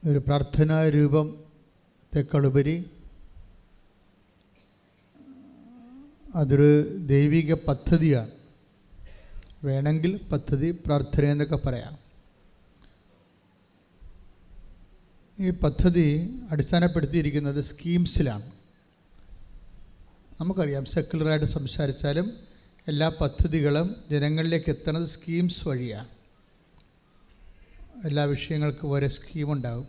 ഒരു പ്രാർത്ഥനാ രൂപത്തെക്കാളുപരി അതൊരു ദൈവിക പദ്ധതിയാണ്. വേണമെങ്കിൽ പദ്ധതി പ്രാർത്ഥന എന്നൊക്കെ പറയാം. ഈ പദ്ധതി അടിസ്ഥാനപ്പെടുത്തിയിരിക്കുന്നത് സ്കീംസിലാണ്. നമുക്കറിയാം, സെക്കുലറായിട്ട് സംസാരിച്ചാലും എല്ലാ പദ്ധതികളും ജനങ്ങളിലേക്ക് എത്തുന്നത് സ്കീംസ് വഴിയാണ്. എല്ലാ വിഷയങ്ങൾക്കും ഓരോ സ്കീമുണ്ടാകും.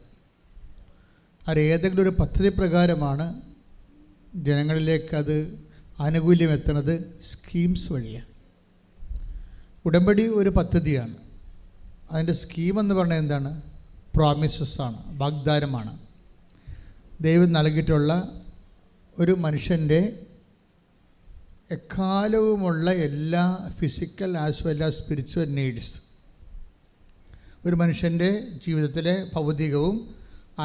അത് ഏതെങ്കിലും ഒരു പദ്ധതി പ്രകാരമാണ് ജനങ്ങളിലേക്ക് അത് ആനുകൂല്യം എത്തുന്നത് സ്കീംസ് വഴിയാണ്. ഉടമ്പടി ഒരു പദ്ധതിയാണ്. അതിൻ്റെ സ്കീമെന്ന് പറഞ്ഞാൽ എന്താണ്? പ്രോമിസസ്സാണ്, വാഗ്ദാനമാണ്. ദൈവം നൽകിയിട്ടുള്ള ഒരു മനുഷ്യൻ്റെ എക്കാലവുമുള്ള എല്ലാ physical as well as spiritual needs, ഒരു മനുഷ്യൻ്റെ ജീവിതത്തിലെ ഭൗതികവും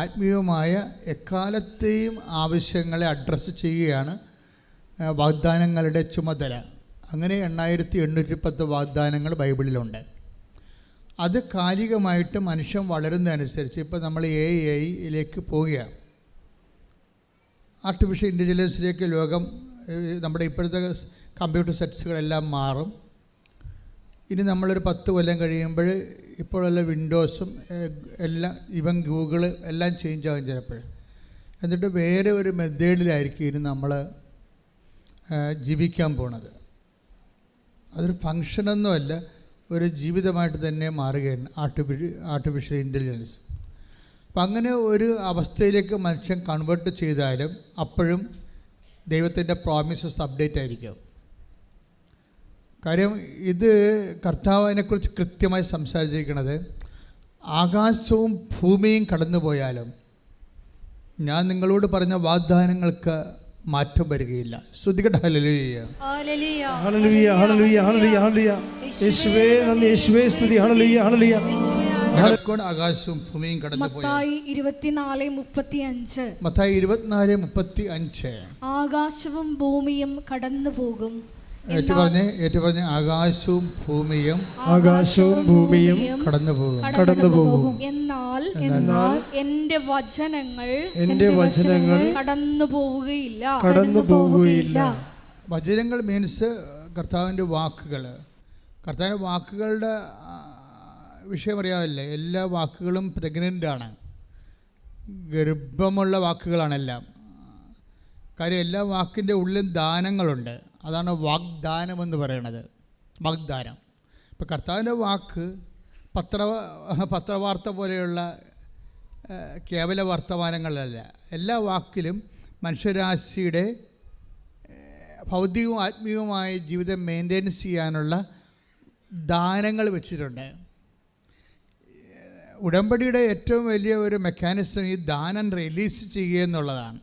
ആത്മീയവുമായ എക്കാലത്തെയും ആവശ്യങ്ങളെ അഡ്രസ്സ് ചെയ്യുകയാണ് വാഗ്ദാനങ്ങളുടെ ചുമതല. അങ്ങനെ 8810 വാഗ്ദാനങ്ങൾ ബൈബിളിലുണ്ട്. അത് കാലികമായിട്ട് മനുഷ്യൻ വളരുന്നതനുസരിച്ച് ഇപ്പോൾ നമ്മൾ AI-യിലേക്ക് പോവുകയാണ്. ആർട്ടിഫിഷ്യൽ ഇൻ്റലിജൻസിലേക്ക് ലോകം, നമ്മുടെ ഇപ്പോഴത്തെ കമ്പ്യൂട്ടർ സെറ്റ്സുകളെല്ലാം മാറും. ഇനി നമ്മളൊരു 10 കൊല്ലം കഴിയുമ്പോൾ ഇപ്പോഴുള്ള വിൻഡോസും എല്ലാം, ഇവൻ ഗൂഗിൾ എല്ലാം ചേഞ്ച് ആകും ചിലപ്പോൾ. എന്നിട്ട് വേറെ ഒരു മെത്തേഡിലായിരിക്കും ഇനി നമ്മൾ ജീവിക്കാൻ പോണത്. അതൊരു ഫങ്ഷനൊന്നുമല്ല, ഒരു ജീവിതമായിട്ട് തന്നെ മാറുകയാണ് ആർട്ടിഫിഷ്യൽ ഇൻ്റലിജൻസ്. അപ്പം അങ്ങനെ ഒരു അവസ്ഥയിലേക്ക് മനുഷ്യൻ കൺവേർട്ട് ചെയ്താലും അപ്പോഴും ദൈവത്തിൻ്റെ പ്രോമിസസ് അപ്ഡേറ്റ് ആയിരിക്കും. കാര്യം ഇത് കർത്താവ് അതിനെക്കുറിച്ച് കൃത്യമായി സംസാരിച്ചിരിക്കുന്നത്, ആകാശവും ഭൂമിയും കടന്നു പോയാലും ഞാൻ നിങ്ങളോട് പറഞ്ഞ വാഗ്ദാനങ്ങൾക്ക് മാറ്റം വരികയില്ല. സ്തുതിക്കട്ടെ. ഹല്ലേലൂയ, ഹല്ലേലൂയ, ഹല്ലേലൂയ, ഹല്ലേലൂയ, ഹല്ലേലൂയ. യേശുവേ നന്ദി, യേശുവേ സ്തുതി. ഹല്ലേലൂയ, ഹല്ലേലൂയ. ആകാശവും ഭൂമിയും കടന്നു പോയി. മത്തായി 24:35. മത്തായി 24:35. ആകാശവും ഭൂമിയും കടന്നു പോകും. ഏറ്റുപറഞ്ഞ് ആകാശവും ഭൂമിയും കടന്നു പോകും. എന്നാൽ എന്റെ വചനങ്ങൾ കടന്നു പോവുകയില്ല. വചനങ്ങൾ മീൻസ് കർത്താവിൻ്റെ വാക്കുകൾ. കർത്താവിൻ്റെ വാക്കുകളുടെ വിഷയം അറിയാമല്ലേ? എല്ലാ വാക്കുകളും പ്രഗ്നൻ്റാണ്, ഗർഭമുള്ള വാക്കുകളാണെല്ലാം. കാര്യം എല്ലാ വാക്കിൻ്റെ ഉള്ളിലും ദാനങ്ങളുണ്ട്. അതാണ് വാഗ്ദാനമെന്ന് പറയുന്നത്. വാഗ്ദാനം. ഇപ്പോൾ കർത്താവിൻ്റെ വാക്ക് പത്രവാർത്ത പോലെയുള്ള കേവല വർത്തമാനങ്ങളല്ല. എല്ലാ വാക്കിലും മനുഷ്യരാശിയുടെ ഭൗതികവും ആത്മീയവുമായ ജീവിതം മെയിൻറ്റെയിൻസ് ചെയ്യാനുള്ള ദാനങ്ങൾ വെച്ചിട്ടുണ്ട്. ഉടമ്പടിയുടെ ഏറ്റവും വലിയ ഒരു മെക്കാനിസം ഈ ദാനം റിലീസ് ചെയ്യുക എന്നുള്ളതാണ്.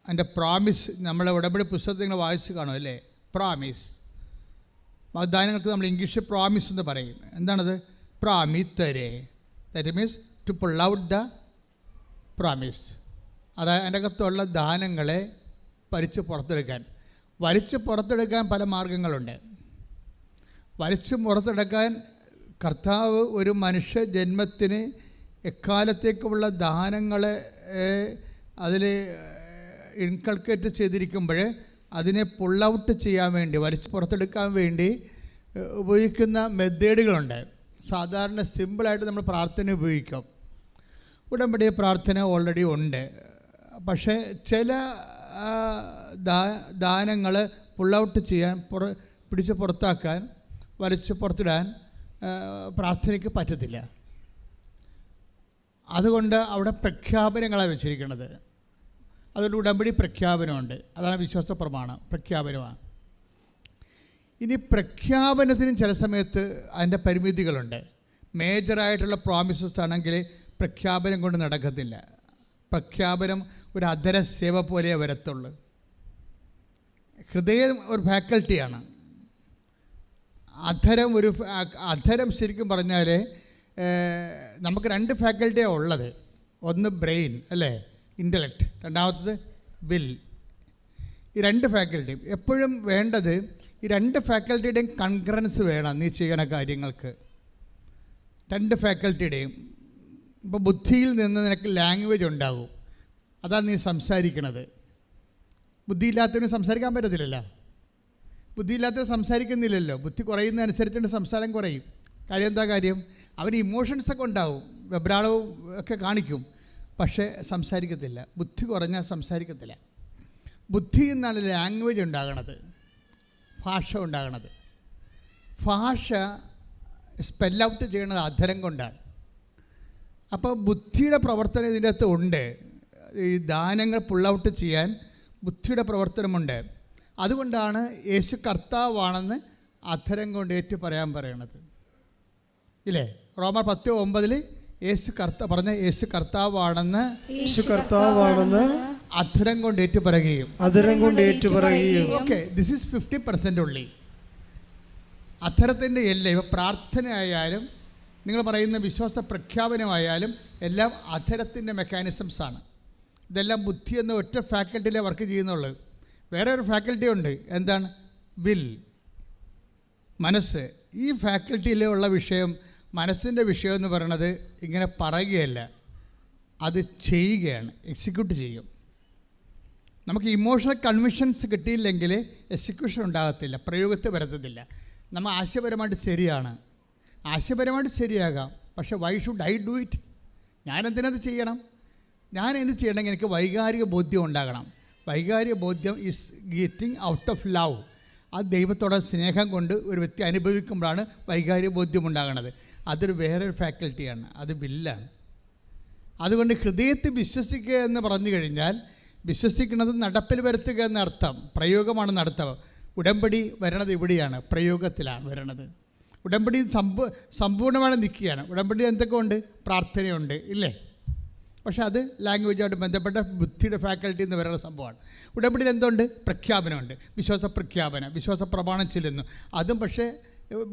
അതിൻ്റെ പ്രോമിസ്, നമ്മളെ ഉടമ്പടി പുസ്തകത്തിൽ നിങ്ങൾ വായിച്ച് കാണും അല്ലേ? പ്രോമിസ്. വാഗ്ദാനങ്ങൾക്ക് നമ്മൾ ഇംഗ്ലീഷിൽ പ്രോമിസ് എന്ന് പറയും. എന്താണത്? പ്രാമിത്തരെ. That means to pull out the promise. അതായത് അതിൻ്റെ അകത്തുള്ള ദാനങ്ങളെ വലിച്ച് പുറത്തെടുക്കാൻ പല മാർഗങ്ങളുണ്ട്. വലിച്ച് പുറത്തെടുക്കാൻ കർത്താവ് ഒരു മനുഷ്യ ജന്മത്തിന് എക്കാലത്തേക്കുമുള്ള ദാനങ്ങളെ അതിൽ ഇൻകൾക്കേറ്റ് ചെയ്തിരിക്കുമ്പോൾ അതിനെ പുൾ ഔട്ട് ചെയ്യാൻ വേണ്ടി, വലിച്ച് പുറത്തെടുക്കാൻ വേണ്ടി ഉപയോഗിക്കുന്ന മെത്തേഡുകളുണ്ട്. സാധാരണ സിമ്പിളായിട്ട് നമ്മൾ പ്രാർത്ഥന ഉപയോഗിക്കും. ഉടമ്പടി പ്രാർത്ഥന ഓൾറെഡി ഉണ്ട്. പക്ഷേ ചില ദാനങ്ങൾ പുൾ ഔട്ട് ചെയ്യാൻ, പിടിച്ച് പുറത്താക്കാൻ, വലിച്ച് പുറത്തിടാൻ പ്രാർത്ഥനയ്ക്ക് പറ്റത്തില്ല. അതുകൊണ്ട് അവിടെ പ്രഖ്യാപനങ്ങളാണ് വെച്ചിരിക്കുന്നത്. അതുകൊണ്ട് ഉടമ്പടി പ്രഖ്യാപനമുണ്ട്. അതാണ് വിശ്വാസ പ്രമാണം, പ്രഖ്യാപനമാണ്. ഇനി പ്രഖ്യാപനത്തിനും ചില സമയത്ത് അതിൻ്റെ പരിമിതികളുണ്ട്. മേജറായിട്ടുള്ള പ്രോമിസസ് ആണെങ്കിൽ പ്രഖ്യാപനം കൊണ്ട് നടക്കത്തില്ല. പ്രഖ്യാപനം ഒരു അധര സേവ പോലെ വരത്തുള്ളൂ. ഹൃദയം ഒരു ഫാക്കൽറ്റിയാണ്. അധരം ശരിക്കും പറഞ്ഞാൽ നമുക്ക് 2 ഫാക്കൽറ്റിയാണ് ഉള്ളത്. ഒന്ന് ബ്രെയിൻ അല്ലേ, ഇൻ്റലക്റ്റ്. രണ്ടാമത്തത് വിൽ. ഈ 2 ഫാക്കൽറ്റിയും എപ്പോഴും വേണ്ടത്, ഈ 2 ഫാക്കൽറ്റിയുടെയും കൺകറൻസ് വേണം നീ ചെയ്യണ കാര്യങ്ങൾക്ക്. 2 ഫാക്കൽറ്റിയുടെയും ഇപ്പോൾ ബുദ്ധിയിൽ നിന്ന് നിനക്ക് ലാംഗ്വേജ് ഉണ്ടാകും. അതാണ് നീ സംസാരിക്കണത്. ബുദ്ധിയില്ലാത്തവന് സംസാരിക്കാൻ പറ്റത്തില്ലല്ലോ. ബുദ്ധിയില്ലാത്തവർ സംസാരിക്കുന്നില്ലല്ലോ. ബുദ്ധി കുറയുന്നതനുസരിച്ചുകൊണ്ട് സംസാരം കുറയും. കാര്യം എന്താ കാര്യം? അവന് ഇമോഷൻസൊക്കെ ഉണ്ടാവും, വെബ്രാളവും ഒക്കെ കാണിക്കും, പക്ഷേ സംസാരിക്കത്തില്ല. ബുദ്ധി കുറഞ്ഞാൽ സംസാരിക്കത്തില്ല. ബുദ്ധിയിൽ നിന്നാണ് ലാംഗ്വേജ് ഉണ്ടാകണത്, ഭാഷ ഉണ്ടാകണത്. ഭാഷ സ്പെൽ ഔട്ട് ചെയ്യണത് അധരം കൊണ്ടാണ്. അപ്പോൾ ബുദ്ധിയുടെ പ്രവർത്തനം ഇതിൻ്റെ അകത്ത് ഉണ്ട്. ഈ ദാനങ്ങൾ പുൾ ഔട്ട് ചെയ്യാൻ ബുദ്ധിയുടെ പ്രവർത്തനമുണ്ട്. അതുകൊണ്ടാണ് യേശു കർത്താവാണെന്ന് അധരം കൊണ്ട് ഏറ്റു പറയാൻ പറയണത്, ഇല്ലേ? റോമർ 10:9 യേശു കർത്താവാണെന്ന് അധരം കൊണ്ട് ഏറ്റു പറയുകയും ഓക്കെ, ദിസ് ഈസ് 50% ഉള്ളി. അധരത്തിൻ്റെ എല്ലാം ഇപ്പം പ്രാർത്ഥനയായാലും നിങ്ങൾ പറയുന്ന വിശ്വാസ പ്രഖ്യാപനമായാലും എല്ലാം അധരത്തിൻ്റെ മെക്കാനിസംസാണ്. ഇതെല്ലാം ബുദ്ധി എന്ന ഒറ്റ ഫാക്കൽറ്റിയിലേ വർക്ക് ചെയ്യുന്നുള്ളൂ. വേറെ ഒരു ഫാക്കൽറ്റി ഉണ്ട്. എന്താണ്? വിൽ, മനസ്സ്. ഈ ഫാക്കൽറ്റിയിലുള്ള വിഷയം, മനസ്സിൻ്റെ വിഷയം എന്ന് പറയുന്നത് ഇങ്ങനെ പറയുകയല്ല, അത് ചെയ്യുകയാണ്, എക്സിക്യൂട്ട് ചെയ്യും. നമുക്ക് ഇമോഷണൽ കൺവിഷൻസ് കിട്ടിയില്ലെങ്കിൽ എക്സിക്യൂഷൻ ഉണ്ടാകത്തില്ല, പ്രയോഗത്തിൽ വരത്തില്ല. നമ്മൾ ആശയപരമായിട്ട് ശരിയാണ്, ആശയപരമായിട്ട് ശരിയാകാം, പക്ഷേ why should I do it? ഞാനെന്തിനത് ചെയ്യണം? ഞാൻ എന്ത് ചെയ്യണമെങ്കിൽ എനിക്ക് വൈകാരിക ബോധ്യം ഉണ്ടാകണം. വൈകാരിക ബോധ്യം is getting out of love. ആ ദൈവത്തോടെ സ്നേഹം കൊണ്ട് ഒരു വ്യക്തി അനുഭവിക്കുമ്പോഴാണ് വൈകാരിക ബോധ്യം ഉണ്ടാകുന്നത്. അതൊരു വേറൊരു ഫാക്കൽറ്റിയാണ്, അത് വില്ലാണ്. അതുകൊണ്ട് ഹൃദയത്തിൽ വിശ്വസിക്കുക എന്ന് പറഞ്ഞു കഴിഞ്ഞാൽ വിശ്വസിക്കുന്നത് നടപ്പിൽ വരുത്തുക എന്നർത്ഥം. പ്രയോഗമാണ് നടത്തം. ഉടമ്പടി വരണത് ഇവിടെയാണ്, പ്രയോഗത്തിലാണ് വരണത്. ഉടമ്പടി സമ്പൂർണ്ണമായി നിൽക്കുകയാണ്. ഉടമ്പടി എന്തൊക്കെ ഉണ്ട്? പ്രാർത്ഥനയുണ്ട്, ഇല്ലേ? പക്ഷേ അത് ലാംഗ്വേജുമായിട്ട് ബന്ധപ്പെട്ട ബുദ്ധിയുടെ ഫാക്കൽറ്റി എന്ന് പറയുന്ന സംഭവമാണ്. ഉടമ്പടിയിൽ എന്തുണ്ട്? പ്രഖ്യാപനമുണ്ട്, വിശ്വാസ പ്രഖ്യാപനം, വിശ്വാസ പ്രമാണം ചെല്ലുന്നു. അതും പക്ഷേ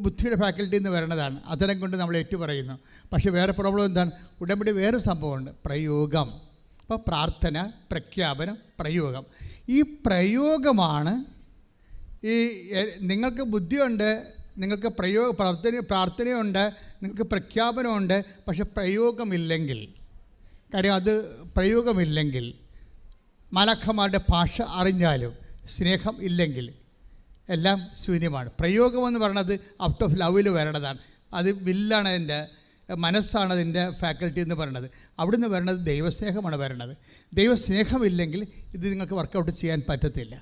ബുദ്ധിയുടെ ഫാക്കൽറ്റി എന്ന് പറയുന്നതാണ്. അത്തരം കൊണ്ട് നമ്മൾ ഏറ്റുപറയുന്നു. പക്ഷേ വേറെ പ്രോബ്ലം എന്താണ്? ഉടമ്പടി വേറെ സംഭവമുണ്ട്, പ്രയോഗം. അപ്പോൾ പ്രാർത്ഥന, പ്രഖ്യാപനം, പ്രയോഗം. ഈ പ്രയോഗമാണ് ഈ നിങ്ങൾക്ക് ബുദ്ധിയുണ്ട്, നിങ്ങൾക്ക് പ്രാർത്ഥനയുണ്ട്, നിങ്ങൾക്ക് പ്രഖ്യാപനമുണ്ട്, പക്ഷെ പ്രയോഗമില്ലെങ്കിൽ, കാര്യം അത് പ്രയോഗമില്ലെങ്കിൽ, മാലാഖമാരുടെ ഭാഷ അറിഞ്ഞാലും സ്നേഹം ഇല്ലെങ്കിൽ എല്ലാം ശൂന്യമാണ്. പ്രയോഗമെന്ന് പറയുന്നത് ഔട്ട് ഓഫ് ലവിൽ വരണതാണ്. അത് വില്ലാണ്, അതിൻ്റെ മനസ്സാണ് അതിൻ്റെ ഫാക്കൽറ്റി എന്ന് പറയുന്നത്. അവിടുന്ന് വരണത് ദൈവസ്നേഹമാണ് വരണത്. ദൈവസ്നേഹമില്ലെങ്കിൽ ഇത് നിങ്ങൾക്ക് വർക്കൗട്ട് ചെയ്യാൻ പറ്റത്തില്ല.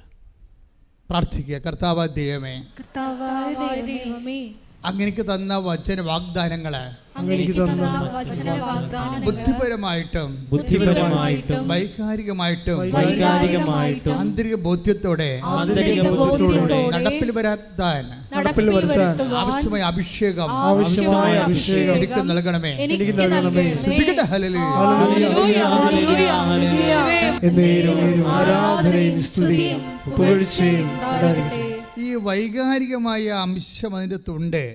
പ്രാർത്ഥിക്കുക. കർത്താവായ ദൈവമേ, അങ്ങനെക്ക് തന്ന വചന വാഗ്ദാനങ്ങള് ബുദ്ധിപരമായിട്ടും വൈകാരികമായിട്ടും ആന്തരിക ബോധ്യത്തോടെ നടപ്പിൽ വരാത്താൻ ആവശ്യമായ അഭിഷേകം എനിക്ക് നൽകണമേ. ഈ വൈകാരികമായ അംശം അതിൻ്റെ തുണ്ട്.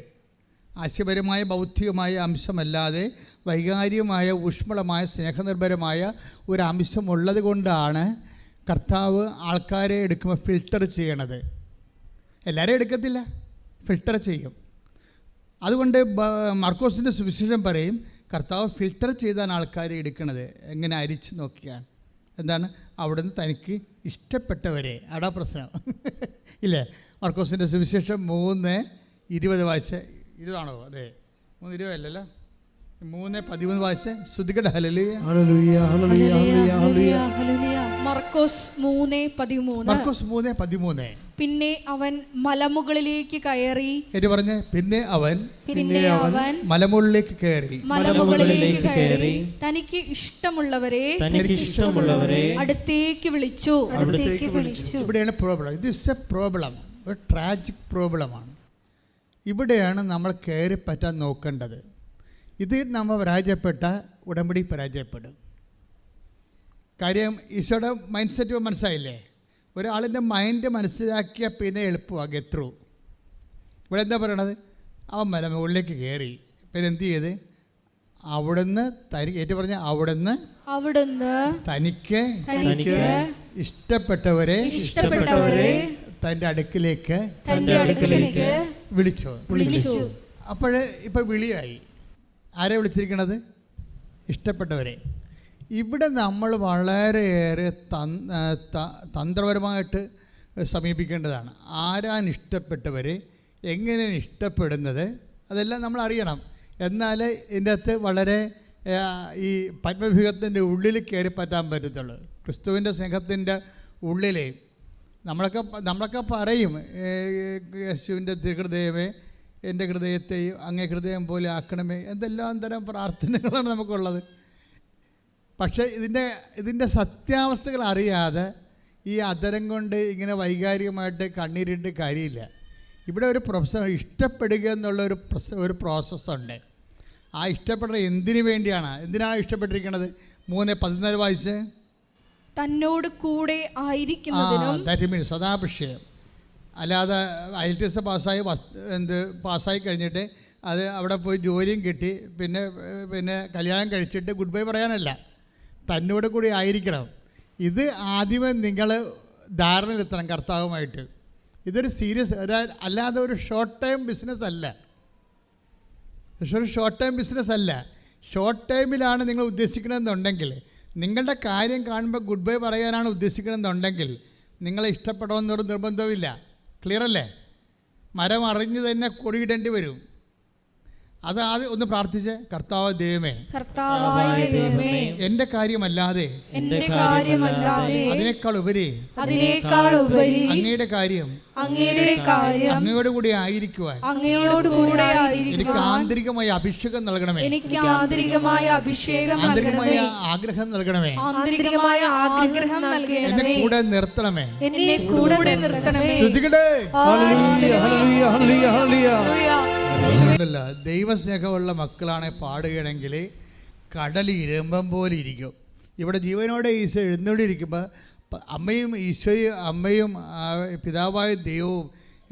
ആശയപരമായ ബൗദ്ധികമായ അംശമല്ലാതെ വൈകാരികമായ ഊഷ്മളമായ സ്നേഹനിർഭരമായ ഒരു അംശമുള്ളത് കൊണ്ടാണ് കർത്താവ് ആൾക്കാരെ എടുക്കുമ്പോൾ ഫിൽട്ടർ ചെയ്യണത്. എല്ലാവരെയും എടുക്കത്തില്ല, ഫിൽട്ടർ ചെയ്യും. അതുകൊണ്ട് മാർക്കോസിൻ്റെ സുവിശേഷം പറയും, കർത്താവ് ഫിൽട്ടർ ചെയ്താണ് ആൾക്കാരെ എടുക്കുന്നത്. എങ്ങനെ അരിച്ച് നോക്കിയാണ്. എന്താണ്? അവിടുന്ന് തനിക്ക് ഇഷ്ടപ്പെട്ടവരെ. അടാ പ്രശ്നം ഇല്ലേ? മാർക്കോസിൻ്റെ സുവിശേഷം 3:20 വായിച്ച് 20ആണോ? അതെ, 3:20 അല്ലല്ലോ, 3:13 വായിച്ച് ശ്രുതികട. ഹല്ലേലൂയ. മർക്കോസ് 3:13. പിന്നെ അവൻ മലമുകളിലേക്ക് കയറി. പറഞ്ഞേ, പിന്നെ അവൻ മലമുകളിലേക്ക് കയറി തനിക്ക് ഇഷ്ടമുള്ളവരെ അടുത്തേക്ക് വിളിച്ചു. ഇവിടെയാണ് പ്രോബ്ലം. ഇത് ഇസ് എ പ്രോബ്ലം, ഒരു ട്രാജിക് പ്രോബ്ലമാണ്. ഇവിടെയാണ് നമ്മൾ കയറി പറ്റാൻ നോക്കേണ്ടത്. ഇതിൽ നമ്മൾ പരാജയപ്പെട്ട ഉടമ്പടി പരാജയപ്പെടും. കാര്യം ഈശോയുടെ മൈൻഡ് സെറ്റ് മനസ്സിലായില്ലേ? ഒരാളിൻ്റെ മൈൻഡ് മനസ്സിലാക്കിയാൽ പിന്നെ എളുപ്പമാണ് ഗെറ്റ് ത്രൂ. ഇവിടെ എന്താ പറയണത്? അവൻ മുകളിലേക്ക് കയറി. പിന്നെ എന്ത് ചെയ്ത്? അവിടുന്ന് അവിടുന്ന് തനിക്ക് ഇഷ്ടപ്പെട്ടവരെ തൻ്റെ അടുക്കിലേക്ക് വിളിച്ചു. അപ്പോൾ ഇപ്പോൾ വിളിയായി. ആരെ വിളിച്ചിരിക്കണത്? ഇഷ്ടപ്പെട്ടവരെ. ഇവിടെ നമ്മൾ വളരെയേറെ തന്ത്രപരമായിട്ട് സമീപിക്കേണ്ടതാണ്. ആരാണ് ഇഷ്ടപ്പെട്ടവർ, എങ്ങനെയാണ് ഇഷ്ടപ്പെടുന്നത്, അതെല്ലാം നമ്മൾ അറിയണം. എന്നാൽ ഇതിൻ്റെ അകത്ത് വളരെ ഈ പത്മവ്യൂഹത്തിൻ്റെ ഉള്ളിൽ കയറി പറ്റാൻ പറ്റത്തുള്ളൂ. ക്രിസ്തുവിൻ്റെ സ്നേഹത്തിൻ്റെ ഉള്ളിൽ നമ്മളൊക്കെ പറയും, യേശുവിൻ്റെ തിരുഹൃദയമേ എൻ്റെ ഹൃദയത്തെയും അങ്ങേ ഹൃദയം പോലെ ആക്കണമേ, എന്തെല്ലാം തരം പ്രാർത്ഥനകളാണ് നമുക്കുള്ളത്. പക്ഷേ ഇതിൻ്റെ സത്യാവസ്ഥകൾ അറിയാതെ ഈ അധരം കൊണ്ട് ഇങ്ങനെ വൈകാരികമായിട്ട് കണ്ണീരിട്ട് കാര്യമില്ല. ഇവിടെ ഒരു ഇഷ്ടപ്പെടുക എന്നുള്ള ഒരു പ്രോസസ്സുണ്ട്. ആ ഇഷ്ടപ്പെടുന്നത് എന്തിനാണ് ഇഷ്ടപ്പെട്ടിരിക്കുന്നത്? 3:14 വായിച്ച്. തന്നോട് കൂടെ ആയിരിക്കുന്നതിനും. That means സദാഭിഷേകം. അല്ലാതെ IELTS പാസ്സായി കഴിഞ്ഞിട്ട് അത് അവിടെ പോയി ജോലിയും കിട്ടി പിന്നെ കല്യാണം കഴിച്ചിട്ട് ഗുഡ് ബൈ പറയാനല്ല, തന്നോട് കൂടി ആയിരിക്കണം. ഇത് ആദ്യമേ നിങ്ങൾ ധാരണയിലെത്തണം കർത്താവുമായിട്ട്. ഇതൊരു സീരിയസ്, അല്ലാതെ ഒരു ഷോർട്ട് ടൈം ബിസിനസ് അല്ല. ഷോർട്ട് ടൈമിലാണ് നിങ്ങൾ ഉദ്ദേശിക്കണമെന്നുണ്ടെങ്കിൽ, നിങ്ങളുടെ കാര്യം കാണുമ്പോൾ ഗുഡ് ബൈ പറയാനാണ് ഉദ്ദേശിക്കണമെന്നുണ്ടെങ്കിൽ നിങ്ങളെ ഇഷ്ടപ്പെടണമെന്നൊരു നിർബന്ധവുമില്ല. ക്ലിയർ അല്ലേ? മരം അറിഞ്ഞ് തന്നെ കൊടിയിടേണ്ടി വരും. അത് ആദ്യം ഒന്ന് പ്രാർത്ഥിച്ച്, കർത്താവ് ദൈവമേ, എൻ്റെ കാര്യമല്ലാതെ അതിനേക്കാൾ ഉപരി അങ്ങയുടെ കാര്യം അങ്ങയോട് കൂടി ആയിരിക്കുവാൻ എനിക്ക് ആന്തരികമായ അഭിഷേകം നൽകണമേ, ആന്തരികമായ ആഗ്രഹം നൽകണമേ, എന്നെ കൂടെ നിർത്തണമേ. ദൈവസ്നേഹമുള്ള മക്കളാണ് പാടുകയാണെങ്കിൽ കടൽ ഇരമ്പം പോലെ ഇരിക്കും. ഇവിടെ ജീവനോടെ ഈശോ എഴുന്നേണ്ടിരിക്കുമ്പോൾ അമ്മയും പിതാവായ ദൈവവും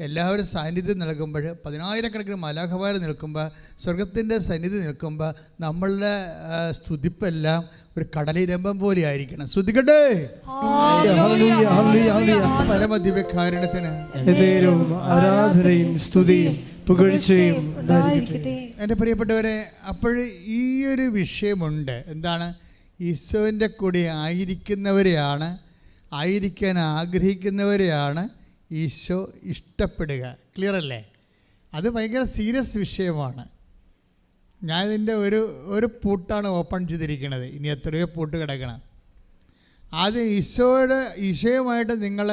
എല്ലാവരും സാന്നിധ്യം നൽകുമ്പോൾ, 10,000-കണക്കിന് മാലാഖമാർ നിൽക്കുമ്പോൾ, സ്വർഗത്തിൻ്റെ സന്നിധി നിൽക്കുമ്പോൾ നമ്മളുടെ സ്തുതിപ്പെല്ലാം ഒരു കടലിരമ്പം പോലെ ആയിരിക്കണം. സ്തുതിക്കട്ടെ പരമദിവ്യകാരുണ്യത്തിന് ആരാധനയും സ്തുതിയും പുകഴ്ചയും ഉണ്ടായിരിക്കട്ടെ. എൻ്റെ പ്രിയപ്പെട്ടവരെ, അപ്പോൾ ഈ ഒരു വിഷയമുണ്ട്. എന്താണ്? ഈശോൻ്റെ കൂടെ ആയിരിക്കാൻ ആഗ്രഹിക്കുന്നവരെയാണ് ഈശോ ഇഷ്ടപ്പെടുക. ക്ലിയർ അല്ലേ? അത് ഭയങ്കര സീരിയസ് വിഷയമാണ്. ഞാനിതിൻ്റെ ഒരു പൂട്ടാണ് ഓപ്പൺ ചെയ്തിരിക്കുന്നത്. ഇനി എത്രയോ പൂട്ട് കിടക്കണം. ആദ്യം ഈശോയുമായിട്ട് നിങ്ങൾ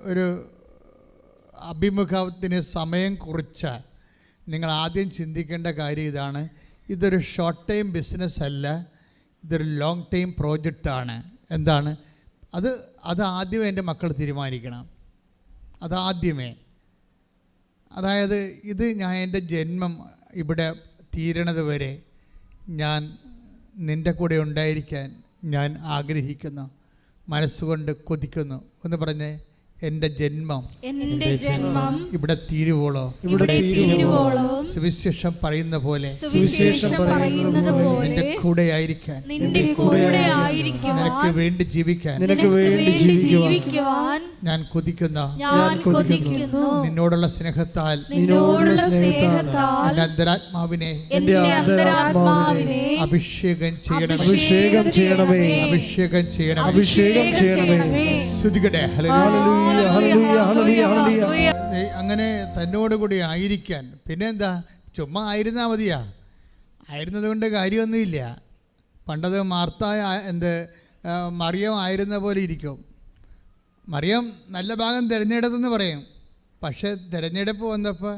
ഒരു അഭിമുഖത്തിന് സമയം കുറിച്ച് നിങ്ങൾ ആദ്യം ചിന്തിക്കേണ്ട കാര്യം ഇതാണ്: ഇതൊരു ഷോർട്ട് ടൈം ബിസിനസ് അല്ല, ഇതൊരു ലോങ് ടൈം പ്രോജക്റ്റാണ്. എന്താണ് അത് ആദ്യമേ എൻ്റെ മക്കൾ തീരുമാനിക്കണം. അതാദ്യമേ, അതായത് ഇത് എൻ്റെ ജന്മം ഇവിടെ തീരണത് വരെ ഞാൻ നിൻ്റെ കൂടെ ഉണ്ടായിരിക്കാൻ ഞാൻ ആഗ്രഹിക്കുന്നു, മനസ്സുകൊണ്ട് കൊതിക്കുന്നു. എന്ന് പറഞ്ഞേ, എൻ്റെ ജന്മം ഇവിടെ തീരുവോളം സുവിശേഷം പറയുന്ന പോലെ നിന്റെ കൂടെ ആയിരിക്കാൻ, നിനക്ക് വേണ്ടി ജീവിക്കാൻ ഞാൻ കൊതിക്കുന്നു. നിന്നോടുള്ള സ്നേഹത്താൽ എൻ്റെ അന്തരാത്മാവിനെ അഭിഷേകം ചെയ്യണമേ. ശ്രുതികട്ടെ. അങ്ങനെ തന്നോടുകൂടി ആയിരിക്കാൻ. പിന്നെന്താ? ചുമ്മാ ആയിരുന്നാൽ മതിയാ? ആയിരുന്നത് കൊണ്ട് കാര്യമൊന്നുമില്ല. പണ്ടത് മറിയം ആയിരുന്ന പോലെ ഇരിക്കും. മറിയം നല്ല ഭാഗം തിരഞ്ഞെടുത്തെന്ന് പറയും. പക്ഷേ തിരഞ്ഞെടുപ്പ് വന്നപ്പോൾ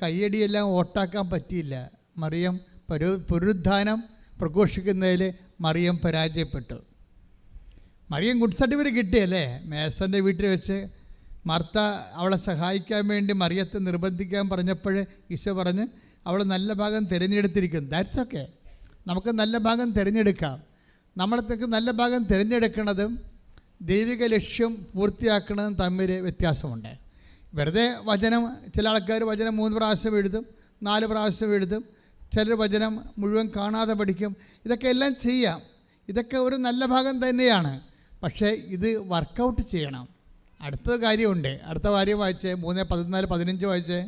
കയ്യടിയെല്ലാം ഓട്ടാക്കാൻ പറ്റിയില്ല. മറിയം പുനരുദ്ധാനം പ്രഘോഷിക്കുന്നതിൽ മറിയം പരാജയപ്പെട്ടു. മറിയം ഗുഡ് സർട്ടിഫിക്കറ്റ് കിട്ടിയല്ലേ? മേസൻ്റെ വീട്ടിൽ വെച്ച് മാർത്ത അവളെ സഹായിക്കാൻ വേണ്ടി മറിയത്തെ നിർബന്ധിക്കാൻ പറഞ്ഞപ്പോൾ ഈശോ പറഞ്ഞ് അവൾ നല്ല ഭാഗം തിരഞ്ഞെടുത്തിരിക്കുന്നു. That's okay. നമുക്ക് നല്ല ഭാഗം തിരഞ്ഞെടുക്കാം. നമ്മളത്തേക്ക് നല്ല ഭാഗം തിരഞ്ഞെടുക്കുന്നതും ദൈവിക ലക്ഷ്യം പൂർത്തിയാക്കുന്നതും തമ്മിൽ വ്യത്യാസമുണ്ട്. വെറുതെ വചനം, ചില ആൾക്കാർ വചനം 3 പ്രാവശ്യം എഴുതും, 4 പ്രാവശ്യം എഴുതും, ചിലർ വചനം മുഴുവൻ കാണാതെ പഠിക്കും. ഇതൊക്കെ എല്ലാം ചെയ്യാം. ഇതൊക്കെ ഒരു നല്ല ഭാഗം തന്നെയാണ്. പക്ഷേ ഇത് വർക്കൗട്ട് ചെയ്യണം. അടുത്ത കാര്യമുണ്ട്. അടുത്ത കാര്യം വായിച്ചേ, 3:14-15 വായിച്ചേ.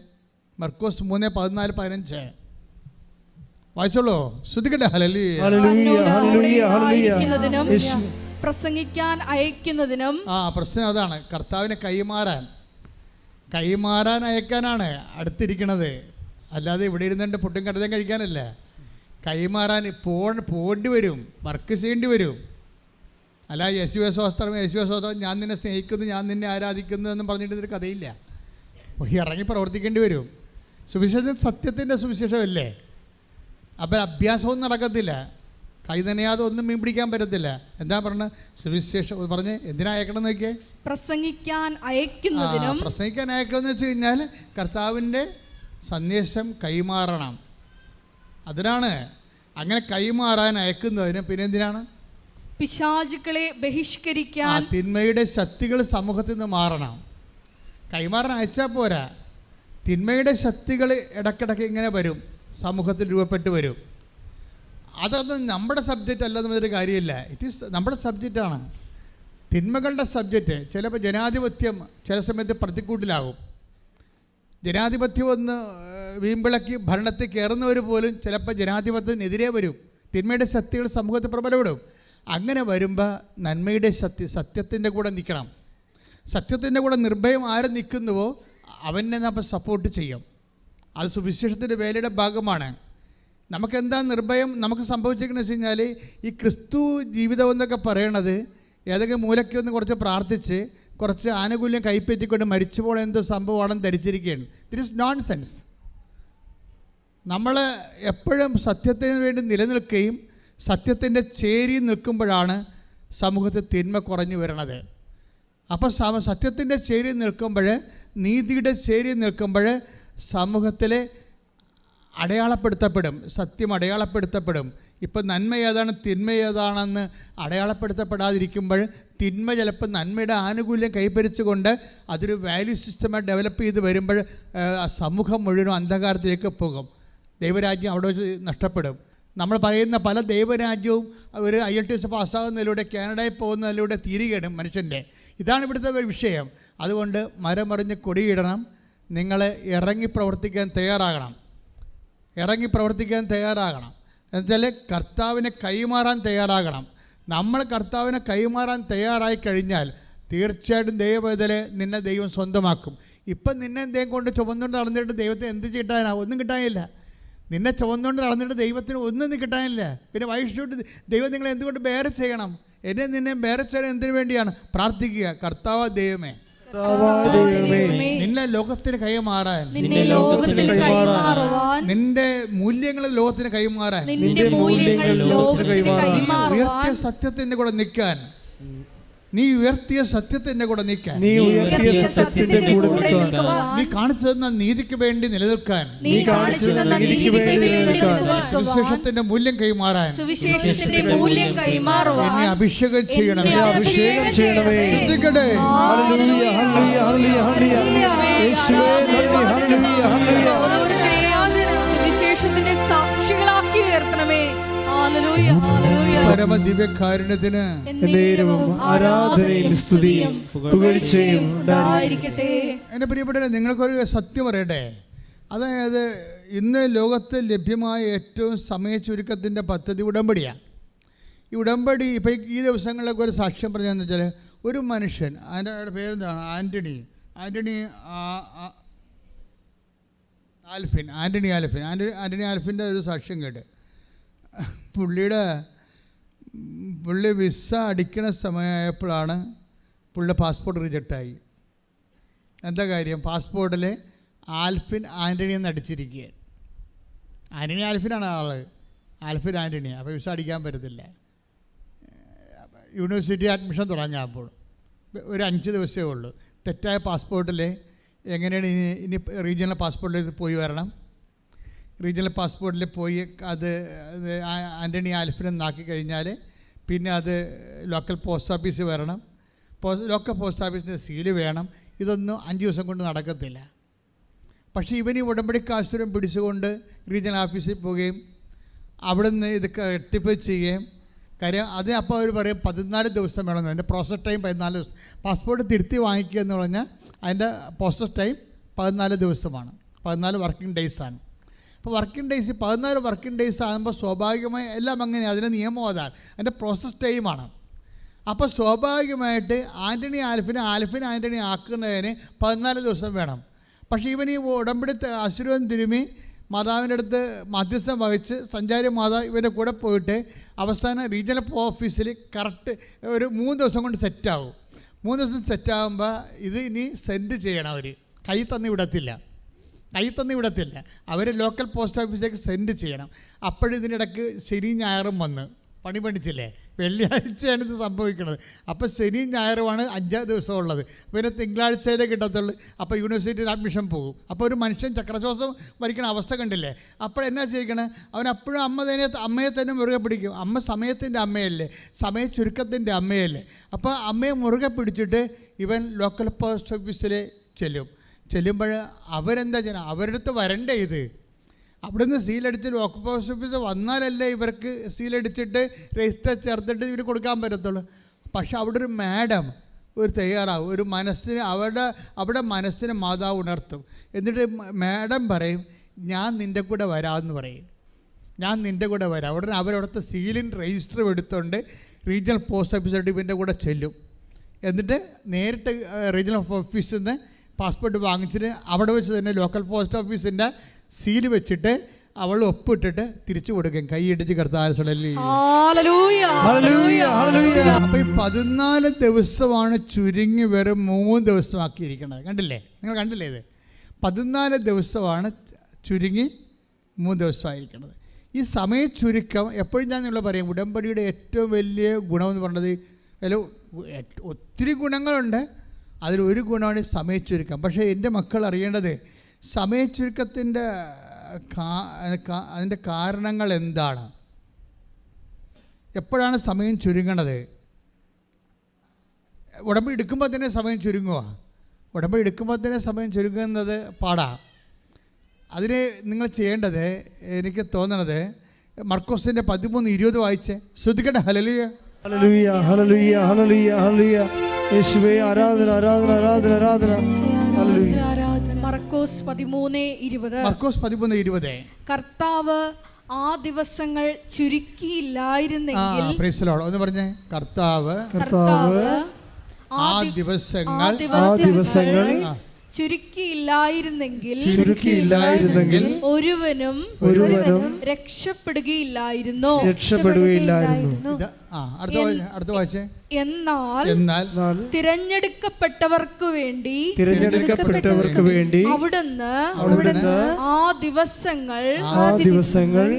മർക്കോസ് 3:14-15. വായിച്ചോളൂ, ശ്രദ്ധിക്കട്ടെ. ഹല്ലേലൂയ. ഹല്ലേലൂയ, ഹല്ലേലൂയ, ഹല്ലേലൂയ. ആയിരിക്കുന്നതിനും യേശു. പ്രസംഗിക്കാൻ അയക്കുന്നതിനും. പ്രശ്നം അതാണ്. കർത്താവിനെ കൈമാറാൻ അയക്കാനാണ് അടുത്തിരിക്കണത്. അല്ലാതെ ഇവിടെ ഇരുന്നുകൊണ്ട് പുട്ടും കടലും കഴിക്കാനല്ല. കൈമാറാൻ പോകേണ്ടി വരും, വർക്ക് ചെയ്യേണ്ടി വരും. അല്ല യേശുവസ്തോത്രം ഞാൻ നിന്നെ സ്നേഹിക്കുന്നു, ഞാൻ നിന്നെ ആരാധിക്കുന്നു എന്നും പറഞ്ഞിട്ട് ഇതൊരു കഥയില്ല. ഇറങ്ങി പ്രവർത്തിക്കേണ്ടി വരും. സുവിശേഷം സത്യത്തിൻ്റെ സുവിശേഷമല്ലേ. അപ്പം അഭ്യാസമൊന്നും നടക്കത്തില്ല. കൈ നനയാതെ ഒന്നും മീൻ പിടിക്കാൻ പറ്റത്തില്ല. എന്താ പറഞ്ഞത്? സുവിശേഷം പറഞ്ഞ് എന്തിനാ അയക്കണം നോക്കിയേ? പ്രസംഗിക്കാൻ അയക്കുന്നതിനും. പ്രസംഗിക്കാൻ അയക്കുമെന്ന് വെച്ച് കഴിഞ്ഞാൽ കർത്താവിൻ്റെ സന്ദേശം കൈമാറണം. അതിനാണ്. അങ്ങനെ കൈമാറാൻ അയക്കുന്നതിന് പിന്നെ എന്തിനാണ്? പിശാചുക്കളെ ബഹിഷ്കരിക്കാൻ. തിന്മയുടെ ശക്തികൾ സമൂഹത്തിൽ നിന്ന് മാറണം. കൈമാറാൻ അയച്ചാൽ പോരാ. തിന്മയുടെ ശക്തികൾ ഇടയ്ക്കിടയ്ക്ക് ഇങ്ങനെ വരും, സമൂഹത്തിൽ രൂപപ്പെട്ട് വരും. അതൊന്നും നമ്മുടെ സബ്ജക്റ്റ് അല്ലെന്നൊരു കാര്യമില്ല. ഇറ്റ് ഈസ് നമ്മുടെ സബ്ജക്റ്റാണ്. തിന്മകളുടെ സബ്ജക്റ്റ്. ചിലപ്പോൾ ജനാധിപത്യം ചില സമയത്ത് പ്രതിക്കൂട്ടിലാകും. ജനാധിപത്യം ഒന്ന് വീമ്പിളക്കി ഭരണത്തിൽ കയറുന്നവർ പോലും ചിലപ്പോൾ ജനാധിപത്യത്തിനെതിരെ വരും. തിന്മയുടെ ശക്തികൾ സമൂഹത്തിൽ പ്രബലപ്പെടും. അങ്ങനെ വരുമ്പോൾ നന്മയുടെ സത്യത്തിൻ്റെ കൂടെ നിൽക്കണം. സത്യത്തിൻ്റെ കൂടെ നിർഭയം ആര് നിൽക്കുന്നുവോ അവനെ നമ്മൾ സപ്പോർട്ട് ചെയ്യും. അത് സുവിശേഷത്തിൻ്റെ വേലയുടെ ഭാഗമാണ്. നമുക്കെന്താ നിർഭയം നമുക്ക് സംഭവിച്ചിരിക്കുന്നത് വെച്ച് കഴിഞ്ഞാൽ, ഈ ക്രിസ്തു ജീവിതം എന്നൊക്കെ പറയണത് ഏതെങ്കിലും മൂലയ്ക്കൊന്ന് കുറച്ച് പ്രാർത്ഥിച്ച് കുറച്ച് ആനുകൂല്യം കൈപ്പറ്റിക്കൊണ്ട് മരിച്ചു പോകണ എന്ത് സംഭവമാണെന്ന് ധരിച്ചിരിക്കുകയാണ്. ദിറ്റ് ഈസ് നോൺ സെൻസ്. നമ്മൾ എപ്പോഴും സത്യത്തിന് വേണ്ടി നിലനിൽക്കുകയും സത്യത്തിൻ്റെ ചേരി നിൽക്കുമ്പോഴാണ് സമൂഹത്തിൽ തിന്മ കുറഞ്ഞു വരണത്. അപ്പോൾ സത്യത്തിൻ്റെ ചേരി നിൽക്കുമ്പോൾ, നീതിയുടെ ചേരി നിൽക്കുമ്പോൾ സമൂഹത്തിൽ അടയാളപ്പെടുത്തപ്പെടും, സത്യം അടയാളപ്പെടുത്തപ്പെടും. ഇപ്പം നന്മ ഏതാണ് തിന്മ ഏതാണെന്ന് അടയാളപ്പെടുത്തപ്പെടാതിരിക്കുമ്പോൾ തിന്മ ചിലപ്പോൾ നന്മയുടെ ആനുകൂല്യം കൈപ്പരിച്ചുകൊണ്ട് അതൊരു വാല്യൂ സിസ്റ്റമായി ഡെവലപ്പ് ചെയ്ത് വരുമ്പോൾ സമൂഹം മുഴുവനും അന്ധകാരത്തിലേക്ക് പോകും. ദൈവരാജ്യം അവിടെ വെച്ച് നഷ്ടപ്പെടും. നമ്മൾ പറയുന്ന പല ദൈവരാജ്യവും ഒരു IELTS പാസ്സാകുന്നതിലൂടെ, കാനഡയിൽ പോകുന്നതിലൂടെ തീരുകയാണ് മനുഷ്യൻ്റെ. ഇതാണ് ഇവിടുത്തെ വിഷയം. അതുകൊണ്ട് മരമറിഞ്ഞ് കൊടിയിടണം. നിങ്ങൾ ഇറങ്ങി പ്രവർത്തിക്കാൻ തയ്യാറാകണം. എന്നുവെച്ചാൽ കർത്താവിനെ കൈമാറാൻ തയ്യാറാകണം. നമ്മൾ കർത്താവിനെ കൈമാറാൻ തയ്യാറായി കഴിഞ്ഞാൽ തീർച്ചയായിട്ടും ദൈവവേദന നിന്നെ ദൈവം സ്വന്തമാക്കും. ഇപ്പം നിന്നെ എന്തെങ്കിലും കൊണ്ട് ചുമന്നുകൊണ്ട് നടന്നിട്ട് ദൈവത്തെ എന്ത് കിട്ടാനാ? ഒന്നും കിട്ടാനില്ല. നിന്നെ ചുമന്നുകൊണ്ട് നടന്നിട്ട് ദൈവത്തിന് ഒന്നും കിട്ടാനില്ല. പിന്നെ വൈഷ്ണു ദൈവം നിങ്ങളെ എന്തുകൊണ്ട് ബേറെ ചെയ്യണം? എന്നെ നിന്നെ ബേറെ ചെയ്യാൻ എന്തിനു വേണ്ടിയാണ്? പ്രാർത്ഥിക്കുക. കർത്താവ് ദൈവമേ, നിന്നെ ലോകത്തിന് കൈമാറാൻ, നിന്റെ മൂല്യങ്ങൾ ലോകത്തിന് കൈമാറാൻ, ഉയർത്തിയ സത്യത്തിന്റെ കൂടെ നിൽക്കാൻ, നീ ഉയർത്തിയ സത്യത്തിന്റെ കൂടെ നിൽക്കാൻ, നീ കാണിച്ചു തന്ന നീതിക്ക് വേണ്ടി നിലനിൽക്കാൻ, സുവിശേഷത്തിന്റെ മൂല്യം കൈമാറാൻ എന്നെ അഭിഷേകം ചെയ്യണമേ. ശ്രദ്ധിക്കട്ടെ. സുവിശേഷത്തിന്റെ സാക്ഷികളാക്കി ഉയർത്തണമേ. പരമദിവ്യകാരുണ്യത്തിന് ആരാധനയും സ്തുതിയും പുകഴ്ചയും ഉണ്ടായിരിക്കട്ടെ. എൻ്റെ പ്രിയപ്പെട്ടവരെ, നിങ്ങൾക്കൊരു സത്യം പറയട്ടെ. അതായത് ഇന്ന് ലോകത്ത് ലഭ്യമായ ഏറ്റവും സമയ ചുരുക്കത്തിൻ്റെ പദ്ധതി ഉടമ്പടിയാണ്. ഈ ഉടമ്പടി ഇപ്പം ഈ ദിവസങ്ങളിലൊക്കെ ഒരു സാക്ഷ്യം പറഞ്ഞതെന്ന് വെച്ചാൽ, ഒരു മനുഷ്യൻ, അതിൻ്റെ പേരെന്താണ്, ആൻ്റണി ആൽഫിൻ്റെ ഒരു സാക്ഷ്യം കേട്ട്, പുള്ളി വിസ അടിക്കണ സമയമായപ്പോഴാണ് പുള്ളിയുടെ പാസ്പോർട്ട് റിജക്റ്റായി. എന്താ കാര്യം? പാസ്പോർട്ടിൽ ആൻ്റണി എന്ന് അടിച്ചിരിക്കുകയാണ്. ആൻ്റണിയാണ് ആൾ, ആൻ്റണി. അപ്പോൾ വിസ അടിക്കാൻ പറ്റത്തില്ല. യൂണിവേഴ്സിറ്റി അഡ്മിഷൻ തുടങ്ങിയപ്പോൾ ഒരു 5 ദിവസമേ ഉള്ളൂ. തെറ്റായ പാസ്പോർട്ടിൽ എങ്ങനെയാണ് ഇനി റീജിയണൽ പാസ്പോർട്ടിലേക്ക് പോയി വരണം. റീജിയണൽ പാസ്പോർട്ടിൽ പോയി അത് ആൻ്റണി ആൽഫിനെന്നാക്കി കഴിഞ്ഞാൽ പിന്നെ അത് ലോക്കൽ പോസ്റ്റ് ഓഫീസിൽ വരണം. ലോക്കൽ പോസ്റ്റ് ഓഫീസിൻ്റെ സീല് വേണം. ഇതൊന്നും 5 ദിവസം കൊണ്ട് നടക്കത്തില്ല. പക്ഷേ ഇവന് ഉടമ്പടി കാശുരം പിടിച്ചുകൊണ്ട് റീജിയണൽ ഓഫീസിൽ പോവുകയും അവിടെ നിന്ന് ഇത് റെക്ടിഫൈ ചെയ്യുകയും, കാര്യം അത് അപ്പോൾ അവർ പറയും 14 ദിവസം വേണമെന്ന്. അതിൻ്റെ പ്രോസസ് ടൈം 14 ദിവസം. പാസ്പോർട്ട് തിരുത്തി വാങ്ങിക്കുക എന്ന് പറഞ്ഞാൽ അതിൻ്റെ പ്രോസസ് ടൈം 14 ദിവസമാണ്. 14 വർക്കിംഗ് ഡേയ്സാണ്. അപ്പോൾ വർക്കിംഗ് ഡേയ്സ് 14 വർക്കിംഗ് ഡേയ്സ് ആകുമ്പോൾ സ്വാഭാവികമായി എല്ലാം അങ്ങനെയാണ്. അതിൻ്റെ നിയമം അതാണ്, അതിൻ്റെ പ്രോസസ് ടൈമാണ്. അപ്പോൾ സ്വാഭാവികമായിട്ട് ആൻ്റണി ആൻ്റണി ആക്കുന്നതിന് 14 ദിവസം വേണം. പക്ഷേ ഇവൻ ഈ ഉടമ്പടി അസുരൻ തിരുമി മാതാവിൻ്റെ അടുത്ത് മധ്യസ്ഥം വഹിച്ച് സഞ്ചാരി മാതാവ് ഇവൻ്റെ കൂടെ പോയിട്ട് അവസാനം റീജിയണൽ ഓഫീസിൽ കറക്റ്റ് ഒരു 3 ദിവസം കൊണ്ട് സെറ്റാവും. 3 ദിവസം സെറ്റാകുമ്പോൾ ഇത് ഇനി സെൻഡ് ചെയ്യണം. അവർ കൈ തന്നി വിടത്തില്ല. അവർ ലോക്കൽ പോസ്റ്റ് ഓഫീസിലേക്ക് സെൻഡ് ചെയ്യണം. അപ്പോഴിതിനിടയ്ക്ക് ശനി ഞായറും വന്ന് പണി പണിച്ചില്ലേ, വെള്ളിയാഴ്ചയാണ് ഇത് സംഭവിക്കുന്നത്. അപ്പോൾ ശനി ഞായറുമാണ് 5 ദിവസം ഉള്ളത്. പിന്നെ തിങ്കളാഴ്ചയിലേ കിട്ടത്തുള്ളൂ. അപ്പോൾ യൂണിവേഴ്സിറ്റിയിൽ അഡ്മിഷൻ പോകും. അപ്പോൾ ഒരു മനുഷ്യൻ ചക്രശ്വാസം വരിക്കണ അവസ്ഥ കണ്ടില്ലേ. അപ്പോൾ എന്നാ ചെയ്യിക്കണം, അവൻ അപ്പോഴും അമ്മയെ തന്നെ മുറുകെ പിടിക്കും. അമ്മ സമയത്തിൻ്റെ അമ്മയല്ലേ, സമയ ചുരുക്കത്തിൻ്റെ അമ്മയല്ലേ. അപ്പോൾ അമ്മയെ മുറുകെ പിടിച്ചിട്ട് ഇവൻ ലോക്കൽ പോസ്റ്റ് ഓഫീസിൽ ചെല്ലുമ്പോൾ അവരെന്താ ചെയ്യണം, അവരുടെ അടുത്ത് വരണ്ടേ ഇത്. അവിടുന്ന് സീലടിച്ച് ലോക്കൽ പോസ്റ്റ് ഓഫീസ് വന്നാലല്ലേ ഇവർക്ക് സീലടിച്ചിട്ട് രജിസ്റ്റർ ചേർത്തിട്ട് ഇവർ കൊടുക്കാൻ പറ്റത്തുള്ളൂ. പക്ഷെ അവിടെ ഒരു മാഡം തയ്യാറാവും, ഒരു മനസ്സിന് അവിടെ മനസ്സിന് മാതാവ് ഉണർത്തും. എന്നിട്ട് മാഡം പറയും, ഞാൻ നിൻ്റെ കൂടെ വരാമെന്ന് പറയും. ഉടനെ അവരവിടുത്തെ സീലിൻ രജിസ്റ്റർ എടുത്തുകൊണ്ട് റീജിയണൽ പോസ്റ്റ് ഓഫീസർ ഇവൻ്റെ കൂടെ ചെല്ലും. എന്നിട്ട് നേരിട്ട് റീജിയണൽ ഓഫീസിൽ നിന്ന് പാസ്പോർട്ട് വാങ്ങിച്ചിട്ട് അവിടെ വെച്ച് തന്നെ ലോക്കൽ പോസ്റ്റ് ഓഫീസിൻ്റെ സീല് വെച്ചിട്ട് അവൾ ഒപ്പിട്ടിട്ട് തിരിച്ചു കൊടുക്കും. കൈയിടിച്ച് കർത്താവിനെ. അപ്പോൾ ഈ 14 ദിവസമാണ് ചുരുങ്ങി വെറും 3 ദിവസമാക്കിയിരിക്കുന്നത്. നിങ്ങൾ കണ്ടില്ലേ ഇത്? 14 ദിവസമാണ് ചുരുങ്ങി 3 ദിവസമായിരിക്കുന്നത്. ഈ സമയ ചുരുക്കം എപ്പോഴും ഞാൻ നിങ്ങൾ പറയും, ഉടമ്പടിയുടെ ഏറ്റവും വലിയ ഗുണമെന്ന് പറഞ്ഞത്, ഒത്തിരി ഗുണങ്ങളുണ്ട്, അതിലൊരു ഗുണമാണ് സമയ ചുരുക്കം. പക്ഷേ എൻ്റെ മക്കൾ അറിയേണ്ടത് സമയ ചുരുക്കത്തിൻ്റെ അതിൻ്റെ കാരണങ്ങൾ എന്താണ്, എപ്പോഴാണ് സമയം ചുരുങ്ങണത്? ഉടമ്പടി എടുക്കുമ്പോൾ തന്നെ സമയം ചുരുങ്ങുന്നത് പാടാ. അതിന് നിങ്ങൾ ചെയ്യേണ്ടത്, എനിക്ക് തോന്നണത് മർക്കോസിൻ്റെ 13:20 വായിച്ച് ശ്രദ്ധിക്കട്ടെ. ഹല്ലേലൂയ, ഹല്ലേലൂയ, ഹല്ലേലൂയ, ഹല്ലേലൂയ, ഹല്ലേലൂയ. യേശുവേ ആരാധന, ആരാധന, ആരാധന, ആരാധന. ഹല്ലേലൂയ. മർക്കോസ് 13:20. കർത്താവ് ആ ദിവസങ്ങൾ ചുരുക്കിയില്ലായിരുന്നെങ്കിൽ, ഒന്ന് പറഞ്ഞേ, കർത്താവ് ആ ദിവസങ്ങൾ ചുരുക്കിയില്ലായിരുന്നെങ്കിൽ ഒരുവനും രക്ഷപ്പെടുകയില്ലായിരുന്നു. അടുത്ത വായിച്ചേ. എന്നാൽ തിരഞ്ഞെടുക്കപ്പെട്ടവർക്ക് വേണ്ടി അവിടുന്ന് ആ ദിവസങ്ങൾ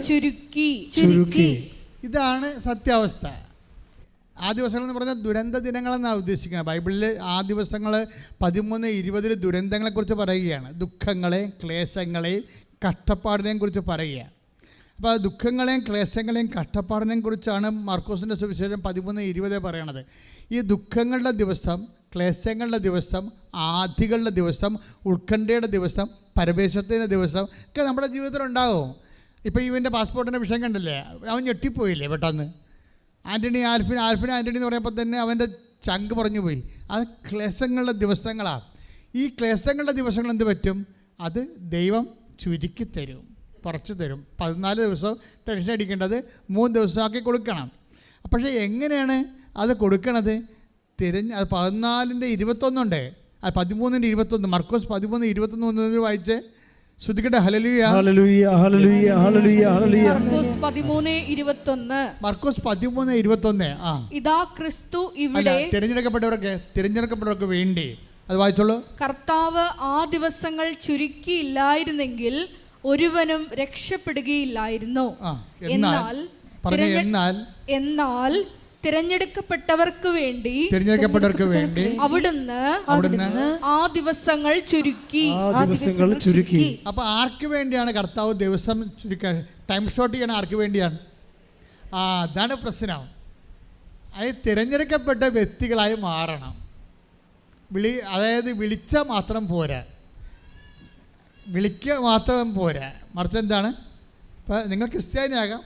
ചുരുക്കി. ഇതാണ് സത്യാവസ്ഥ. ആ ദിവസങ്ങൾ എന്ന് പറഞ്ഞാൽ ദുരന്ത ദിനങ്ങളെന്നാണ് ഉദ്ദേശിക്കുന്നത്. ബൈബിളിൽ ആ ദിവസങ്ങൾ 13:20 ദുരന്തങ്ങളെക്കുറിച്ച് പറയുകയാണ്. ദുഃഖങ്ങളെയും ക്ലേശങ്ങളെയും കഷ്ടപ്പാടിനെയും കുറിച്ച് പറയുകയാണ്. അപ്പോൾ ദുഃഖങ്ങളെയും ക്ലേശങ്ങളെയും കഷ്ടപ്പാടിനെയും കുറിച്ചാണ് മാർക്കോസിൻ്റെ സുവിശേഷം 13:20 പറയണത്. ഈ ദുഃഖങ്ങളുടെ ദിവസം, ക്ലേശങ്ങളുടെ ദിവസം, ആധികളുടെ ദിവസം, ഉത്കണ്ഠയുടെ ദിവസം, പരവേശത്തിൻ്റെ ദിവസം ഒക്കെ നമ്മുടെ ജീവിതത്തിലുണ്ടാകും. ഇപ്പോൾ ഇവൻ്റെ പാസ്പോർട്ടിൻ്റെ വിഷയം കണ്ടില്ലേ, അവൻ ഞെട്ടിപ്പോയില്ലേ പെട്ടെന്ന്. ആൻ്റണി എന്ന് പറയുമ്പോൾ തന്നെ അവൻ്റെ ചങ്ക് പറഞ്ഞു പോയി. അത് ക്ലേശങ്ങളുടെ ദിവസങ്ങളാണ്. ഈ ക്ലേശങ്ങളുടെ ദിവസങ്ങൾ എന്ത് പറ്റും? അത് ദൈവം ചുരുക്കി തരും, കുറച്ച് തരും. 14 ദിവസം ടെൻഷൻ അടിക്കേണ്ടത് 3 ദിവസമാക്കി കൊടുക്കണം. പക്ഷേ എങ്ങനെയാണ് അത് കൊടുക്കണത്? 14:21 ഉണ്ട്, 13:21. മർക്കോസ് 13:21 വായിച്ച് ശ്രദ്ധിക്കട്ടെ. ഹല്ലേലൂയ, ഹല്ലേലൂയ, ഹല്ലേലൂയ, ഹല്ലേലൂയ, ഹല്ലേലൂയ. മർക്കോസ് 13:21. ഇതാ ക്രിസ്തു ഇവിടെ. തിരഞ്ഞെടുക്കപ്പെട്ടവർക്ക് വേണ്ടി അത് വായിച്ചോളൂ. കർത്താവ് ആ ദിവസങ്ങൾ ചുരുക്കിയില്ലായിരുന്നെങ്കിൽ ഒരുവനും രക്ഷപ്പെടുകയില്ലായിരുന്നു. എന്നാൽ തിരഞ്ഞെടുക്കപ്പെട്ടവർക്ക് വേണ്ടി അവിടുന്ന് ആ ദിവസങ്ങൾ ചുരുക്കി. അപ്പൊ ആർക്ക് വേണ്ടിയാണ് കർത്താവ് ദിവസം ചുരുക്കാൻ, ടൈം ഷോർട്ട് ചെയ്യണം? ആർക്ക് വേണ്ടിയാണ്? അതാണ് പ്രശ്നം. അത് തിരഞ്ഞെടുക്കപ്പെട്ട വ്യക്തികളായി മാറണം. അതായത് വിളിച്ചാൽ മാത്രം പോരാ, മറിച്ച് എന്താണ്? ഇപ്പം നിങ്ങൾ ക്രിസ്ത്യാനിയാകാം,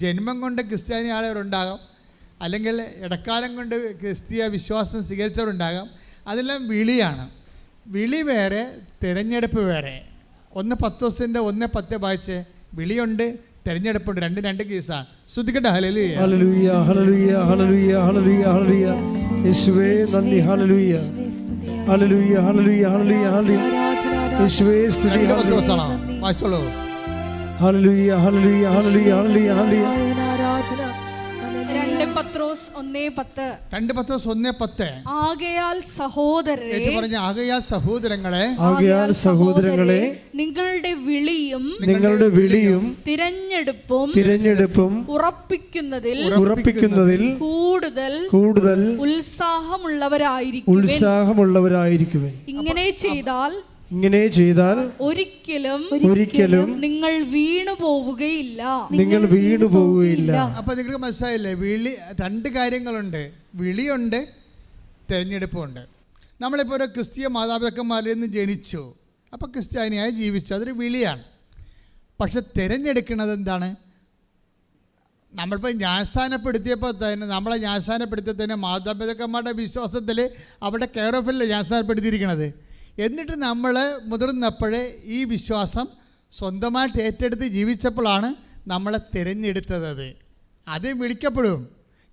ജന്മം കൊണ്ട് ക്രിസ്ത്യാനി ആയവരുണ്ടാകാം, അല്ലെങ്കിൽ ഇടക്കാലം കൊണ്ട് ക്രിസ്തീയ വിശ്വാസം സ്വീകരിച്ചവരുണ്ടാകാം. അതെല്ലാം വിളിയാണ്. വിളി വേറെ, തിരഞ്ഞെടുപ്പ് വേറെ. 1 പത്രോസിൻ്റെ 1:10 വായിച്ച് വിളിയുണ്ട്, തിരഞ്ഞെടുപ്പുണ്ട്. രണ്ട് കേസാണ്. ശ്രദ്ധിക്കട്ടെ. ഹല്ലേലൂയ. ഹല്ലേലൂയ ഹല്ലേലൂയ ഹല്ലേലൂയ ഹല്ലേലൂയ ഹല്ലേലൂയ. യേശുവേ നന്ദി. ഹല്ലേലൂയ ഹല്ലേലൂയ ഹല്ലേലൂയ ഹല്ലേലൂയ ഹല്ലേലൂയ. യേശുവേ സ്തുതി. വായിച്ചോളൂ. ഹല്ലേലൂയ ഹല്ലേലൂയ ഹല്ലേലൂയ ഹല്ലേലൂയ ഹല്ലേലൂയ. 2 പത്രോസ് 1:10. 2 പത്രോസ് 1:10. ആകയാൽ സഹോദരരെ, പറഞ്ഞ ആകയാൽ സഹോദരങ്ങളെ, ആകയാൽ സഹോദരങ്ങളെ, നിങ്ങളുടെ വിളിയും തിരഞ്ഞെടുപ്പും ഉറപ്പിക്കുന്നതിൽ കൂടുതൽ ഉത്സാഹമുള്ളവരായിരിക്കുവിൻ. ഇങ്ങനെ ചെയ്താൽ ഒരിക്കലും നിങ്ങൾ വീണു പോവുകയില്ല. അപ്പൊ നിങ്ങൾക്ക് മനസ്സിലായില്ലേ? വിളി, 2 കാര്യങ്ങളുണ്ട്. വിളിയുണ്ട്, തിരഞ്ഞെടുപ്പുണ്ട്. നമ്മളിപ്പോൾ ഒരു ക്രിസ്തീയ മാതാപിതാക്കന്മാരിൽ നിന്ന് ജനിച്ചു, അപ്പോൾ ക്രിസ്ത്യാനിയായി ജീവിച്ചു, അതൊരു വിളിയാണ്. പക്ഷെ തിരഞ്ഞെടുക്കുന്നത് എന്താണ്? നമ്മളിപ്പോൾ ജ്ഞാനസ്ഥാനപ്പെടുത്തിയപ്പോൾ തന്നെ, നമ്മളെ ജ്ഞാനസ്ഥാനപ്പെടുത്തിയ തന്നെ മാതാപിതാക്കന്മാരുടെ വിശ്വാസത്തിൽ അവിടെ കെയർ ഓഫിലല്ലേ ജ്ഞാനസ്ഥാനപ്പെടുത്തിയിരിക്കണത്. എന്നിട്ട് നമ്മൾ മുതിർന്നപ്പോഴേ ഈ വിശ്വാസം സ്വന്തമായിട്ട് ഏറ്റെടുത്ത് ജീവിച്ചപ്പോഴാണ് നമ്മളെ തിരഞ്ഞെടുത്തത്. അത് വിളിക്കപ്പെടും.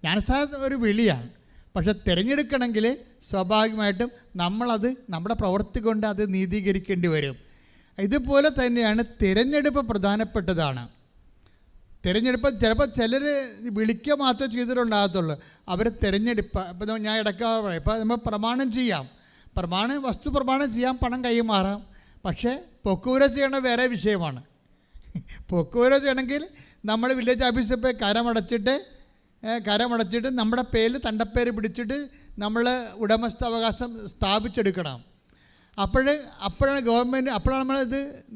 ജ്ഞാനസ്ഥാനം ഒരു വിളിയാണ്. പക്ഷെ തിരഞ്ഞെടുക്കണമെങ്കിൽ സ്വാഭാവികമായിട്ടും നമ്മളത് നമ്മുടെ പ്രവൃത്തി കൊണ്ട് അത് നീതീകരിക്കേണ്ടി വരും. ഇതുപോലെ തന്നെയാണ് തിരഞ്ഞെടുപ്പ് പ്രധാനപ്പെട്ടതാണ്. തിരഞ്ഞെടുപ്പ് ചിലപ്പോൾ ചിലർ വിളിക്കുക മാത്രമേ ചെയ്തിട്ടുണ്ടാകത്തുള്ളൂ. അവർ തിരഞ്ഞെടുപ്പ്, ഇപ്പം ഞാൻ ഇടയ്ക്ക് പറയും, ഇപ്പം നമ്മൾ പ്രമാണം ചെയ്യാം, വസ്തു പ്രമാണം ചെയ്യാം, പണം കൈമാറാം. പക്ഷേ പൊക്കൂര ചെയ്യണ വേറെ വിഷയമാണ്. പൊക്കൂര ചെയ്യണമെങ്കിൽ നമ്മൾ വില്ലേജ് ഓഫീസിൽ പോയി കരമടച്ചിട്ട് നമ്മുടെ പേരിൽ തണ്ടപ്പേര് പിടിച്ചിട്ട് നമ്മൾ ഉടമസ്ഥാവകാശം സ്ഥാപിച്ചെടുക്കണം. അപ്പോഴാണ് ഗവൺമെൻറ്, അപ്പോഴാണ്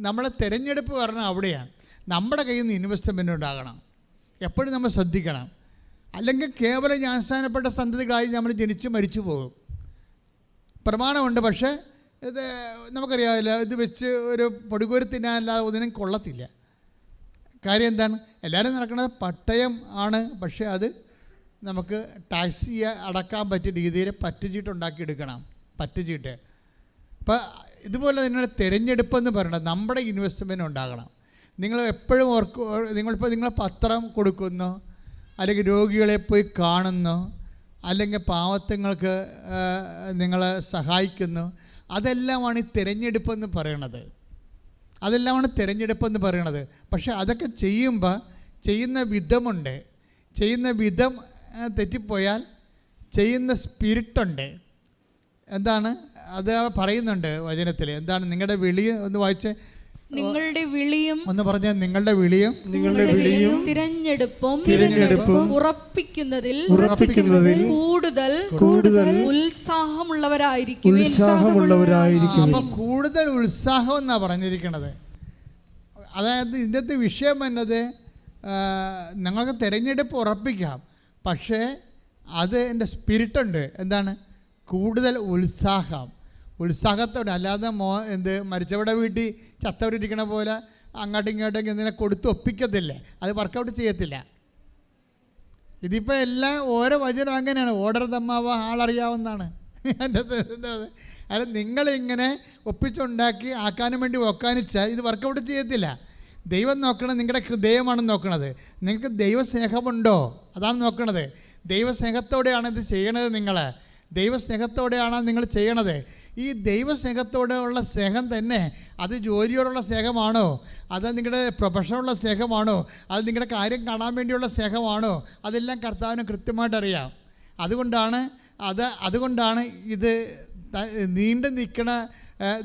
നമ്മളെ തിരഞ്ഞെടുപ്പ് പറഞ്ഞാൽ അവിടെയാണ്. നമ്മുടെ കയ്യിൽ നിന്ന് ഇൻവെസ്റ്റ്മെൻ്റ് ഉണ്ടാകണം. എപ്പോഴും നമ്മൾ ശ്രദ്ധിക്കണം. അല്ലെങ്കിൽ കേവലം ജ്ഞാനസ്ഥാനപ്പെട്ട സന്തതികളായി നമ്മൾ ജനിച്ച് മരിച്ചു പോകും. പ്രമാണമുണ്ട്, പക്ഷേ ഇത് നമുക്കറിയാവില്ല, ഇത് വെച്ച് ഒരു പൊടികൂരി തിന്നാനല്ലാതെ ഒന്നിനും കൊള്ളത്തില്ല. കാര്യം എന്താണ്? എല്ലാവരും നടക്കുന്നത് പട്ടയം ആണ്, പക്ഷേ അത് നമുക്ക് ടാക്സ് അടക്കാൻ പറ്റിയ രീതിയിൽ പറ്റുചീട്ടുണ്ടാക്കിയെടുക്കണം. പറ്റുചീട്ട്. അപ്പോൾ ഇതുപോലെ തന്നെ തിരഞ്ഞെടുപ്പെന്ന് പറയുന്നത് നമ്മുടെ ഇൻവെസ്റ്റ്മെൻറ്റ് ഉണ്ടാകണം. നിങ്ങൾ എപ്പോഴും നിങ്ങൾ പത്രം കൊടുക്കുന്നു, അല്ലെങ്കിൽ രോഗികളെ പോയി കാണുന്നു, അല്ലെങ്കിൽ പാവത്തങ്ങൾക്ക് നിങ്ങളെ സഹായിക്കുന്നു. അതെല്ലാമാണ് ഈ തിരഞ്ഞെടുപ്പെന്ന് പറയണത്. പക്ഷേ അതൊക്കെ ചെയ്യുമ്പോൾ ചെയ്യുന്ന വിധമുണ്ട്. ചെയ്യുന്ന വിധം തെറ്റിപ്പോയാൽ ചെയ്യുന്ന സ്പിരിറ്റുണ്ട്. എന്താണ് അത് പറയുന്നുണ്ട് വചനത്തിൽ? എന്താണ് നിങ്ങളുടെ വിളി? ഒന്ന് വായിച്ചേ. നിങ്ങളുടെ വിളിയും ഒന്ന് പറഞ്ഞാൽ നിങ്ങളുടെ വിളിയും തിരഞ്ഞെടുപ്പും ഉറപ്പിക്കുന്നതിൽ കൂടുതൽ ഉത്സാഹമുള്ളവരായിരിക്കും. അപ്പൊ കൂടുതൽ ഉത്സാഹം എന്നാ പറഞ്ഞിരിക്കണത്. അതായത് ഇതിൻ്റെ വിഷയം എന്നത് നിങ്ങൾക്ക് തിരഞ്ഞെടുപ്പ് ഉറപ്പിക്കാം, പക്ഷേ അത് എൻ്റെ സ്പിരിറ്റുണ്ട്. എന്താണ്? കൂടുതൽ ഉത്സാഹത്തോടെ. അല്ലാതെ മരിച്ചവരുടെ വീട്ടിൽ ചത്തവരിരിക്കണ പോലെ അങ്ങോട്ടും ഇങ്ങോട്ടും എന്തിനെ കൊടുത്ത് ഒപ്പിക്കത്തില്ലേ, അത് വർക്കൗട്ട് ചെയ്യത്തില്ല. ഇതിപ്പോൾ എല്ലാം ഓരോ വചനം അങ്ങനെയാണ്. ഓർഡർ തമ്മാവ ആളറിയാവുന്നതാണ്. അല്ല, നിങ്ങളിങ്ങനെ ഒപ്പിച്ചുണ്ടാക്കി ആക്കാനും വേണ്ടി ഒക്കാനിച്ചാൽ ഇത് വർക്കൗട്ട് ചെയ്യത്തില്ല. ദൈവം നോക്കണത് നിങ്ങളുടെ ഹൃദയമാണ് നോക്കണത്. നിങ്ങൾക്ക് ദൈവസ്നേഹമുണ്ടോ അതാണ് നോക്കണത്. ദൈവസ്നേഹത്തോടെയാണ് ഇത് ചെയ്യണത്. ദൈവസ്നേഹത്തോടെയാണ് നിങ്ങൾ ചെയ്യണത്. ഈ ദൈവസ്നേഹത്തോടെയുള്ള സ്നേഹം തന്നെ അത് ജോലിയോടുള്ള സ്നേഹമാണോ, അത് നിങ്ങളുടെ പ്രൊഫഷനുള്ള സ്നേഹമാണോ, അത് നിങ്ങളുടെ കാര്യം കാണാൻ വേണ്ടിയുള്ള സ്നേഹമാണോ, അതെല്ലാം കർത്താവിന് കൃത്യമായിട്ട് അറിയാം. അതുകൊണ്ടാണ് ഇത് നീണ്ടു നിൽക്കണ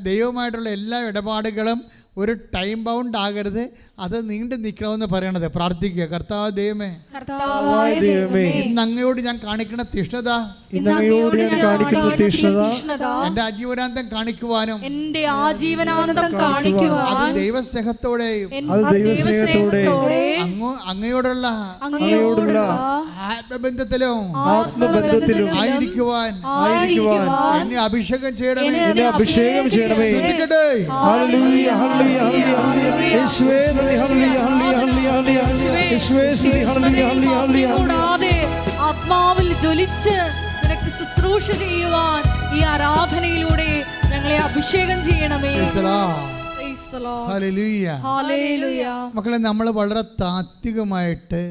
ദൈവമായിട്ടുള്ള എല്ലാ ഇടപാടുകളും ഒരു ടൈം ബൗണ്ട് ആകരുത്, അത് നീണ്ടു നിൽക്കണമെന്ന് പറയണത്. പ്രാർത്ഥിക്കുക. കർത്താവ് ദൈവമേ, ഇന്ന് അങ്ങയോട് ഞാൻ കാണിക്കുന്ന തീഷ്ണത എന്റെ ആജീവനാന്തം കാണിക്കുവാനും അത് ദൈവസ്നേഹത്തോടെയും അങ്ങയോടുള്ള ആത്മബന്ധത്തിലും ആയിരിക്കുവാൻ എന്നെ അഭിഷേകം ചെയ്യണമേ. കൂടാതെ ആത്മാവിൽ ജ്വലിച്ച് നിനക്ക് ശുശ്രൂഷ ചെയ്യുവാൻ ഈ ആരാധനയിലൂടെ ഞങ്ങളെ അഭിഷേകം ചെയ്യണമേ. the Lord. ഹല്ലേലൂയ. Hallelujah. മക്കളെ, നമ്മൾ വളരെ താത്വികമായിട്ട്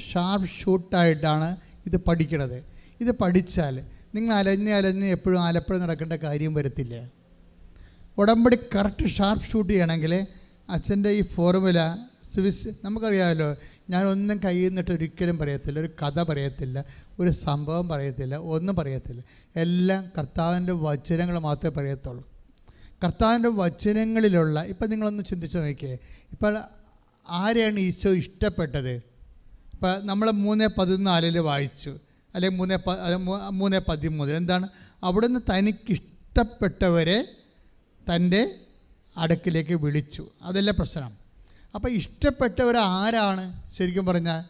ഷാർപ്പ് ഷൂട്ടായിട്ടാണ് ഇത് പഠിക്കുന്നത്. ഇത് പഠിച്ചാൽ നിങ്ങൾ അലഞ്ഞ് എപ്പോഴും ആലപ്പുഴ നടക്കേണ്ട കാര്യം വരത്തില്ല. ഉടമ്പടി കറക്റ്റ് ഷാർപ്പ് ഷൂട്ട് ചെയ്യണമെങ്കിൽ അച്ഛൻ്റെ ഈ ഫോർമുല നമുക്കറിയാമല്ലോ. ഞാനൊന്നും കയ്യിൽ നിന്നിട്ട് ഒരിക്കലും പറയത്തില്ല, ഒരു കഥ പറയത്തില്ല, ഒരു സംഭവം പറയത്തില്ല, ഒന്നും പറയത്തില്ല. എല്ലാം കർത്താവിൻ്റെ വചനങ്ങൾ മാത്രമേ പറയത്തുള്ളൂ. കർത്താവിൻ്റെ വചനങ്ങളിലുള്ള ഇപ്പം നിങ്ങളൊന്ന് ചിന്തിച്ച് നോക്കിയേ. ഇപ്പോൾ ആരെയാണ് ഈശോ ഇഷ്ടപ്പെട്ടത്? ഇപ്പം നമ്മൾ 3:14 വായിച്ചു, അല്ലെങ്കിൽ 3:13. എന്താണ്? അവിടുന്ന് തനിക്കിഷ്ടപ്പെട്ടവരെ തൻ്റെ അടുക്കിലേക്ക് വിളിച്ചു. അതല്ലേ പ്രശ്നം. അപ്പോൾ ഇഷ്ടപ്പെട്ടവർ ആരാണ്? ശരിക്കും പറഞ്ഞാൽ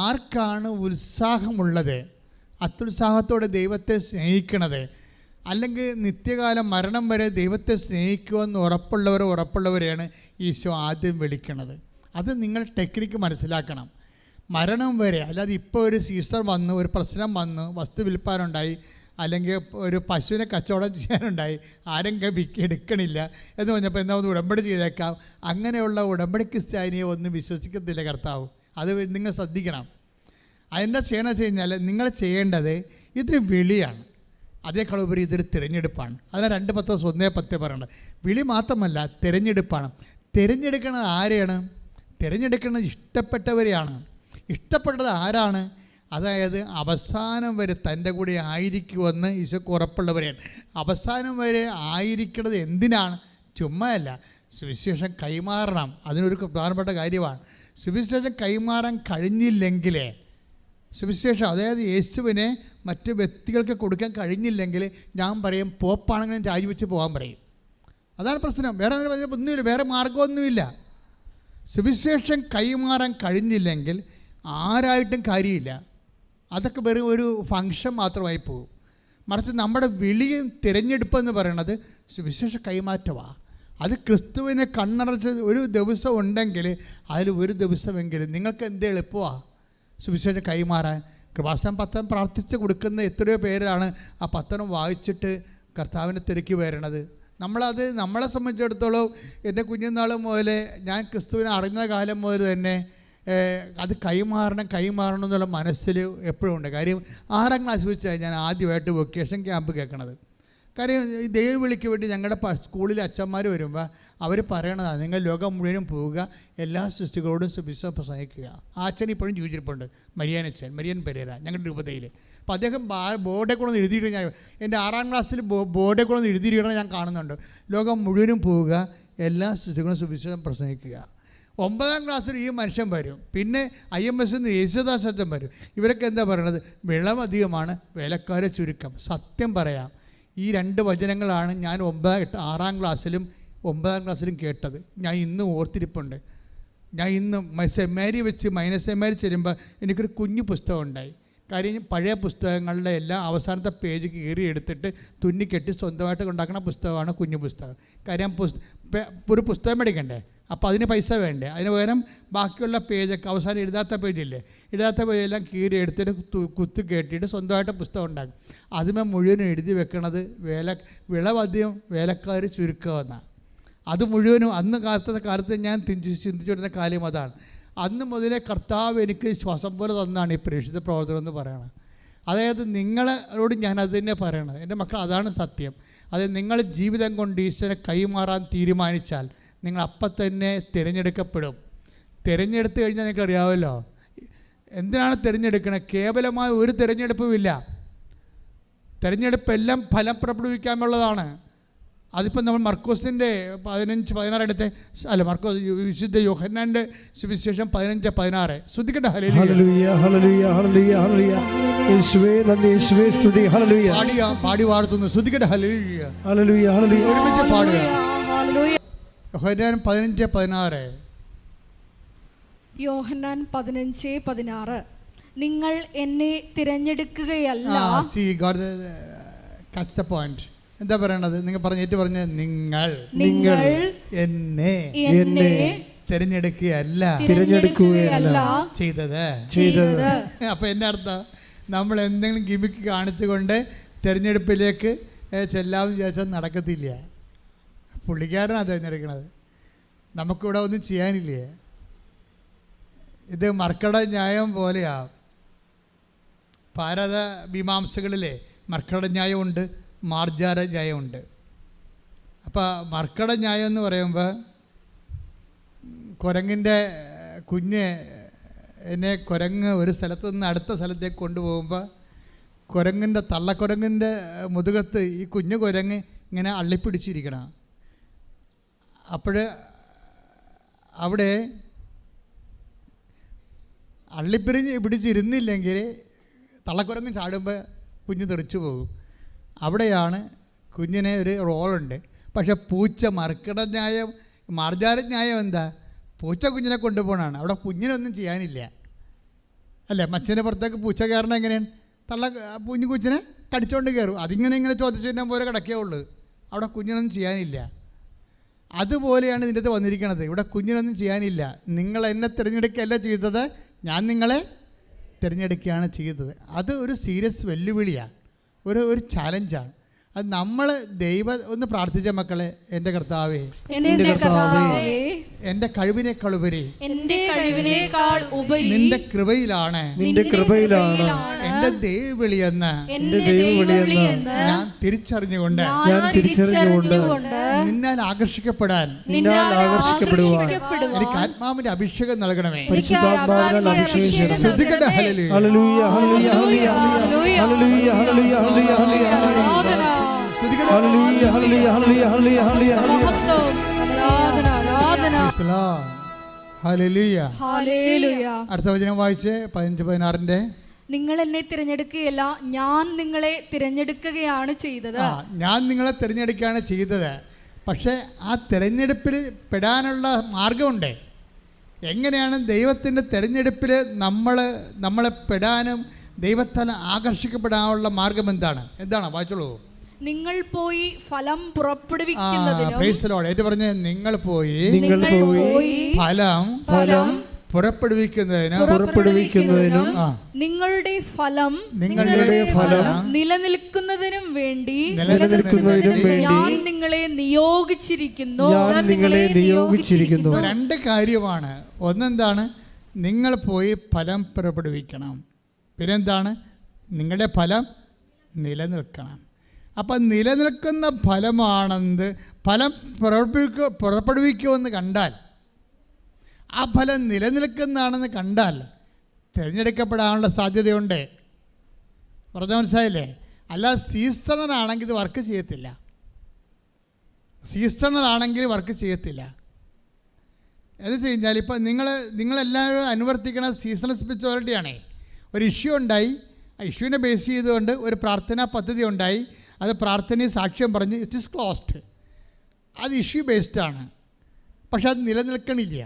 ആർക്കാണ് ഉത്സാഹമുള്ളത്, അത്യുത്സാഹത്തോടെ ദൈവത്തെ സ്നേഹിക്കണത്, അല്ലെങ്കിൽ നിത്യകാലം മരണം വരെ ദൈവത്തെ സ്നേഹിക്കുമെന്ന് ഉറപ്പുള്ളവരെയാണ് ഈശോ ആദ്യം വിളിക്കണത്. അത് നിങ്ങൾ ടെക്നിക്ക് മനസ്സിലാക്കണം. മരണം വരെ, അല്ലാതെ ഇപ്പോൾ ഒരു സീസൺ വന്നു, ഒരു പ്രശ്നം വന്നു, വസ്തു വിൽപ്പാനുണ്ടായി, അല്ലെങ്കിൽ ഒരു പശുവിനെ കച്ചവടം ചെയ്യാനുണ്ടായി, ആരും എടുക്കണില്ല എന്ന് പറഞ്ഞപ്പോൾ എന്താ ഒന്ന് ഉടമ്പടി ചെയ്തേക്കാം. അങ്ങനെയുള്ള ഉടമ്പടി ക്രിസ്ത്യാനിയെ ഒന്നും വിശ്വസിക്കത്തില്ല കർത്താവ്. അത് നിങ്ങൾ ശ്രദ്ധിക്കണം. അതെന്താ ചെയ്യണമെന്ന് വെച്ച് കഴിഞ്ഞാൽ നിങ്ങൾ ചെയ്യേണ്ടത് ഇതൊരു വിളിയാണ്, അതേക്കാളുപരി ഇതൊരു തിരഞ്ഞെടുപ്പാണ്. അതിനാണ് 2 പത്രോസ് 1:10 പറയുന്നത്. വിളി മാത്രമല്ല, തിരഞ്ഞെടുപ്പാണ്. തിരഞ്ഞെടുക്കുന്നത് ആരെയാണ്? തിരഞ്ഞെടുക്കുന്നത് ഇഷ്ടപ്പെട്ടവരെയാണ്. ഇഷ്ടപ്പെട്ടത് ആരാണ്? അതായത് അവസാനം വരെ തൻ്റെ കൂടെ ആയിരിക്കുമെന്ന് ഈശോക്ക് ഉറപ്പുള്ളവരെയാണ്. അവസാനം വരെ ആയിരിക്കുന്നത് എന്തിനാണ്? ചുമ്മായല്ല, സുവിശേഷം കൈമാറണം. അതിനൊരു പ്രധാനപ്പെട്ട കാര്യമാണ്. സുവിശേഷം കൈമാറാൻ കഴിഞ്ഞില്ലെങ്കിൽ, സുവിശേഷം അതായത് യേശുവിനെ മറ്റ് വ്യക്തികൾക്ക് കൊടുക്കാൻ കഴിഞ്ഞില്ലെങ്കിൽ ഞാൻ പറയും പോപ്പാണെങ്കിലും രാജിവെച്ച് പോകാൻ പറയും. അതാണ് പ്രശ്നം. വേറെ ഒന്നുമില്ല, വേറെ മാർഗമൊന്നുമില്ല. സുവിശേഷം കൈമാറാൻ കഴിഞ്ഞില്ലെങ്കിൽ ആരായിട്ടും കാര്യമില്ല. അതൊക്കെ വെറും ഒരു ഫങ്ഷൻ മാത്രമായി പോകും. മറിച്ച് നമ്മുടെ വിളിയും തിരഞ്ഞെടുപ്പെന്ന് പറയുന്നത് സുവിശേഷ കൈമാറ്റമാണ്. അത് ക്രിസ്തുവിനെ കണ്ണടച്ച് ഒരു ദിവസം ഉണ്ടെങ്കിൽ അതിൽ ഒരു ദിവസമെങ്കിലും നിങ്ങൾക്ക് എന്ത് എളുപ്പമാണ് സുവിശേഷം കൈമാറാൻ. കൃപാസനം പത്രം പ്രാർത്ഥിച്ച് കൊടുക്കുന്ന എത്രയോ പേരാണ് ആ പത്രം വായിച്ചിട്ട് കർത്താവിനെ തിരക്കി വരണത്. നമ്മളെ സംബന്ധിച്ചിടത്തോളം എൻ്റെ കുഞ്ഞുനാൾ മുതൽ ഞാൻ ക്രിസ്തുവിനെ അറിഞ്ഞ കാലം മുതൽ തന്നെ അത് കൈമാറണം എന്നുള്ള മനസ്സിൽ എപ്പോഴും ഉണ്ട്. കാര്യം 6ാം ക്ലാസ് വെച്ചാൽ ഞാൻ ആദ്യമായിട്ട് വൊക്കേഷൻ ക്യാമ്പ് കേൾക്കണത്. കാര്യം ഈ ദൈവവിളിക്ക് വേണ്ടി ഞങ്ങളുടെ സ്കൂളിലെ അച്ഛന്മാർ വരുമ്പോൾ അവർ പറയണതാണ്, നിങ്ങൾ ലോകം മുഴുവനും പോവുക, എല്ലാ സൃഷ്ടികളോടും സുവിശേഷം പ്രസംഗിക്കുക. ആ അച്ഛൻ ഇപ്പോഴും ജീവിച്ചിരിപ്പുണ്ട്, മരിയൻ പെരേര, ഞങ്ങളുടെ രൂപതയിൽ. അപ്പോൾ അദ്ദേഹം ബോർഡെ കൂടെ ഒന്ന് എഴുതിയിട്ട് ഞാൻ എൻ്റെ 6ാം ക്ലാസ്സിൽ ബോർഡെ കൂടെ ഒന്ന് എഴുതിയിരിക്കണം ഞാൻ കാണുന്നുണ്ട്. ലോകം മുഴുവനും പോവുക, എല്ലാ സൃഷ്ടികളും സുവിശേഷം പ്രസംഗിക്കുക. 9ാം ക്ലാസ്സിൽ ഈ മനുഷ്യൻ വരും. പിന്നെ IMS യേശുദാസ് അച്ഛൻ വരും. ഇവരൊക്കെ എന്താ പറയണത്? വിളവധികമാണ്, വേലക്കാരെ ചുരുക്കം. സത്യം പറയാം, ഈ 2 വചനങ്ങളാണ് ഞാൻ 6ാം ക്ലാസ്സിലും 9ാം ക്ലാസ്സിലും കേട്ടത്. ഞാൻ ഇന്നും ഓർത്തിരിപ്പുണ്ട്. ഞാൻ ഇന്നും സെമിനാരി വെച്ച് സെമിനാരി ചെല്ലുമ്പോൾ എനിക്കൊരു കുഞ്ഞു പുസ്തകം ഉണ്ടായി. കാര്യം പഴയ പുസ്തകങ്ങളുടെ എല്ലാം അവസാനത്തെ പേജ് കീറി എടുത്തിട്ട് തുന്നിക്കെട്ടി സ്വന്തമായിട്ട് ഉണ്ടാക്കുന്ന പുസ്തകമാണ് കുഞ്ഞു പുസ്തകം. കാര്യം ഒരു പുസ്തകം മേടിക്കണ്ടേ, അപ്പോൾ അതിന് പൈസ വേണ്ടേ. അതിന് പകരം ബാക്കിയുള്ള പേജൊക്കെ അവസാനം എഴുതാത്ത പേജെല്ലാം കീറി എടുത്തിട്ട് കുത്തി കെട്ടിയിട്ട് സ്വന്തമായിട്ട് പുസ്തകം ഉണ്ടാക്കും. അതിന് മുഴുവനും എഴുതി വെക്കണത് വിളവധികം വേലക്കാർ ചുരുക്കമെന്നാണ്. അത് മുഴുവനും അന്ന് കാലത്ത് ഞാൻ ചിന്തിച്ചുകൊണ്ടിരുന്ന കാര്യം അതാണ്. അന്ന് മുതലേ കർത്താവ് എനിക്ക് ശ്വാസം പോലെ തന്നാണ് ഈ പ്രേക്ഷിത പ്രവർത്തനം എന്ന് പറയണത്. അതായത് നിങ്ങളോട് ഞാൻ അത് തന്നെ പറയണത്. എൻ്റെ മക്കൾ, അതാണ് സത്യം. അതായത് നിങ്ങൾ ജീവിതം കൊണ്ട് ഈശ്വരനെ കൈമാറാൻ തീരുമാനിച്ചാൽ നിങ്ങൾ അപ്പം തന്നെ തിരഞ്ഞെടുക്കപ്പെടും. തിരഞ്ഞെടുത്ത് കഴിഞ്ഞാൽ നിങ്ങൾക്ക് അറിയാമല്ലോ എന്തിനാണ് തിരഞ്ഞെടുക്കണത്. കേവലമായ ഒരു തിരഞ്ഞെടുപ്പുമില്ല. തിരഞ്ഞെടുപ്പെല്ലാം ഫലം പുറപ്പെടുവിക്കാനുള്ളതാണ്. അതിപ്പോൾ നമ്മൾ മർക്കോസിൻ്റെ 15-16 എടുത്ത് മർക്കോസ് വിശുദ്ധ യോഹന്നാൻ്റെ സുവിശേഷം 15-16 ശ്രദ്ധിക്കട്ടെ. പാടി വാഴ്ത്തുന്നു. ശ്രദ്ധിക്കട്ടെ. ഒരുമിച്ച് പാടുക. യോഹന്നാൻ 15-16. യോഹന്നാൻ 15-16. നിങ്ങൾ എന്നെ തിരഞ്ഞെടുക്കുകയല്ല. എന്താ പറയണത്? നിങ്ങൾ പറഞ്ഞ നിങ്ങൾ എന്നെ തിരഞ്ഞെടുക്കുകയല്ല ചെയ്തത്. അപ്പൊ എന്റെ അർത്ഥം, നമ്മൾ എന്തെങ്കിലും ഗിമിക്ക് കാണിച്ചുകൊണ്ട് തിരഞ്ഞെടുപ്പിലേക്ക് ചെല്ലാമെന്ന് വിചാരിച്ചാൽ നടക്കത്തില്ല. പുള്ളിക്കാരനാണ് തിരഞ്ഞെടുക്കണത്. നമുക്കിവിടെ ഒന്നും ചെയ്യാനില്ലേ? ഇത് മർക്കട ന്യായം പോലെയാ. ഭാരത മീമാംസകളിലെ മർക്കട ന്യായമുണ്ട്, മാർജാര ന്യായമുണ്ട്. അപ്പോൾ മർക്കട ന്യായം എന്ന് പറയുമ്പോൾ കുരങ്ങിൻ്റെ കുഞ്ഞ് എന്നെ കുരങ്ങ് ഒരു സ്ഥലത്ത് നിന്ന് അടുത്ത സ്ഥലത്തേക്ക് കൊണ്ടുപോകുമ്പോൾ കുരങ്ങിൻ്റെ തള്ളക്കുരങ്ങിൻ്റെ മുതുകത്ത് ഈ കുഞ്ഞു കുരങ്ങ് ഇങ്ങനെ അള്ളിപ്പിടിച്ചിരിക്കണം. അപ്പോൾ അവിടെ പിടിച്ചിരുന്നില്ലെങ്കിൽ തള്ളക്കുരങ്ങ് ചാടുമ്പോൾ കുഞ്ഞ് തെറിച്ചു പോകും. അവിടെയാണ് കുഞ്ഞിന് ഒരു റോളുണ്ട്. പക്ഷെ പൂച്ച മർക്കട ന്യായം, മാർജാര ന്യായം എന്താ? പൂച്ച കുഞ്ഞിനെ കൊണ്ടുപോകണമാണ്. അവിടെ കുഞ്ഞിനൊന്നും ചെയ്യാനില്ല അല്ലേ? മച്ചിൻ്റെ പുറത്തേക്ക് പൂച്ച കയറണം എങ്ങനെയാണ്? കുഞ്ഞു കൊച്ചിനെ കടിച്ചുകൊണ്ട് കയറും. ഇങ്ങനെ ചോദിച്ചതിൻ്റെ പോലെ കിടക്കേ ഉള്ളൂ. അവിടെ കുഞ്ഞിനൊന്നും ചെയ്യാനില്ല. അതുപോലെയാണ് ഇതിൻ്റെ അകത്ത് വന്നിരിക്കുന്നത്. ഇവിടെ കുഞ്ഞിനൊന്നും ചെയ്യാനില്ല. നിങ്ങൾ എന്നെ തിരഞ്ഞെടുക്കുകയല്ല ചെയ്തത്, ഞാൻ നിങ്ങളെ തിരഞ്ഞെടുക്കുകയാണ് ചെയ്തത്. അത് ഒരു സീരിയസ് വെല്ലുവിളിയാണ്, ഒരു ചാലഞ്ചാണ്. അത് നമ്മൾ ഒന്ന് പ്രാർത്ഥിച്ച മക്കളെ, എൻ്റെ കർത്താവേ, എൻ്റെ കഴിവിനേക്കാൾ ഉപരി നിന്റെ കൃപയിലാണ് എൻ്റെ ദൈവവിളിയെന്ന് ഞാൻ തിരിച്ചറിഞ്ഞുകൊണ്ട് നിന്നാൽ ആകർഷിക്കപ്പെടാൻ എനിക്ക് ആത്മാവിന്റെ അഭിഷേകം നൽകണമേ. അടുത്ത വചനം വായിച്ച് 15-16. നിങ്ങൾ എന്നെ തിരഞ്ഞെടുക്കുകയല്ല, ഞാൻ നിങ്ങളെ തിരഞ്ഞെടുക്കുകയാണ് ചെയ്തത്. ഞാൻ നിങ്ങളെ തിരഞ്ഞെടുക്കുകയാണ് ചെയ്തത്. പക്ഷേ ആ തിരഞ്ഞെടുപ്പിൽ പെടാനുള്ള മാർഗമുണ്ട്. എങ്ങനെയാണ് ദൈവത്തിൻ്റെ തിരഞ്ഞെടുപ്പിൽ നമ്മളെ പെടാനും ദൈവത്താൽ ആകർഷിക്കപ്പെടാനുള്ള മാർഗം എന്താണ്? വായിച്ചോളൂ. നിങ്ങൾ പോയി ഫലം പുറപ്പെടുവിക്കുന്നതിനും നിങ്ങൾ പോയി ഫലം പുറപ്പെടുവിക്കുന്നതിനും നിങ്ങളുടെ ഫലം നിലനിൽക്കുന്നതിനും വേണ്ടി ഞാൻ നിങ്ങളെ നിയോഗിച്ചിരിക്കുന്നു. രണ്ട് കാര്യമാണ്. ഒന്നെന്താണ്? നിങ്ങൾ പോയി ഫലം പുറപ്പെടുവിക്കണം. പിന്നെന്താണ്? നിങ്ങളുടെ ഫലം നിലനിൽക്കണം. അപ്പം നിലനിൽക്കുന്ന ഫലമാണെന്ന് ഫലം പുറപ്പെടുവിക്കുമെന്ന് കണ്ടാൽ, ആ ഫലം നിലനിൽക്കുന്നതാണെന്ന് കണ്ടാൽ തിരഞ്ഞെടുക്കപ്പെടാനുള്ള സാധ്യതയുണ്ട്. പറഞ്ഞ മനസ്സിലായില്ലേ? അല്ല, സീസണലാണെങ്കിൽ ഇത് വർക്ക് ചെയ്യത്തില്ല. എന്ന് വെച്ച് കഴിഞ്ഞാൽ ഇപ്പം നിങ്ങളെല്ലാവരും അനുവർത്തിക്കണ സീസണൽ സ്പിരിച്വാലിറ്റിയാണേ. ഒരു ഇഷ്യൂ ഉണ്ടായി, ആ ഇഷ്യൂവിനെ ബേസ് ചെയ്തുകൊണ്ട് ഒരു പ്രാർത്ഥനാ പദ്ധതി ഉണ്ടായി. അത് പ്രാർത്ഥനയെ സാക്ഷ്യം പറഞ്ഞ് ഇറ്റ് ഈസ് ക്ലോസ്ഡ്. അത് ഇഷ്യൂ ബേസ്ഡാണ്. പക്ഷെ അത് നിലനിൽക്കണില്ല.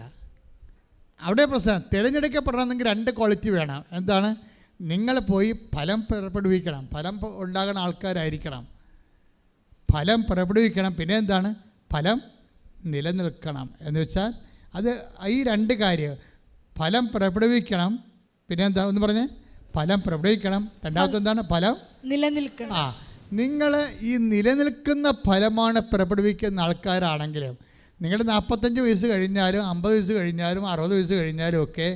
അവിടെ പ്രശ്നം. തിരഞ്ഞെടുക്കപ്പെടണമെങ്കിൽ രണ്ട് ക്വാളിറ്റി വേണം. എന്താണ്? നിങ്ങൾ പോയി ഫലം പുറപ്പെടുവിക്കണം. ഫലം ഉണ്ടാകുന്ന ആൾക്കാരായിരിക്കണം. ഫലം പുറപ്പെടുവിക്കണം. പിന്നെ എന്താണ്? ഫലം നിലനിൽക്കണം. എന്ന് വെച്ചാൽ അത് ഈ രണ്ട് കാര്യം. ഫലം പുറപ്പെടുവിക്കണം. പിന്നെ എന്താ ഒന്ന് പറഞ്ഞേ? ഫലം പുറപ്പെടുവിക്കണം. രണ്ടാമത്തെ എന്താണ്? ഫലം നിലനിൽക്കണം. നിങ്ങൾ ഈ നിലനിൽക്കുന്ന ഫലമാണ് പുറപ്പെടുവിക്കുന്ന ആൾക്കാരാണെങ്കിലും നിങ്ങളുടെ 45 വയസ്സ് കഴിഞ്ഞാലും 50 വയസ്സ് കഴിഞ്ഞാലും 60 വയസ്സ് കഴിഞ്ഞാലും ഒക്കെ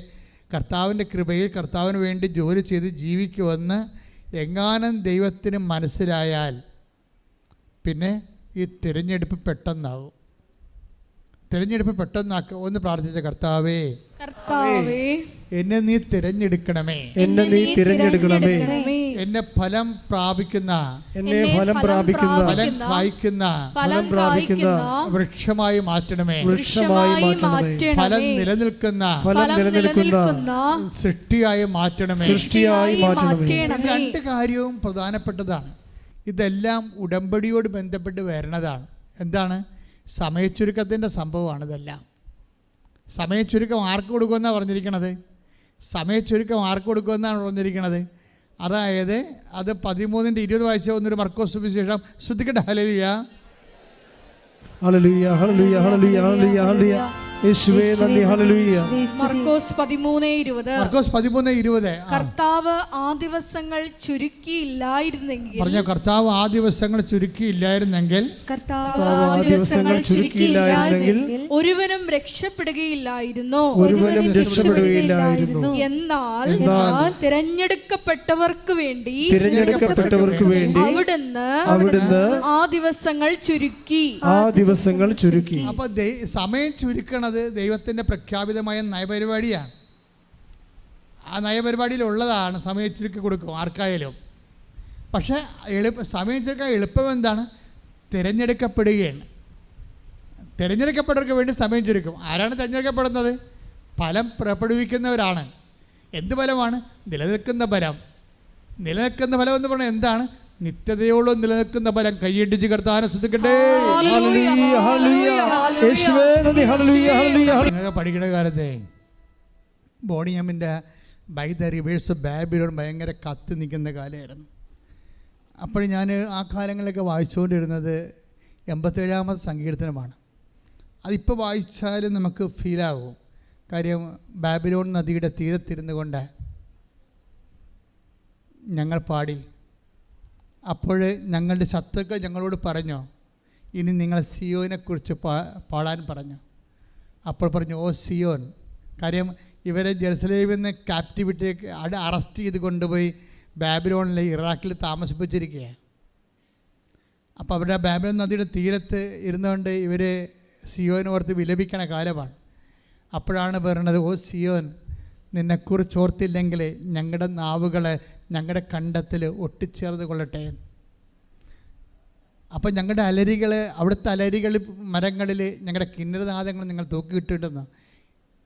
കർത്താവിൻ്റെ കൃപയിൽ കർത്താവിന് വേണ്ടി ജോലി ചെയ്ത് ജീവിക്കുമെന്ന് എങ്ങാനും ദൈവത്തിന് മനസ്സിലായാൽ പിന്നെ ഈ തിരഞ്ഞെടുപ്പ് പെട്ടെന്നാവും. ഒന്ന് പ്രാർത്ഥിച്ച കർത്താവേ, എന്നെ നീ തിരഞ്ഞെടുക്കണമേ. എന്നെ ഫലം പ്രാപിക്കുന്ന ഫലം കായ്ക്കുന്ന വൃക്ഷമായി മാറ്റണമേ. ഫലം നിലനിൽക്കുന്ന സൃഷ്ടിയായി മാറ്റണമേ. രണ്ട് കാര്യവും പ്രധാനപ്പെട്ടതാണ്. ഇതെല്ലാം ഉടമ്പടിയോട് ബന്ധപ്പെട്ട് വരണതാണ്. എന്താണ്? സമയച്ചുരുക്കത്തിൻ്റെ സംഭവമാണ് ഇതെല്ലാം. സമയച്ചുരുക്കം ആർക്ക് കൊടുക്കുമെന്നാണ് പറഞ്ഞിരിക്കണത്? അതായത് അത് 13:20 വായിച്ച ഒന്നൊരു മർക്കോസ് സുവിശേഷം. ശ്രദ്ധിക്കട്ടെ. ഹല്ലേലൂയ, ഹല്ലേലൂയ, ഹല്ലേലൂയ, ഹല്ലേലൂയ, ഹല്ലേലൂയ, ഹല്ലേലൂയ. യേശുവേ നന്ദി. ഹല്ലേലൂയ. മർക്കോസ് 13:20. മർക്കോസ് 13:20. കർത്താവ് ആ ദിവസങ്ങൾ ചുരുക്കിയില്ലായിരുന്നെങ്കിൽ. പറഞ്ഞ കർത്താവ് ആ ദിവസങ്ങൾ ചുരുക്കിയില്ലായിരുന്നെങ്കിൽ ഒരുവനും രക്ഷപ്പെടുകയില്ലായിരുന്നു. എന്നാൽ തിരഞ്ഞെടുക്കപ്പെട്ടവർക്ക് വേണ്ടി അവിടുന്ന് ആ ദിവസങ്ങൾ ചുരുക്കി. അപ്പൊ സമയം ചുരുക്കണത് ദൈവത്തിന്റെ പ്രഖ്യാപിതമായ നയപരിപാടിയാണ്. ആ നയപരിപാടിയിലുള്ളതാണ് സമയം ചുരുക്കി കൊടുക്കും ആർക്കായാലും. പക്ഷേ സമയം ചുരുക്കാൻ എളുപ്പം എന്താണ്? തിരഞ്ഞെടുക്കപ്പെടുകയാണ്. തിരഞ്ഞെടുക്കപ്പെട്ടവർക്ക് വേണ്ടി സമയം ചുരുക്കും. ആരാണ് തിരഞ്ഞെടുക്കപ്പെടുന്നത്? ഫലം പുറപ്പെടുവിക്കുന്നവരാണ്. എന്ത് ഫലമാണ്? നിലനിൽക്കുന്ന ഫലം. നിലനിൽക്കുന്ന ഫലം എന്ന് പറഞ്ഞാൽ എന്താണ്? നിത്യതയോളം നിലനിൽക്കുന്ന ഫലം. കൈയടിച്ച് കർത്താവിനെ സ്തുതിക്കട്ടെ. നിങ്ങൾ പഠിക്കുന്ന കാലത്തെ ബോണിയമ്മിൻ്റെ by the rivers of Babylon ഭയങ്കര കത്തി നിൽക്കുന്ന കാലമായിരുന്നു. അപ്പോൾ ഞാൻ ആ കാലങ്ങളിലൊക്കെ വായിച്ചുകൊണ്ടിരുന്നത് 87-ാമത്തെ സങ്കീർത്തനമാണ്. അതിപ്പോൾ വായിച്ചാലും നമുക്ക് ഫീലാകും. കാര്യം ബാബിലോൺ നദിയുടെ തീരത്തിരുന്നു കൊണ്ട് ഞങ്ങൾ പാടി. അപ്പോൾ ഞങ്ങളുടെ ശത്രുക്കൾ ഞങ്ങളോട് പറഞ്ഞു, ഇനി നിങ്ങൾ സിയോനെക്കുറിച്ച് പാടാൻ പറഞ്ഞു. അപ്പോൾ പറഞ്ഞു, ഓ സിയോൻ. കാര്യം ഇവരെ ജെറുസലേമിൽ നിന്ന് ക്യാപ്റ്റിവിറ്റിക്ക് അറസ്റ്റ് ചെയ്ത് കൊണ്ടുപോയി ബാബിലോണിലെ ഇറാഖിൽ താമസിപ്പിച്ചിരിക്കുകയാണ്. അപ്പോൾ അവിടെ ബാബിലോൺ നദിയുടെ തീരത്ത് ഇരുന്നുകൊണ്ട് ഇവർ സിയോനോർത്ത് വിലപിക്കണ കാലമാണ്. അപ്പോഴാണ് പറയുന്നത്, ഓ സിയോൻ, നിന്നെക്കുറിച്ച് ഓർത്തില്ലെങ്കിൽ ഞങ്ങളുടെ നാവുകളെ ഞങ്ങളുടെ കണ്ടത്തിൽ ഒട്ടിച്ചേർന്ന് കൊള്ളട്ടെ. അപ്പം ഞങ്ങളുടെ അലരികൾ, അവിടുത്തെ അലരികൾ മരങ്ങളിൽ ഞങ്ങളുടെ കിന്നരനാദങ്ങൾ നിങ്ങൾ തൂക്കിയിട്ടുണ്ടെന്ന്.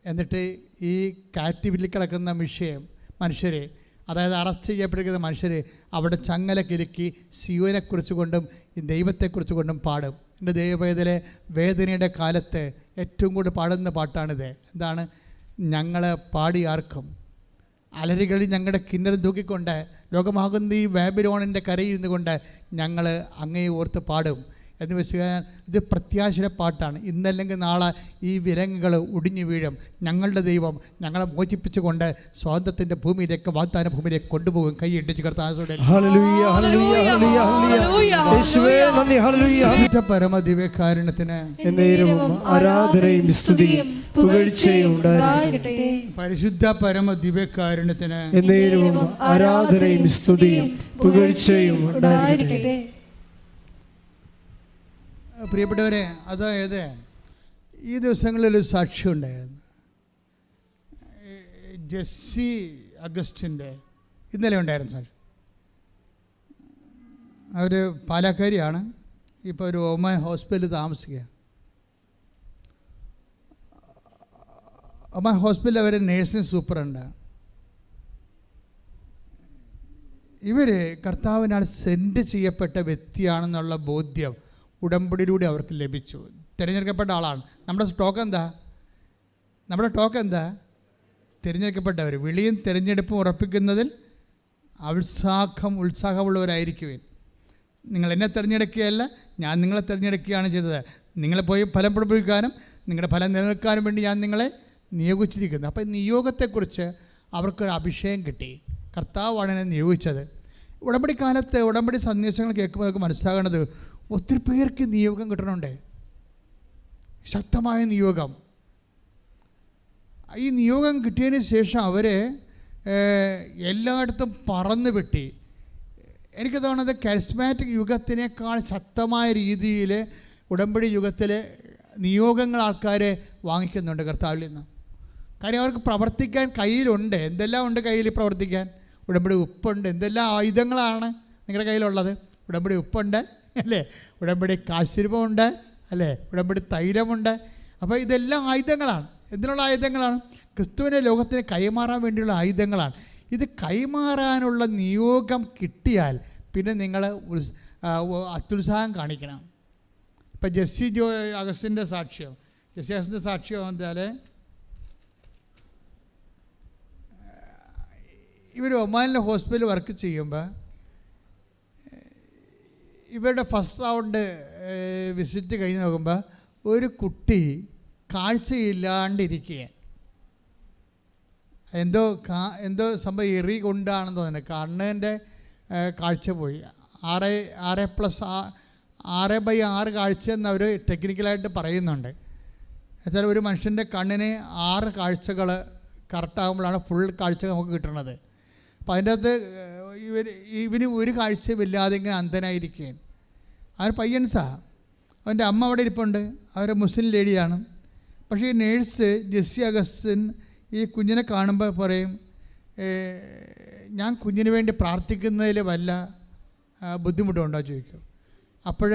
എന്നിട്ട് ഈ കാറ്റിവിൽ കിടക്കുന്ന മനുഷ്യരെ, അതായത് അറസ്റ്റ് ചെയ്യപ്പെട്ടിരിക്കുന്ന മനുഷ്യർ അവിടെ ചങ്ങല കിലുക്കി സിയോനെക്കുറിച്ച് കൊണ്ടും ഈ ദൈവത്തെക്കുറിച്ച് കൊണ്ടും പാടും. എൻ്റെ ദൈവവേദനയിലെ വേദനയുടെ കാലത്ത് ഏറ്റവും കൂടുതൽ പാടുന്ന പാട്ടാണിത്. എന്താണ്? ഞങ്ങളെ പാടിയാർക്കും അലരികളിൽ ഞങ്ങളുടെ കിന്നരം തൂക്കിക്കൊണ്ട് ലോകമാകുന്ന ഈ ബാബിലോണിൻ്റെ കരയിൽ കൊണ്ട് ഞങ്ങൾ അങ്ങയെ ഓർത്ത് പാടും എന്ന് വെച്ച് കഴിഞ്ഞാൽ ഇത് പ്രത്യാശയുടെ പാട്ടാണ്. ഇന്നല്ലെങ്കിൽ നാളെ ഈ വിലങ്ങുകൾ ഒടിഞ്ഞു വീഴും. ഞങ്ങളുടെ ദൈവം ഞങ്ങളെ മോചിപ്പിച്ചുകൊണ്ട് സ്വാതന്ത്ര്യത്തിൻ്റെ ഭൂമിയിലേക്ക്, വാഗ്ദാന ഭൂമിയിലേക്ക് കൊണ്ടുപോകും. കൈയിട്ടിച്ച് കർത്താവേ പരമ ദിവ്യകാരുണ്യത്തിന് ആരാധനയും സ്തുതിയും പുകഴ്ചയും ഉണ്ടായിരിക്കട്ടെ. പരിശുദ്ധ പരമ ദിവ്യകാരുണ്യത്തിന് ആരാധനയും സ്തുതിയും പുകഴ്ചയും ഉണ്ടായിരിക്കട്ടെ. പ്രിയപ്പെട്ടവരെ, അതായത് ഈ ദിവസങ്ങളിലൊരു സാക്ഷ്യം ഉണ്ടായിരുന്നു. ജെസ്സി അഗസ്റ്റിൻ്റെ ഇന്നലെ ഉണ്ടായിരുന്നു സാക്ഷ്യം. അവർ പാലക്കാരിയാണ്. ഇപ്പോൾ ഒരു ഒമാൻ ഹോസ്പിറ്റലിൽ താമസിക്കുക. ഒമാൻ ഹോസ്പിറ്റലിൽ അവർ നേഴ്സിംഗ് സൂപ്പറുണ്ട്. ഇവർ കർത്താവിനാൽ സെൻഡ് ചെയ്യപ്പെട്ട വ്യക്തിയാണെന്നുള്ള ബോധ്യം ഉടമ്പടിയിലൂടെ അവർക്ക് ലഭിച്ചു. തിരഞ്ഞെടുക്കപ്പെട്ട ആളാണ്. നമ്മുടെ ടോക്ക് എന്താ? തിരഞ്ഞെടുക്കപ്പെട്ടവർ. വിളിയും തിരഞ്ഞെടുപ്പും ഉറപ്പിക്കുന്നതിൽ ഉത്സാഹമുള്ളവരായിരിക്കുവേൻ. നിങ്ങൾ എന്നെ തിരഞ്ഞെടുക്കുകയല്ല, ഞാൻ നിങ്ങളെ തിരഞ്ഞെടുക്കുകയാണ് ചെയ്തത്. നിങ്ങളെ പോയി ഫലം പുറപ്പെടുവിക്കാനും നിങ്ങളുടെ ഫലം നിലനിൽക്കാനും വേണ്ടി ഞാൻ നിങ്ങളെ നിയോഗിച്ചിരിക്കുന്നത്. അപ്പോൾ നിയോഗത്തെക്കുറിച്ച് അവർക്കൊരു അഭിഷേകം കിട്ടി. കർത്താവാണ് എന്നെ നിയോഗിച്ചത്. ഉടമ്പടി കാലത്ത് ഉടമ്പടി സന്ദേശങ്ങൾ കേൾക്കുമ്പോൾ നമുക്ക് മനസ്സിലാകേണ്ടത് ഒത്തിരി പേർക്ക് നിയോഗം കിട്ടണുണ്ട്. ശക്തമായ നിയോഗം. ഈ നിയോഗം കിട്ടിയതിന് ശേഷം അവർ എല്ലായിടത്തും പറന്ന് വെട്ടി. എനിക്ക് തോന്നുന്നത് കരിസ്മാറ്റിക് യുഗത്തിനേക്കാൾ ശക്തമായ രീതിയിൽ ഉടമ്പടി യുഗത്തിൽ നിയോഗങ്ങൾ ആൾക്കാർ വാങ്ങിക്കുന്നുണ്ട് കർത്താവിൽ നിന്ന്. കാര്യം അവർക്ക് പ്രവർത്തിക്കാൻ കയ്യിലുണ്ട്. എന്തെല്ലാം ഉണ്ട് കയ്യിൽ പ്രവർത്തിക്കാൻ? ഉടമ്പടി ഉപ്പുണ്ട്. എന്തെല്ലാം ആയുധങ്ങളാണ് നിങ്ങളുടെ കയ്യിലുള്ളത്? ഉടമ്പടി ഉപ്പുണ്ട് അല്ലേ? ഉടമ്പടി കാശുരൂപമുണ്ട് അല്ലേ? ഉടമ്പടി തൈലമുണ്ട്. അപ്പോൾ ഇതെല്ലാം ആയുധങ്ങളാണ്. എന്തിനുള്ള ആയുധങ്ങളാണ്? ക്രിസ്തുവിനെ ലോകത്തിന് കൈമാറാൻ വേണ്ടിയുള്ള ആയുധങ്ങളാണ്. ഇത് കൈമാറാനുള്ള നിയോഗം കിട്ടിയാൽ പിന്നെ നിങ്ങൾ അത്യുത്സാഹം കാണിക്കണം. ഇപ്പം ജെസ്സി അഗസ്റ്റിൻ്റെ സാക്ഷ്യം എന്താൽ ഇവർ ഒമാനിലെ ഹോസ്പിറ്റലിൽ വർക്ക് ചെയ്യുമ്പോൾ ഇവരുടെ ഫസ്റ്റ് റൗണ്ട് വിസിറ്റ് കഴിഞ്ഞ് നോക്കുമ്പോൾ ഒരു കുട്ടി കാഴ്ചയില്ലാണ്ടിരിക്കുക. എന്തോ സംഭവം എറി കൊണ്ടാണെന്ന് തോന്നുന്നത്. കണ്ണിൻ്റെ കാഴ്ച പോയി. 6/6 കാഴ്ച എന്നവർ ടെക്നിക്കലായിട്ട് പറയുന്നുണ്ട്. എന്നുവെച്ചാൽ ഒരു മനുഷ്യൻ്റെ കണ്ണിന് 6 കാഴ്ചകൾ കറക്റ്റാകുമ്പോഴാണ് ഫുൾ കാഴ്ച നമുക്ക് കിട്ടുന്നത്. അപ്പോൾ അതിൻ്റെ അകത്ത് ഇവന് ഒരു കാഴ്ചയുമില്ലാതെ ഇങ്ങനെ അന്ധനായിരിക്കുകയാണ്. അവർ പയ്യൻസാണ്. അവൻ്റെ അമ്മ അവിടെ ഇരിപ്പുണ്ട്. അവർ മുസ്ലിം ലേഡിയാണ്. പക്ഷേ ഈ നേഴ്സ് ജെസ്സി അഗസ്റ്റിൻ ഈ കുഞ്ഞിനെ കാണുമ്പോൾ പറയും, ഞാൻ കുഞ്ഞിന് വേണ്ടി പ്രാർത്ഥിക്കുന്നതിൽ വല്ല ബുദ്ധിമുട്ടുണ്ടോ ചോദിക്കും. അപ്പോൾ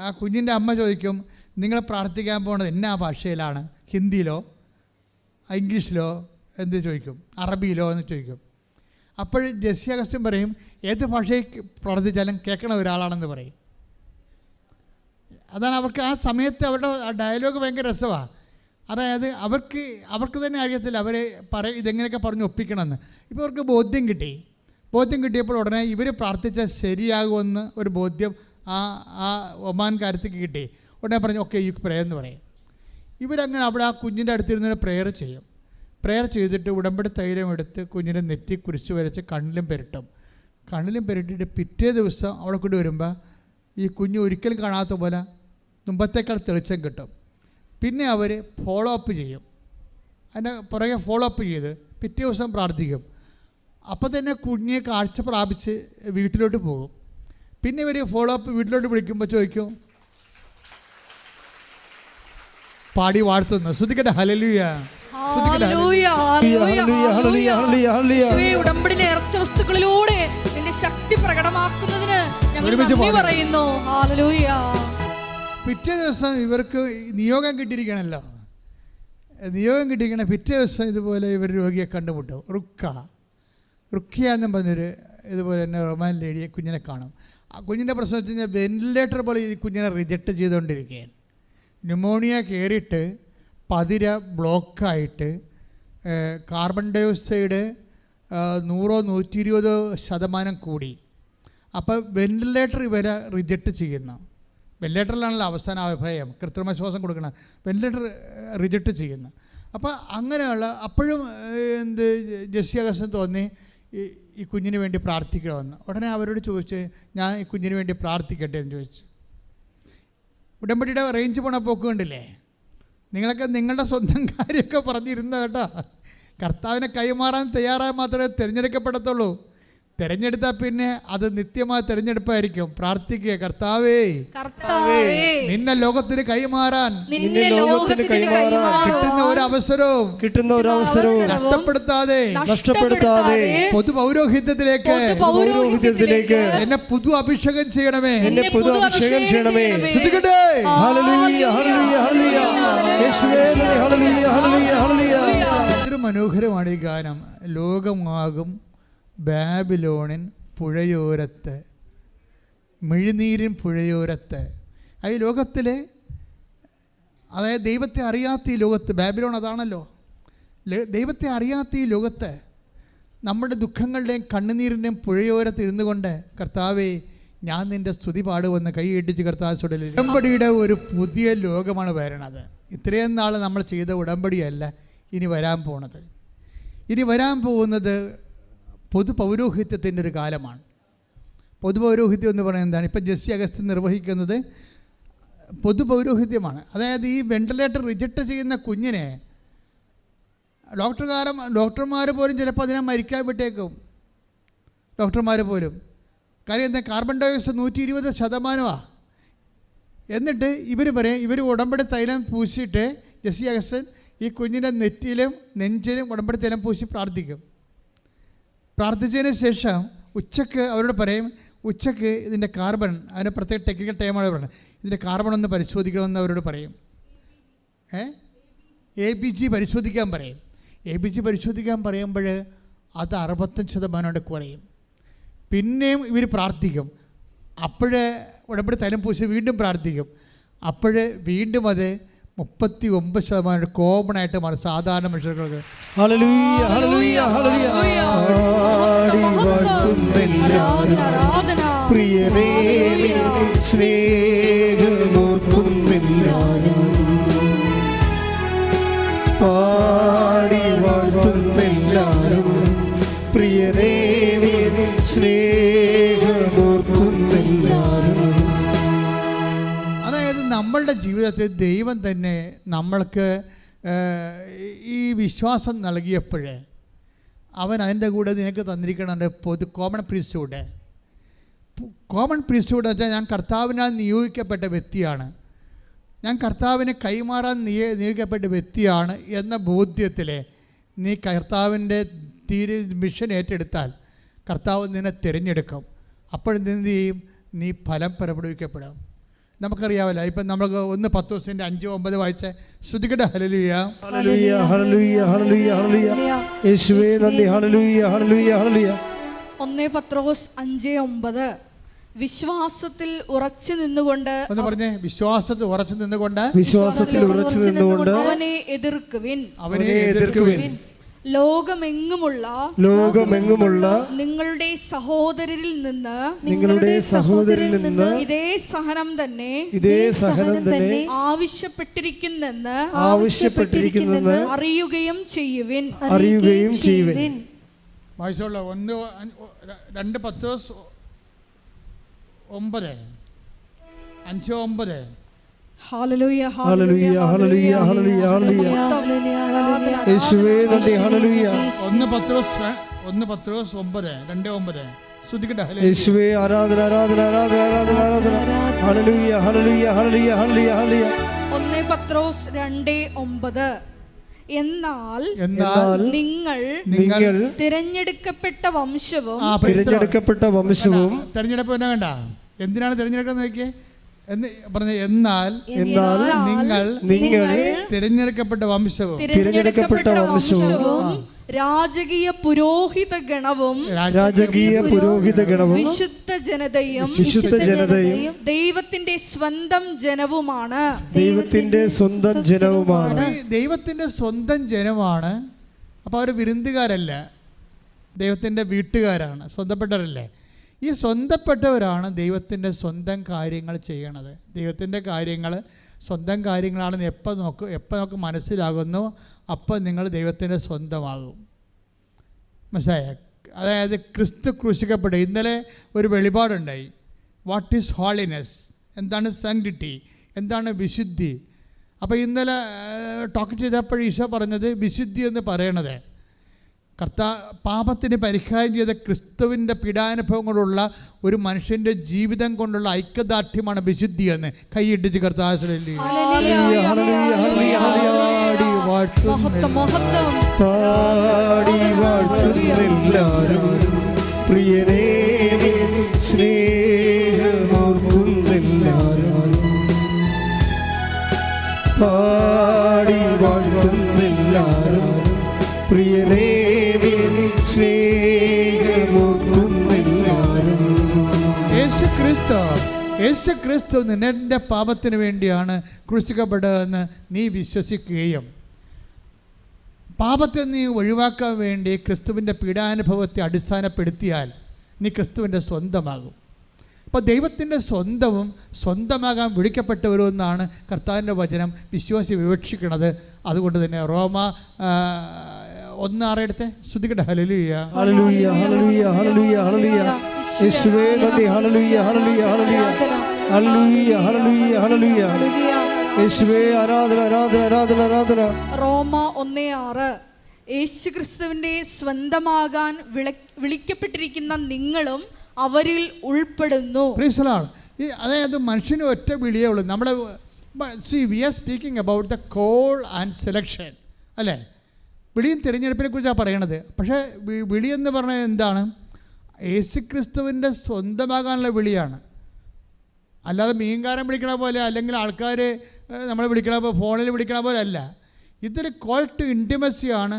ആ കുഞ്ഞിൻ്റെ അമ്മ ചോദിക്കും, നിങ്ങൾ പ്രാർത്ഥിക്കാൻ പോകുന്നത് എന്നാ ഭാഷയിലാണ്? ഹിന്ദിയിലോ ഇംഗ്ലീഷിലോ എന്ത് ചോദിക്കും? അറബിയിലോ എന്ന് ചോദിക്കും. അപ്പോൾ ജെസ്സി അഗസ്റ്റിൻ പറയും, ഏത് ഭാഷയിൽ പ്രാർത്ഥിച്ചാലും കേൾക്കണ ഒരാളാണെന്ന് പറയും. അതാണ് അവർക്ക് ആ സമയത്ത് അവരുടെ ഡയലോഗ് ഭയങ്കര രസമാണ്. അതായത് അവർക്ക് തന്നെ അറിയത്തില്ല ഇതെങ്ങനെയൊക്കെ പറഞ്ഞ് ഒപ്പിക്കണമെന്ന്. ഇപ്പോൾ അവർക്ക് ബോധ്യം കിട്ടിയപ്പോൾ ഉടനെ ഇവർ പ്രാർത്ഥിച്ചാൽ ശരിയാകുമെന്ന് ഒരു ബോധ്യം ആ ഒമാൻകാരത്തേക്ക് കിട്ടി. ഉടനെ പറഞ്ഞു, ഓക്കെ യു പ്രേ എന്ന് പറയും. ഇവരങ്ങനെ അവിടെ ആ കുഞ്ഞിൻ്റെ അടുത്തിരുന്ന് പ്രെയർ ചെയ്യും. പ്രെയർ ചെയ്തിട്ട് ഉടമ്പടി തൈലം എടുത്ത് കുഞ്ഞിനെ നെറ്റി കുരിശ് വരച്ച് കണ്ണിലും പെരട്ടിയിട്ട് പിറ്റേ ദിവസം അവിടെ കൂടി വരുമ്പോൾ ഈ കുഞ്ഞ് ഒരിക്കലും കാണാത്ത പോലെ മുമ്പത്തേക്കാൾ തെളിച്ചം കിട്ടും. പിന്നെ അവർ ഫോളോ അപ്പ് ചെയ്യും. അതിൻ്റെ പുറകെ ഫോളോ അപ്പ് ചെയ്ത് പിറ്റേ ദിവസം പ്രാർത്ഥിക്കും. അപ്പോൾ തന്നെ കുഞ്ഞെ കാഴ്ച പ്രാപിച്ച് വീട്ടിലോട്ട് പോകും. പിന്നെ ഇവർ ഫോളോ അപ്പ് വീട്ടിലോട്ട് വിളിക്കുമ്പോൾ ചോദിക്കും, പാടി വാഴ്ത്തുന്നു. ശ്രദ്ധിക്കട്ടെ, ഹല്ലേലൂയ. ഉടമ്പടി നേർച്ച വസ്തുക്കളിലൂടെ നിന്റെ ശക്തി പ്രകടമാക്കുന്നതിന് ഞങ്ങൾ നന്ദി പറയുന്നു. ഹല്ലേലൂയ. പിറ്റേ ദിവസം ഇവർക്ക് നിയോഗം കിട്ടിയിരിക്കണമല്ലോ. പിറ്റേ ദിവസം ഇതുപോലെ ഇവർ രോഗിയെ കണ്ടുമുട്ടും. റുക്കിയ എന്നും പറഞ്ഞൊരു ഇതുപോലെ തന്നെ റൊമാൻ ലേഡിയെ കുഞ്ഞിനെ കാണും. ആ കുഞ്ഞിൻ്റെ പ്രശ്നം വെച്ച് കഴിഞ്ഞാൽ വെന്റിലേറ്റർ പോലെ ഈ കുഞ്ഞിനെ റിജക്റ്റ് ചെയ്തുകൊണ്ടിരിക്കുകയാണ്. ന്യൂമോണിയ കയറിയിട്ട് പതിര ബ്ലോക്കായിട്ട് കാർബൺ ഡയോക്സൈഡ് 100-120% കൂടി. അപ്പോൾ വെന്റിലേറ്റർ ഇവരെ റിജക്റ്റ് ചെയ്യുന്നു. വെന്റിലേറ്ററിലാണല്ലോ അവസാന അഭയം, കൃത്രിമ ശ്വാസം കൊടുക്കണം. വെന്റിലേറ്റർ റിജക്റ്റ് ചെയ്യുന്നു. അപ്പോൾ അങ്ങനെയുള്ള അപ്പോഴും ജെസ്സി അഗസ്റ്റിന് തോന്നി ഈ കുഞ്ഞിന് വേണ്ടി പ്രാർത്ഥിക്കണമെന്ന്. ഉടനെ അവരോട് ചോദിച്ച്, ഞാൻ ഈ കുഞ്ഞിന് വേണ്ടി പ്രാർത്ഥിക്കട്ടെ എന്ന് ചോദിച്ചു. ഉടമ്പടിയുടെ റേഞ്ച് പോണ പോക്ക് കണ്ടില്ലേ? നിങ്ങളൊക്കെ നിങ്ങളുടെ സ്വന്തം കാര്യമൊക്കെ പറഞ്ഞിരുന്ന കേട്ടോ. കർത്താവിനെ കൈമാറാൻ തയ്യാറായാൽ മാത്രമേ തിരഞ്ഞെടുക്കപ്പെടത്തുള്ളൂ. തിരഞ്ഞെടുത്താൽ പിന്നെ അത് നിത്യമായ തിരഞ്ഞെടുപ്പായിരിക്കും. പ്രാർത്ഥിക്കുക, കർത്താവേ നിന്നെ ലോകത്തിന് കൈമാറാൻ കിട്ടുന്ന ഒരു അവസരവും നഷ്ടപ്പെടുത്താതെ പൊതു പൗരോഹിത്യത്തിലേക്ക് എന്നെ പുതു അഭിഷേകം ചെയ്യണമേ. ശ്രദ്ധിക്കട്ടെ, ഒരു മനോഹരമാണ് ഈ ഗാനം. ലോകമാകും ബാബിലോണിൻ പുഴയോരത്ത്, മിഴിനീരിൻ പുഴയോരത്ത്. ഈ ലോകത്തിലെ, അതായത് ദൈവത്തെ അറിയാത്ത ഈ ലോകത്ത്, ബാബിലോൺ അതാണല്ലോ, ദൈവത്തെ അറിയാത്ത ഈ ലോകത്ത് നമ്മുടെ ദുഃഖങ്ങളുടെയും കണ്ണുനീരിൻ്റെയും പുഴയോരത്ത് ഇരുന്നു കൊണ്ട്, കർത്താവേ ഞാൻ നിൻ്റെ സ്തുതി പാടുവെന്ന് കൈയിട്ടിച്ച് കർത്താവ് ചുടലിൽ. ഉടമ്പടിയുടെ ഒരു പുതിയ ലോകമാണ് വരണത്. ഇത്രയും നാൾ നമ്മൾ ചെയ്ത ഉടമ്പടിയല്ല ഇനി വരാൻ പോണത്. ഇനി വരാൻ പോകുന്നത് പൊതു പൗരോഹിത്യത്തിൻ്റെ ഒരു കാലമാണ്. പൊതു പൗരോഹിത്യം എന്ന് പറയുന്നത് എന്താണ്? ഇപ്പം ജെസ്സി അഗസ്റ്റിൻ നിർവഹിക്കുന്നത് പൊതു പൗരോഹിത്യമാണ്. അതായത് ഈ വെന്റിലേറ്റർ റിജക്റ്റ് ചെയ്യുന്ന കുഞ്ഞിനെ ഡോക്ടർമാർ പോലും ചിലപ്പോൾ അതിനെ മരിക്കാൻ വിട്ടേക്കും. ഡോക്ടർമാർ പോലും. കാര്യം എന്താ? Carbon dioxide 120%. എന്നിട്ട് ഇവർ ഉടമ്പടി തൈലം പൂശിയിട്ട് ജെസ്സി അഗസ്റ്റിൻ ഈ കുഞ്ഞിൻ്റെ നെറ്റിയിലും നെഞ്ചിലും ഉടമ്പടി തൈലം പൂശി പ്രാർത്ഥിക്കും. പ്രാർത്ഥിച്ചതിന് ശേഷം ഉച്ചയ്ക്ക് അവരോട് പറയും, ഉച്ചയ്ക്ക് ഇതിൻ്റെ കാർബൺ, അതിന് പ്രത്യേക ടെക്നിക്കൽ ടൈമാണ് പറയുന്നത്, ഇതിൻ്റെ കാർബൺ ഒന്ന് പരിശോധിക്കണമെന്ന് അവരോട് പറയും. ABG പരിശോധിക്കാൻ പറയും. ABG പരിശോധിക്കാൻ പറയുമ്പോൾ അത് 65% കുറയും. പിന്നെയും ഇവർ പ്രാർത്ഥിക്കും. അപ്പോഴേ ഉടമ്പടി തൈലം പൂശി വീണ്ടും പ്രാർത്ഥിക്കും. അപ്പോഴേ വീണ്ടും അത് 39% കോമൺ ആയിട്ട് മാറും സാധാരണ മനുഷ്യർക്ക്. ജീവിതത്തിൽ ദൈവം തന്നെ നമ്മൾക്ക് ഈ വിശ്വാസം നൽകിയപ്പോൾ അവൻ അതിൻ്റെ കൂടെ നിനക്ക് തന്നിരിക്കണുണ്ട് കോമൺ പ്രീസ്റ്റ്ഹുഡ്. കോമൺ പ്രീസ്റ്റ്ഹുഡ് വെച്ചാൽ ഞാൻ കർത്താവിനാൽ നിയോഗിക്കപ്പെട്ട വ്യക്തിയാണ്, ഞാൻ കർത്താവിനെ കൈമാറാൻ നിയോഗിക്കപ്പെട്ട വ്യക്തിയാണ് എന്ന ബോധ്യത്തിൽ നീ കർത്താവിൻ്റെ മിഷൻ ഏറ്റെടുത്താൽ കർത്താവ് നിന്നെ തിരഞ്ഞെടുക്കും. അപ്പോഴെന്ത് ചെയ്യും? നീ ഫലം പുറപ്പെടുവിക്കപ്പെടും. നമുക്കറിയാമല്ലോ, ഇപ്പം നമുക്ക് 1 പത്രോസിന്റെ 5-9 വായിച്ച് ശ്രുതികട. ഹല്ലേലൂയ ഹല്ലേലൂയ ഹല്ലേലൂയ ഹല്ലേലൂയ ഹല്ലേലൂയ യേശുവേ നന്ദി. ഹല്ലേലൂയ ഹല്ലേലൂയ ഹല്ലേലൂയ. 1 പത്രോസ് 5:9 വിശ്വാസത്തിൽ ഉറച്ചു നിന്നുകൊണ്ട്. ഒന്ന് പറഞ്ഞേ, വിശ്വാസത്തിൽ ഉറച്ചു നിന്നുകൊണ്ട്. വിശ്വാസത്തിൽ ഉറച്ചു നിന്നുകൊണ്ട് അവനെ എതിർക്കുവിൻ. അവനെ എതിർക്കുവിൻ. ലോകമെങ്ങുമുള്ള നിങ്ങളുടെ സഹോദരരിൽ നിന്ന് ഇതേ സഹനം തന്നെ ആവശ്യപ്പെട്ടിരിക്കുന്നെന്ന് അറിയുകയും ചെയ്യുവിൻ. വായിച്ചോളൂ. 2 പത്രോസ് 9, 5-9. ഹല്ലേലൂയ ഹല്ലേലൂയ ഹല്ലേലൂയ ഹല്ലേലൂയ ഹല്ലേലൂയ യേശുവേ നന്ദി. ഹല്ലേലൂയ 1 പത്രോസ് 9, 2-9. ശ്രുതികട. യേശുവേ ആരാധന ആരാധന ആരാധന ആരാധന ആരാധന. ഹല്ലേലൂയ ഹല്ലേലൂയ ഹല്ലേലൂയ ഹല്ലേലൂയ ഹല്ലേലൂയ. 1 പത്രോസ് 2:9 എന്നാൽ നിങ്ങൾ തിരഞ്ഞെടുക്കപ്പെട്ട വംശവും. തിരഞ്ഞെടുപ്പ് എന്നാ കണ്ട? എന്തിനാണ് തിരഞ്ഞെടുക്കുന്നത് നോക്കിയേ എന്ന് പറഞ്ഞ. എന്നാൽ നിങ്ങൾ തിരഞ്ഞെടുക്കപ്പെട്ട വംശവും രാജകീയ പുരോഹിത ഗണവും വിശുദ്ധ ജനതയും ദൈവത്തിന്റെ സ്വന്തം ജനവുമാണ്. ദൈവത്തിന്റെ സ്വന്തം ജനമാണ്. അപ്പോൾ അവർ വിരുന്നുകാരല്ല, ദൈവത്തിൻ്റെ വീട്ടുകാരാണ്, സ്വന്തപ്പെട്ടവരല്ലേ. ഈ സ്വന്തപ്പെട്ടവരാണ് ദൈവത്തിൻ്റെ സ്വന്തം കാര്യങ്ങൾ ചെയ്യണത്. ദൈവത്തിൻ്റെ കാര്യങ്ങൾ സ്വന്തം കാര്യങ്ങളാണെന്ന് എപ്പോൾ നമുക്ക് മനസ്സിലാകുന്നു, അപ്പോൾ നിങ്ങൾ ദൈവത്തിൻ്റെ സ്വന്തമാകും. മനസ്സിലായോ? അതായത് ക്രിസ്തു ക്രൂശിക്കപ്പെട്ടു. ഇന്നലെ ഒരു വെളിപാടുണ്ടായി. വാട്ട് ഈസ് ഹോളിനെസ്, എന്താണ് സാങ്ക്ടിറ്റി, എന്താണ് വിശുദ്ധി. അപ്പോൾ ഇന്നലെ ടോക്ക് ചെയ്തപ്പോൾ ഈശോ പറഞ്ഞത് വിശുദ്ധി എന്ന് പറയണത് പാപത്തിന് പരിഹാരം ചെയ്ത ക്രിസ്തുവിൻ്റെ പീഡാനുഭവങ്ങളുള്ള ഒരു മനുഷ്യൻ്റെ ജീവിതം കൊണ്ടുള്ള ഐക്യദാർഢ്യമാണ് വിശുദ്ധി എന്ന് കൈയിട്ടിച്ച് കർത്താവ് പ്രിയനേ സ്നേഹമോർക്കുന്നെല്ലാരും പാടി വാഴ്ത്തുന്നെല്ലാരും പ്രിയനേ സ്നേഹമോർക്കുന്നെല്ലാരും. യേശു ക്രിസ്തു നിന്റെ പാപത്തിന് വേണ്ടിയാണ് ക്രൂശിക്കപ്പെട്ടതെന്ന് നീ വിശ്വസിക്കുകയും പാപത്തെ നീ ഒഴിവാക്കാൻ വേണ്ടി ക്രിസ്തുവിൻ്റെ പീഡാനുഭവത്തെ അടിസ്ഥാനപ്പെടുത്തിയാൽ നീ ക്രിസ്തുവിൻ്റെ സ്വന്തമാകും. അപ്പോൾ ദൈവത്തിൻ്റെ സ്വന്തമാകാൻ വിളിക്കപ്പെട്ടവരുമെന്നാണ് കർത്താവിൻ്റെ വചനം വിശ്വാസി വിവക്ഷിക്കുന്നത്. അതുകൊണ്ട് തന്നെ റോമ 1:6 എടുത്ത് ശ്രുതികട. ഹല്ലേലൂയ ഹല്ലേലൂയ ഹല്ലേലൂയ ഹല്ലേലൂയ ഹല്ലേലൂയ യേശുവേ നന്ദി. ഹല്ലേലൂയ ഹല്ലേലൂയ ഹല്ലേലൂയ ഹല്ലേലൂയ ഹല്ലേലൂയ ഹല്ലേലൂയ യേശുവേ ആരാധന ആരാധന ആരാധന ആരാധന. റോമ 1:6 യേശുക്രിസ്തുവിന്റെ സ്വന്തമാകാൻ വിളിക്കപ്പെട്ടിരിക്കുന്ന നിങ്ങളും അവരിൽ ഉൾപ്പെടുന്നു. അതായത് മനുഷ്യന് ഒറ്റ വിളിയേ ഉള്ളൂ. നമ്മുടെ we are speaking about the call and selection അല്ലേ? വിളിയും തിരഞ്ഞെടുപ്പിനെ കുറിച്ചാണ് പറയണത്. പക്ഷേ വിളിയെന്ന് പറഞ്ഞാൽ എന്താണ്? യേശുക്രിസ്തുവിൻ്റെ സ്വന്തമാകാനുള്ള വിളിയാണ്. അല്ലാതെ മീൻകാരൻ വിളിക്കണ പോലെ അല്ലെങ്കിൽ ആൾക്കാർ നമ്മൾ വിളിക്കണ പോലെ ഫോണിൽ വിളിക്കണ പോലെ അല്ല. ഇതൊരു കോൾ ടു ഇൻറ്റിമസിയാണ്,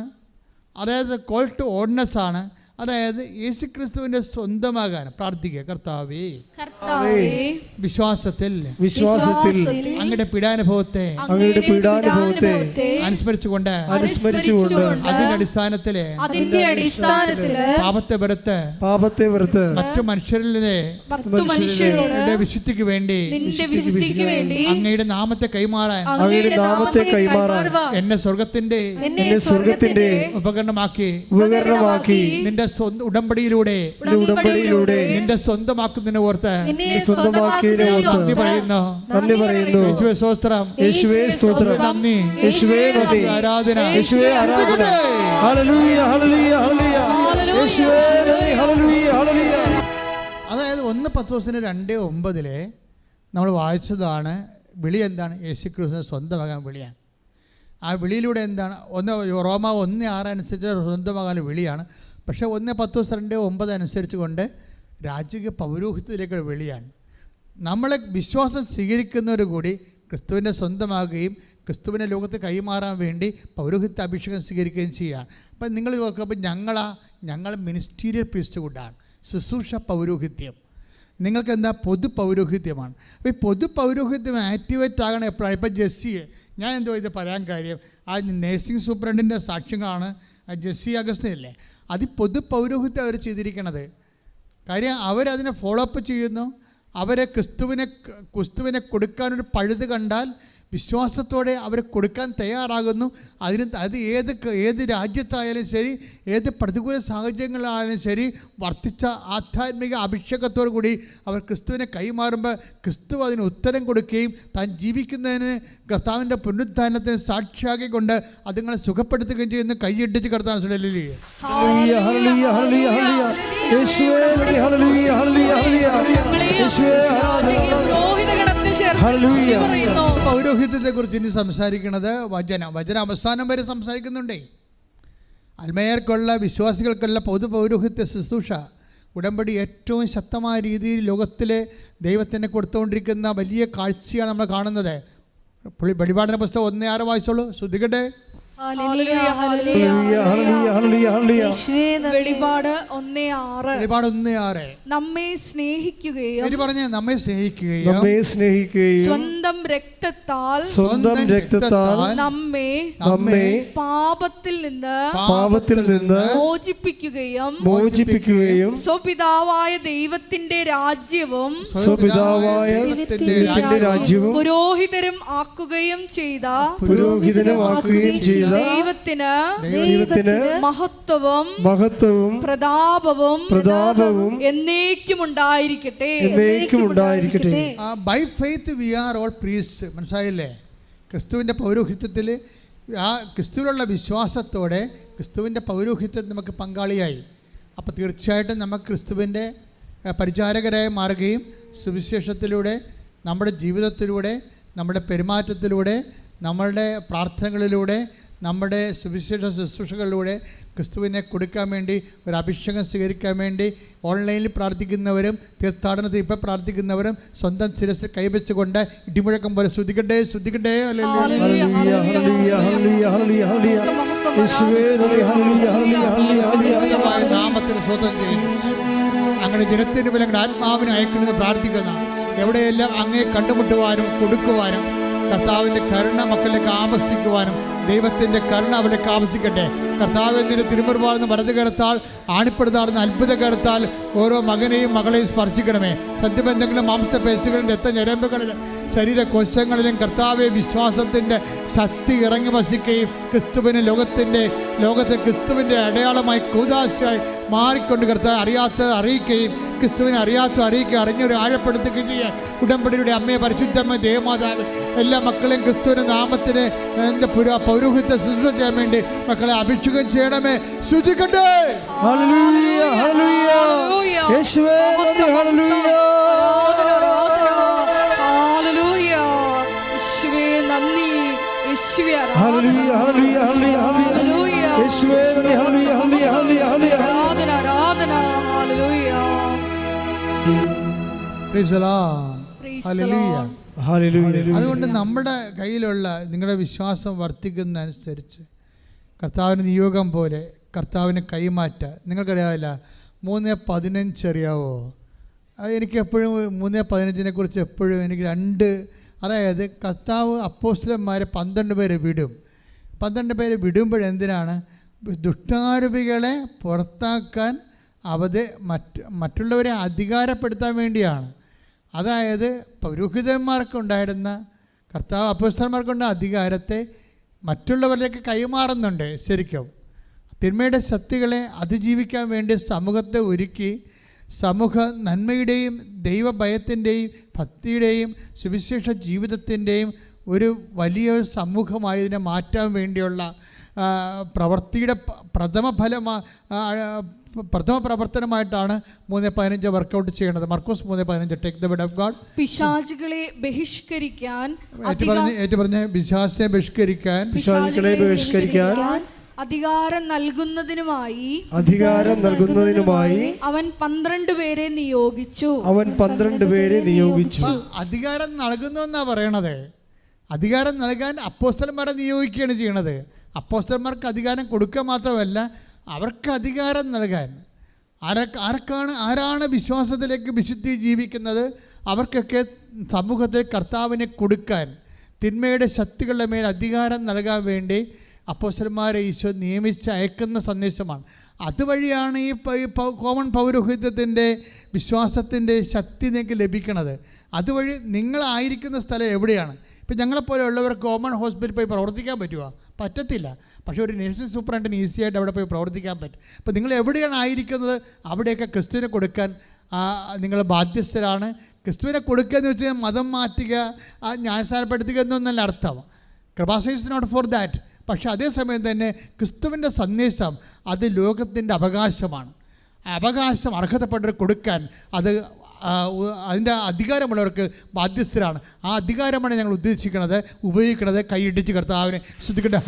അതായത് കോൾ ടു ഓൺനെസ് ആണ്. അതായത് യേശുക്രിസ്തുവിന്റെ സ്വന്തമാകാൻ പ്രാർത്ഥിക്കുക. കർത്താവേ വിശ്വാസത്തിൽ അങ്ങയുടെ പീഡാനുഭവത്തെ അനുസ്മരിച്ചുകൊണ്ട് അതിന്റെ അടിസ്ഥാനത്തില് പാപത്തെ വെറുത്ത് മറ്റു മനുഷ്യരിലെ വിശുദ്ധിക്ക് വേണ്ടി അങ്ങയുടെ നാമത്തെ കൈമാറാൻ എന്നെ സ്വർഗത്തിന്റെ ഉപകരണമാക്കി നിന്റെ ഉടമ്പടിയിലൂടെ നിന്റെ സ്വന്തമാക്കുന്നതിനെ ഓർത്ത് നന്ദി പറയുന്നു. യേശുവേ സ്തോത്രം, യേശുവേ സ്തോത്രം, നന്ദി, യേശുവേ നന്ദി, ആരാധന, യേശുവേ ആരാധന. ഹല്ലേലൂയ ഹല്ലേലൂയ ഹല്ലേലൂയ യേശുവേ നന്ദി. ഹല്ലേലൂയ ഹല്ലേലൂയ. അതായത് 1 പത്രോസിന് 2:9 നമ്മൾ വായിച്ചതാണ്. വിളി എന്താണ്? യേശുക്രിസ്തുവിനെ സ്വന്തമാകാൻ വിളിയാണ്. ആ വിളിയിലൂടെ എന്താണ്? റോമ 1:6 അനുസരിച്ച് സ്വന്തമാകാൻ വിളിയാണ്. പക്ഷേ 1 പത്രോസ് 2:9 അനുസരിച്ച് കൊണ്ട് രാജകീയ പൗരോഹിത്യത്തിലേക്കുള്ള വിളിയാണ്. നമ്മളെ വിശ്വാസം സ്വീകരിക്കുന്നവർ കൂടി ക്രിസ്തുവിനെ സ്വന്തമാകുകയും ക്രിസ്തുവിനെ ലോകത്ത് കൈമാറാൻ വേണ്ടി പൗരോഹിത്യ അഭിഷേകം സ്വീകരിക്കുകയും ചെയ്യുകയാണ്. അപ്പം നിങ്ങൾ നോക്കുമ്പോൾ ഞങ്ങൾ മിനിസ്റ്റീരിയൽ പ്രീസ്റ്റ്ഹുഡാണ്, ശുശ്രൂഷ പൗരോഹിത്യം. നിങ്ങൾക്ക് എന്താ? പൊതു പൗരോഹിത്യമാണ്. അപ്പോൾ ഈ പൊതു പൗരോഹിത്യം ആക്ടിവേറ്റ് ആകണം എപ്പോഴാണ്? ഇപ്പം ജെസ്സിയെ ഞാൻ എന്തോ ഇത് പറയാൻ കാര്യം, ആ നഴ്സിംഗ് സൂപ്രണ്ടിൻ്റെ സാക്ഷ്യങ്ങളാണ് ജെസ്സി അഗസ്റ്റിനില്ലേ. അത് പൊതു പൗരോഹിത്യം അവർ ചെയ്തിരിക്കണത്. കാര്യം അവരതിനെ ഫോളോ അപ്പ് ചെയ്യുന്നു. അവരെ ക്രിസ്തുവിനെ കൊടുക്കാനൊരു പഴുത് കണ്ടാൽ വിശ്വാസത്തോടെ അവർ കൊടുക്കാൻ തയ്യാറാകുന്നു. അത് ഏത് രാജ്യത്തായാലും ശരി, ഏത് പ്രതികൂല സാഹചര്യങ്ങളായാലും ശരി, വർദ്ധിച്ച ആധ്യാത്മിക അഭിഷേകത്തോടു കൂടി അവർ ക്രിസ്തുവിനെ കൈമാറുമ്പോൾ ക്രിസ്തു അതിന് ഉത്തരം കൊടുക്കുകയും താൻ ജീവിക്കുന്നതിന് കർത്താവിൻ്റെ പുനരുത്ഥാനത്തിന് സാക്ഷിയാക്കിക്കൊണ്ട് അതുങ്ങളെ സുഖപ്പെടുത്തുകയും ചെയ്യുന്ന കൈയിട്ടിച്ച് കർത്താൻ പൗരോഹിത്യത്തെ കുറിച്ച് ഇനി സംസാരിക്കുന്നത് വചന അവസാനം വരെ സംസാരിക്കുന്നുണ്ടേ. അൽമയർക്കുള്ള വിശ്വാസികൾക്കുള്ള പൊതു പൗരോഹിത്യ ശുശ്രൂഷ ഉടമ്പടി ഏറ്റവും ശക്തമായ രീതിയിൽ ലോകത്തിലെ ദൈവത്തിന് കൊടുത്തുകൊണ്ടിരിക്കുന്ന വലിയ കാഴ്ചയാണ് നമ്മൾ കാണുന്നത്. വെളിപാടിന പുസ്തകം 1:6 വായിച്ചോളൂ, ശ്രദ്ധിക്കട്ടെ. വെളിപാട് 1:6 നമ്മെ സ്നേഹിക്കുകയും സ്വന്തം രക്തത്താൽ നമ്മെ പാപത്തിൽ നിന്ന് മോചിപ്പിക്കുകയും സ്വപിതാവായ ദൈവത്തിന്റെ രാജ്യവും പുരോഹിതരും ആക്കുകയും ചെയ്ത ദൈവത്തിന് മഹത്വവും പ്രതാപവും എന്നേക്കും ഉണ്ടായിരിക്കട്ടെ. By faith we are all priest. മനസ്സിലായില്ലേ? ക്രിസ്തുവിൻ്റെ പൗരോഹിത്യത്തിൽ ആ ക്രിസ്തുവിലുള്ള വിശ്വാസത്തോടെ ക്രിസ്തുവിൻ്റെ പൗരോഹിത്യത്തിൽ നമുക്ക് പങ്കാളിയായി. അപ്പോൾ തീർച്ചയായിട്ടും നമുക്ക് ക്രിസ്തുവിൻ്റെ പരിചാരകരായി മാറുകയും സുവിശേഷത്തിലൂടെ, നമ്മുടെ ജീവിതത്തിലൂടെ, നമ്മുടെ പെരുമാറ്റത്തിലൂടെ, നമ്മളുടെ പ്രാർത്ഥനകളിലൂടെ, നമ്മുടെ സുവിശേഷ ശുശ്രൂഷകളിലൂടെ ക്രിസ്തുവിനെ കൊടുക്കാൻ വേണ്ടി ഒരു അഭിഷേകം സ്വീകരിക്കാൻ വേണ്ടി ഓൺലൈനിൽ പ്രാർത്ഥിക്കുന്നവരും തീർത്ഥാടനത്തിൽ ഇപ്പോൾ പ്രാർത്ഥിക്കുന്നവരും സ്വന്തം ശിരസിൽ കൈവച്ചുകൊണ്ട് ഇടിമുഴക്കം പോലെ ശ്രുതിക്കട്ടെ. നാമത്തിന് സ്വന്തം ചെയ്യും. അങ്ങനെ ജനത്തിന് പോലെ ആത്മാവിനെ അയക്കണമെന്ന് പ്രാർത്ഥിക്കുന്ന എവിടെയെല്ലാം അങ്ങേ കണ്ടുമുട്ടുവാനും കൊടുക്കുവാനും കർത്താവിൻ്റെ കരുണ മക്കളിലേക്ക് ആവശ്യിക്കുവാനും ദൈവത്തിൻ്റെ കരുണ അവരിലേക്ക് ആവശ്യിക്കട്ടെ. കർത്താവിൻ്റെ തിരുമുറുപാടുന്ന വലത് കരത്താൽ ആണിപ്പെടുത്താറുന്ന അത്ഭുത കരത്താൽ ഓരോ മകനെയും മകളെയും സ്പർശിക്കണമേ. സത്യബന്ധങ്ങളും മാംസപേശികളിലും രക്തഞരമ്പുകളിലും ശരീരകോശങ്ങളിലും കർത്താവെ വിശ്വാസത്തിൻ്റെ ശക്തി ഇറങ്ങി വസിക്കുകയും ലോകത്തെ ക്രിസ്തുവിൻ്റെ അടയാളമായി കൂദാശയായി മാറിക്കൊണ്ട് കർത്താവ് അറിയാത്തത് അറിയിക്കുകയും ക്രിസ്തുവിനെ അറിയിക്കുക അറിഞ്ഞൊരു ആഴപ്പെടുത്തുകയും ചെയ്യാൻ ഉടമ്പടിയുടെ അമ്മയെ പരിശുദ്ധമ്മ ദേവമാതാവ് എല്ലാ മക്കളെയും ക്രിസ്തുവിൻ്റെ നാമത്തിന് പൗരോഹിത്യ ശുശ്രൂഷ ചെയ്യാൻ വേണ്ടി മക്കളെ അഭിഷേകം ചെയ്യണമേ. ശ്രുതിക്കട്ടെ. അതുകൊണ്ട് നമ്മുടെ കയ്യിലുള്ള നിങ്ങളുടെ വിശ്വാസം വർദ്ധിക്കുന്നതനുസരിച്ച് കർത്താവിന് നിയോഗം പോലെ കർത്താവിന് കൈമാറ്റം. നിങ്ങൾക്കറിയാവില്ല 3:15 അറിയാവോ? അത് എനിക്ക് എപ്പോഴും 3:15 കുറിച്ച് എപ്പോഴും എനിക്ക് അതായത് കർത്താവ് അപ്പോസ്തലന്മാരെ 12 പേരെ വിടും. 12 പേരെ വിടുമ്പോഴെന്തിനാണ്? ദുഷ്ടാരൂപികളെ പുറത്താക്കാൻ, മറ്റുള്ളവരെ അധികാരപ്പെടുത്താൻ വേണ്ടിയാണ്. അതായത് പൗരോഹിതന്മാർക്കുണ്ടായിരുന്ന അപ്പോസ്തലന്മാർക്കുണ്ട അധികാരത്തെ മറ്റുള്ളവരിലേക്ക് കൈമാറുന്നുണ്ട് ശരിക്കും. തിന്മയുടെ ശക്തികളെ അതിജീവിക്കാൻ വേണ്ടി സമൂഹത്തെ ഒരുക്കി സമൂഹ നന്മയുടെയും ദൈവഭയത്തിൻ്റെയും ഭക്തിയുടെയും സുവിശേഷ ജീവിതത്തിൻ്റെയും ഒരു വലിയ സമൂഹമായി ഇതിനെ മാറ്റാൻ വേണ്ടിയുള്ള പ്രവൃത്തിയുടെ പ്രഥമ പ്രവർത്തനമായിട്ടാണ് 3:15 വർക്കൗട്ട് ചെയ്യണത്. Markose 3:15. Take the word of god. പിശാചുകളെ ബഹിഷ്കരിക്കാൻ പിശാചിനെ ബഹിഷ്കരിക്കാൻ അധികാരം നൽകുന്നതിനുമായി അവൻ 12 പേരെ നിയോഗിച്ചു. അധികാരം നൽകുന്നു എന്നാ പറയണത്. അധികാരം നൽകാൻ അപ്പോസ്തലന്മാരെ നിയോഗിക്കുകയാണ് ചെയ്യണത്. അപ്പോസ്തലന്മാർക്ക് അധികാരം കൊടുക്കുക മാത്രമല്ല, അവർക്ക് അധികാരം നൽകാൻ. ആരാണ് വിശ്വാസത്തിലേക്ക് വിശുദ്ധി ജീവിക്കുന്നത്, അവർക്കൊക്കെ സമൂഹത്തിൽ കർത്താവിനെ കൊടുക്കാൻ, തിന്മയുടെ ശക്തികളുടെ മേൽ അധികാരം നൽകാൻ വേണ്ടി അപ്പോസ്തലന്മാരെ ഈശോ നിയമിച്ച് അയക്കുന്ന സന്ദേശമാണ്. അതുവഴിയാണ് ഈ കോമൺ പൗരോഹിത്യത്തിൻ്റെ വിശ്വാസത്തിൻ്റെ ശക്തി നിങ്ങൾക്ക് ലഭിക്കുന്നത്. അതുവഴി നിങ്ങളായിരിക്കുന്ന സ്ഥലം എവിടെയാണ്? ഇപ്പം ഞങ്ങളെപ്പോലെയുള്ളവർ കോമൺ ഹോസ്പിറ്റലിൽ പോയി പ്രവർത്തിക്കാൻ പറ്റുമോ? പറ്റത്തില്ല. പക്ഷേ ഒരു നഴ്സിംഗ് സൂപ്രണ്ടിന് ഈസിയായിട്ട് അവിടെ പോയി പ്രവർത്തിക്കാൻ പറ്റും. അപ്പോൾ നിങ്ങൾ എവിടെയാണ് ആയിരിക്കുന്നത്, അവിടെയൊക്കെ ക്രിസ്തുവിനെ കൊടുക്കാൻ നിങ്ങൾ ബാധ്യസ്ഥരാണ്. ക്രിസ്തുവിനെ കൊടുക്കുക എന്ന് വെച്ചാൽ മതം മാറ്റുക, ന്യായസ്ഥാനപ്പെടുത്തുക എന്നൊന്നല്ല അർത്ഥം. കൃപാസന ഈസ് നോട്ട് ഫോർ ദാറ്റ്. പക്ഷേ അതേസമയം തന്നെ ക്രിസ്തുവിൻ്റെ സന്ദേശം അത് ലോകത്തിൻ്റെ അവകാശമാണ്. അവകാശം അർഹതപ്പെട്ടവർ കൊടുക്കാൻ അതിൻ്റെ അധികാരമുള്ളവർക്ക് ബാധ്യസ്ഥരാണ്. ആ അധികാരമാണ് ഞങ്ങൾ ഉദ്ദേശിക്കുന്നത്, ഉപയോഗിക്കുന്നത്. കൈയിടിച്ച് കർത്താവിനെ സ്തുതിക്കട്ടെ.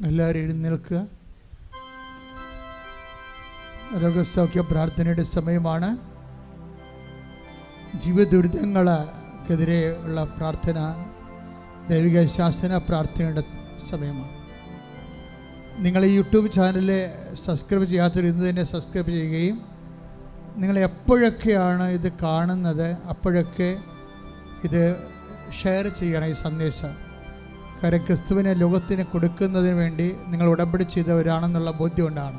എല്ലാവരും എഴുന്നേൽക്കുക. രോഗസൗഖ്യ പ്രാർത്ഥനയുടെ സമയമാണ്. ജീവദുരിതങ്ങൾക്കെതിരെ ഉള്ള പ്രാർത്ഥന, ദൈവിക ശാസന പ്രാർത്ഥനയുടെ സമയമാണ്. നിങ്ങൾ ഈ യൂട്യൂബ് ചാനൽ സബ്സ്ക്രൈബ് ചെയ്യാത്തവർ ഇന്ന് തന്നെ സബ്സ്ക്രൈബ് ചെയ്യുകയും നിങ്ങൾ എപ്പോഴൊക്കെയാണ് ഇത് കാണുന്നത് അപ്പോഴൊക്കെ ഇത് ഷെയർ ചെയ്യണം ഈ സന്ദേശം. കാരണം ക്രിസ്തുവിനെ ലോകത്തിന് കൊടുക്കുന്നതിന് വേണ്ടി നിങ്ങൾ ഉടമ്പടി ചെയ്തവരാണെന്നുള്ള ബോധ്യം കൊണ്ടാണ്.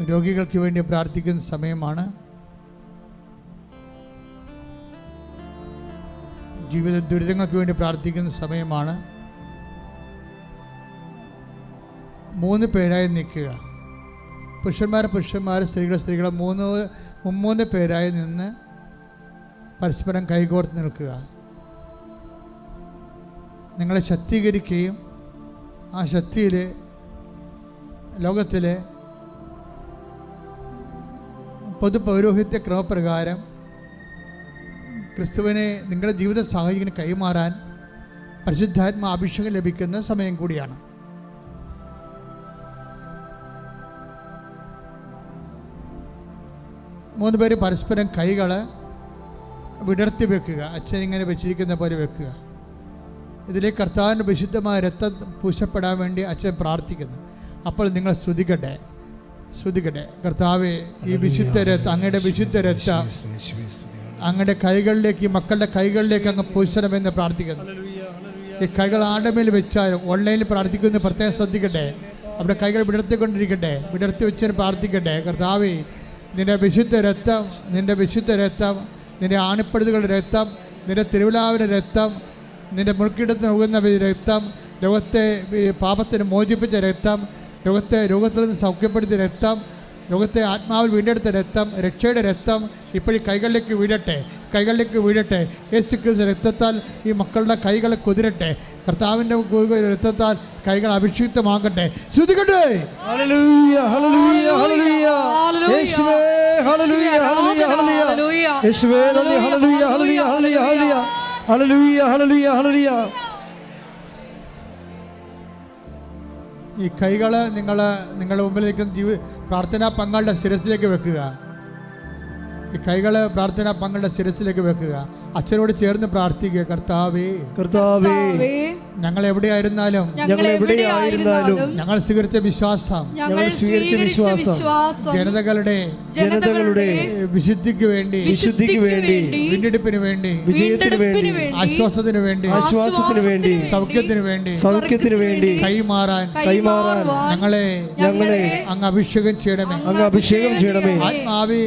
രോഗികൾക്ക് വേണ്ടി പ്രാർത്ഥിക്കുന്ന സമയമാണ്. ജീവിത ദുരിതങ്ങൾക്ക് വേണ്ടി പ്രാർത്ഥിക്കുന്ന സമയമാണ്. 3 പേരായി നിൽക്കുക. പുരുഷന്മാർ സ്ത്രീകൾ 3 പേരായി നിന്ന് പരസ്പരം കൈകോർത്ത് നിൽക്കുക. നിങ്ങളെ ശക്തീകരിക്കുകയും ആ ശക്തിയിൽ ലോകത്തിലെ പൊതുപൗരോഹിത്യ ക്രമപ്രകാരം ക്രിസ്തുവിനെ നിങ്ങളുടെ ജീവിത സാഹചര്യം കൈമാറാൻ പരിശുദ്ധാത്മ അഭിഷേകം ലഭിക്കുന്ന സമയം കൂടിയാണ്. മൂന്ന് പേര് പരസ്പരം കൈകൾ വിടർത്തി വെക്കുക. അച്ഛൻ ഇങ്ങനെ വെച്ചിരിക്കുന്ന പോലെ വെക്കുക. ഇതിലേക്ക് കർത്താവിൻ്റെ വിശുദ്ധമായ രക്തം പൂശപ്പെടാൻ വേണ്ടി അച്ഛൻ പ്രാർത്ഥിക്കുന്നു. അപ്പോൾ നിങ്ങൾ സ്തുതിക്കട്ടെ. കർത്താവേ, ഈ വിശുദ്ധ രക്തം, അങ്ങയുടെ വിശുദ്ധ രക്തം അങ്ങയുടെ കൈകളിലേക്ക്, ഈ മക്കളുടെ കൈകളിലേക്ക് അങ്ങ് പൂശണമെന്ന് പ്രാർത്ഥിക്കുന്നു. ഈ കൈകൾ ആരുടെ മേൽ വെച്ചാലും ഓൺലൈനിൽ പ്രാർത്ഥിക്കുന്ന പ്രത്യേകം ശ്രദ്ധിക്കട്ടെ. അവിടെ കൈകൾ വിടർത്തിക്കൊണ്ടിരിക്കട്ടെ, വിടർത്തി വെച്ചതിന് പ്രാർത്ഥിക്കട്ടെ. കർത്താവേ, നിന്റെ വിശുദ്ധ രക്തം, നിന്റെ ആണിപ്പഴുതുകളുടെ രക്തം, നിന്റെ തിരുവിലാവിൻ്റെ രക്തം, നിന്റെ മുൾക്കിടത്തിന് ഉകുന്ന രക്തം, ലോകത്തെ പാപത്തിന് മോചിപ്പിച്ച രക്തം, രോഗത്തിൽ നിന്ന് സൗഖ്യപ്പെടുത്തിയ രക്തം, ലോകത്തെ ആത്മാവിൽ വീണ്ടെടുത്ത രക്തം, രക്ഷയുടെ രക്തം ഇപ്പോഴും കൈകളിലേക്ക് വീഴട്ടെ. യേശു ക്രിസ്തു രക്തത്താൽ ഈ മക്കളുടെ കൈകളെ കുതിരട്ടെ. കർത്താവിൻ്റെ രക്തത്താൽ കൈകൾ അഭിഷിക്തമാകട്ടെ. ശ്രുതികട്ടെ. ഈ കൈകൾ നിങ്ങളുടെ മുമ്പിൽ നിൽക്കുന്ന പ്രാർത്ഥനാ പങ്കാളിയുടെ ശിരസിലേക്ക് വെക്കുക. അച്ഛനോട് ചേർന്ന് പ്രാർത്ഥിക്കുക. കർത്താവേ, കർത്താവേ, ഞങ്ങൾ എവിടെയായിരുന്നാലും ഞങ്ങൾ എവിടെയായിരുന്നാലും ഞങ്ങൾ സ്വീകരിച്ച വിശ്വാസം ഞങ്ങൾ സ്വീകരിച്ച വിശ്വാസം ജനതകളുടെ വിശുദ്ധിക്ക് വേണ്ടി, വീണ്ടെടുപ്പിന് വേണ്ടി, വിജയത്തിന് വേണ്ടി, ആശ്വാസത്തിന് വേണ്ടി, സൗഖ്യത്തിന് വേണ്ടി കൈമാറാൻ ഞങ്ങളെ അങ്ങ് അഭിഷേകം ചെയ്യണമേ. ആത്മാവേ,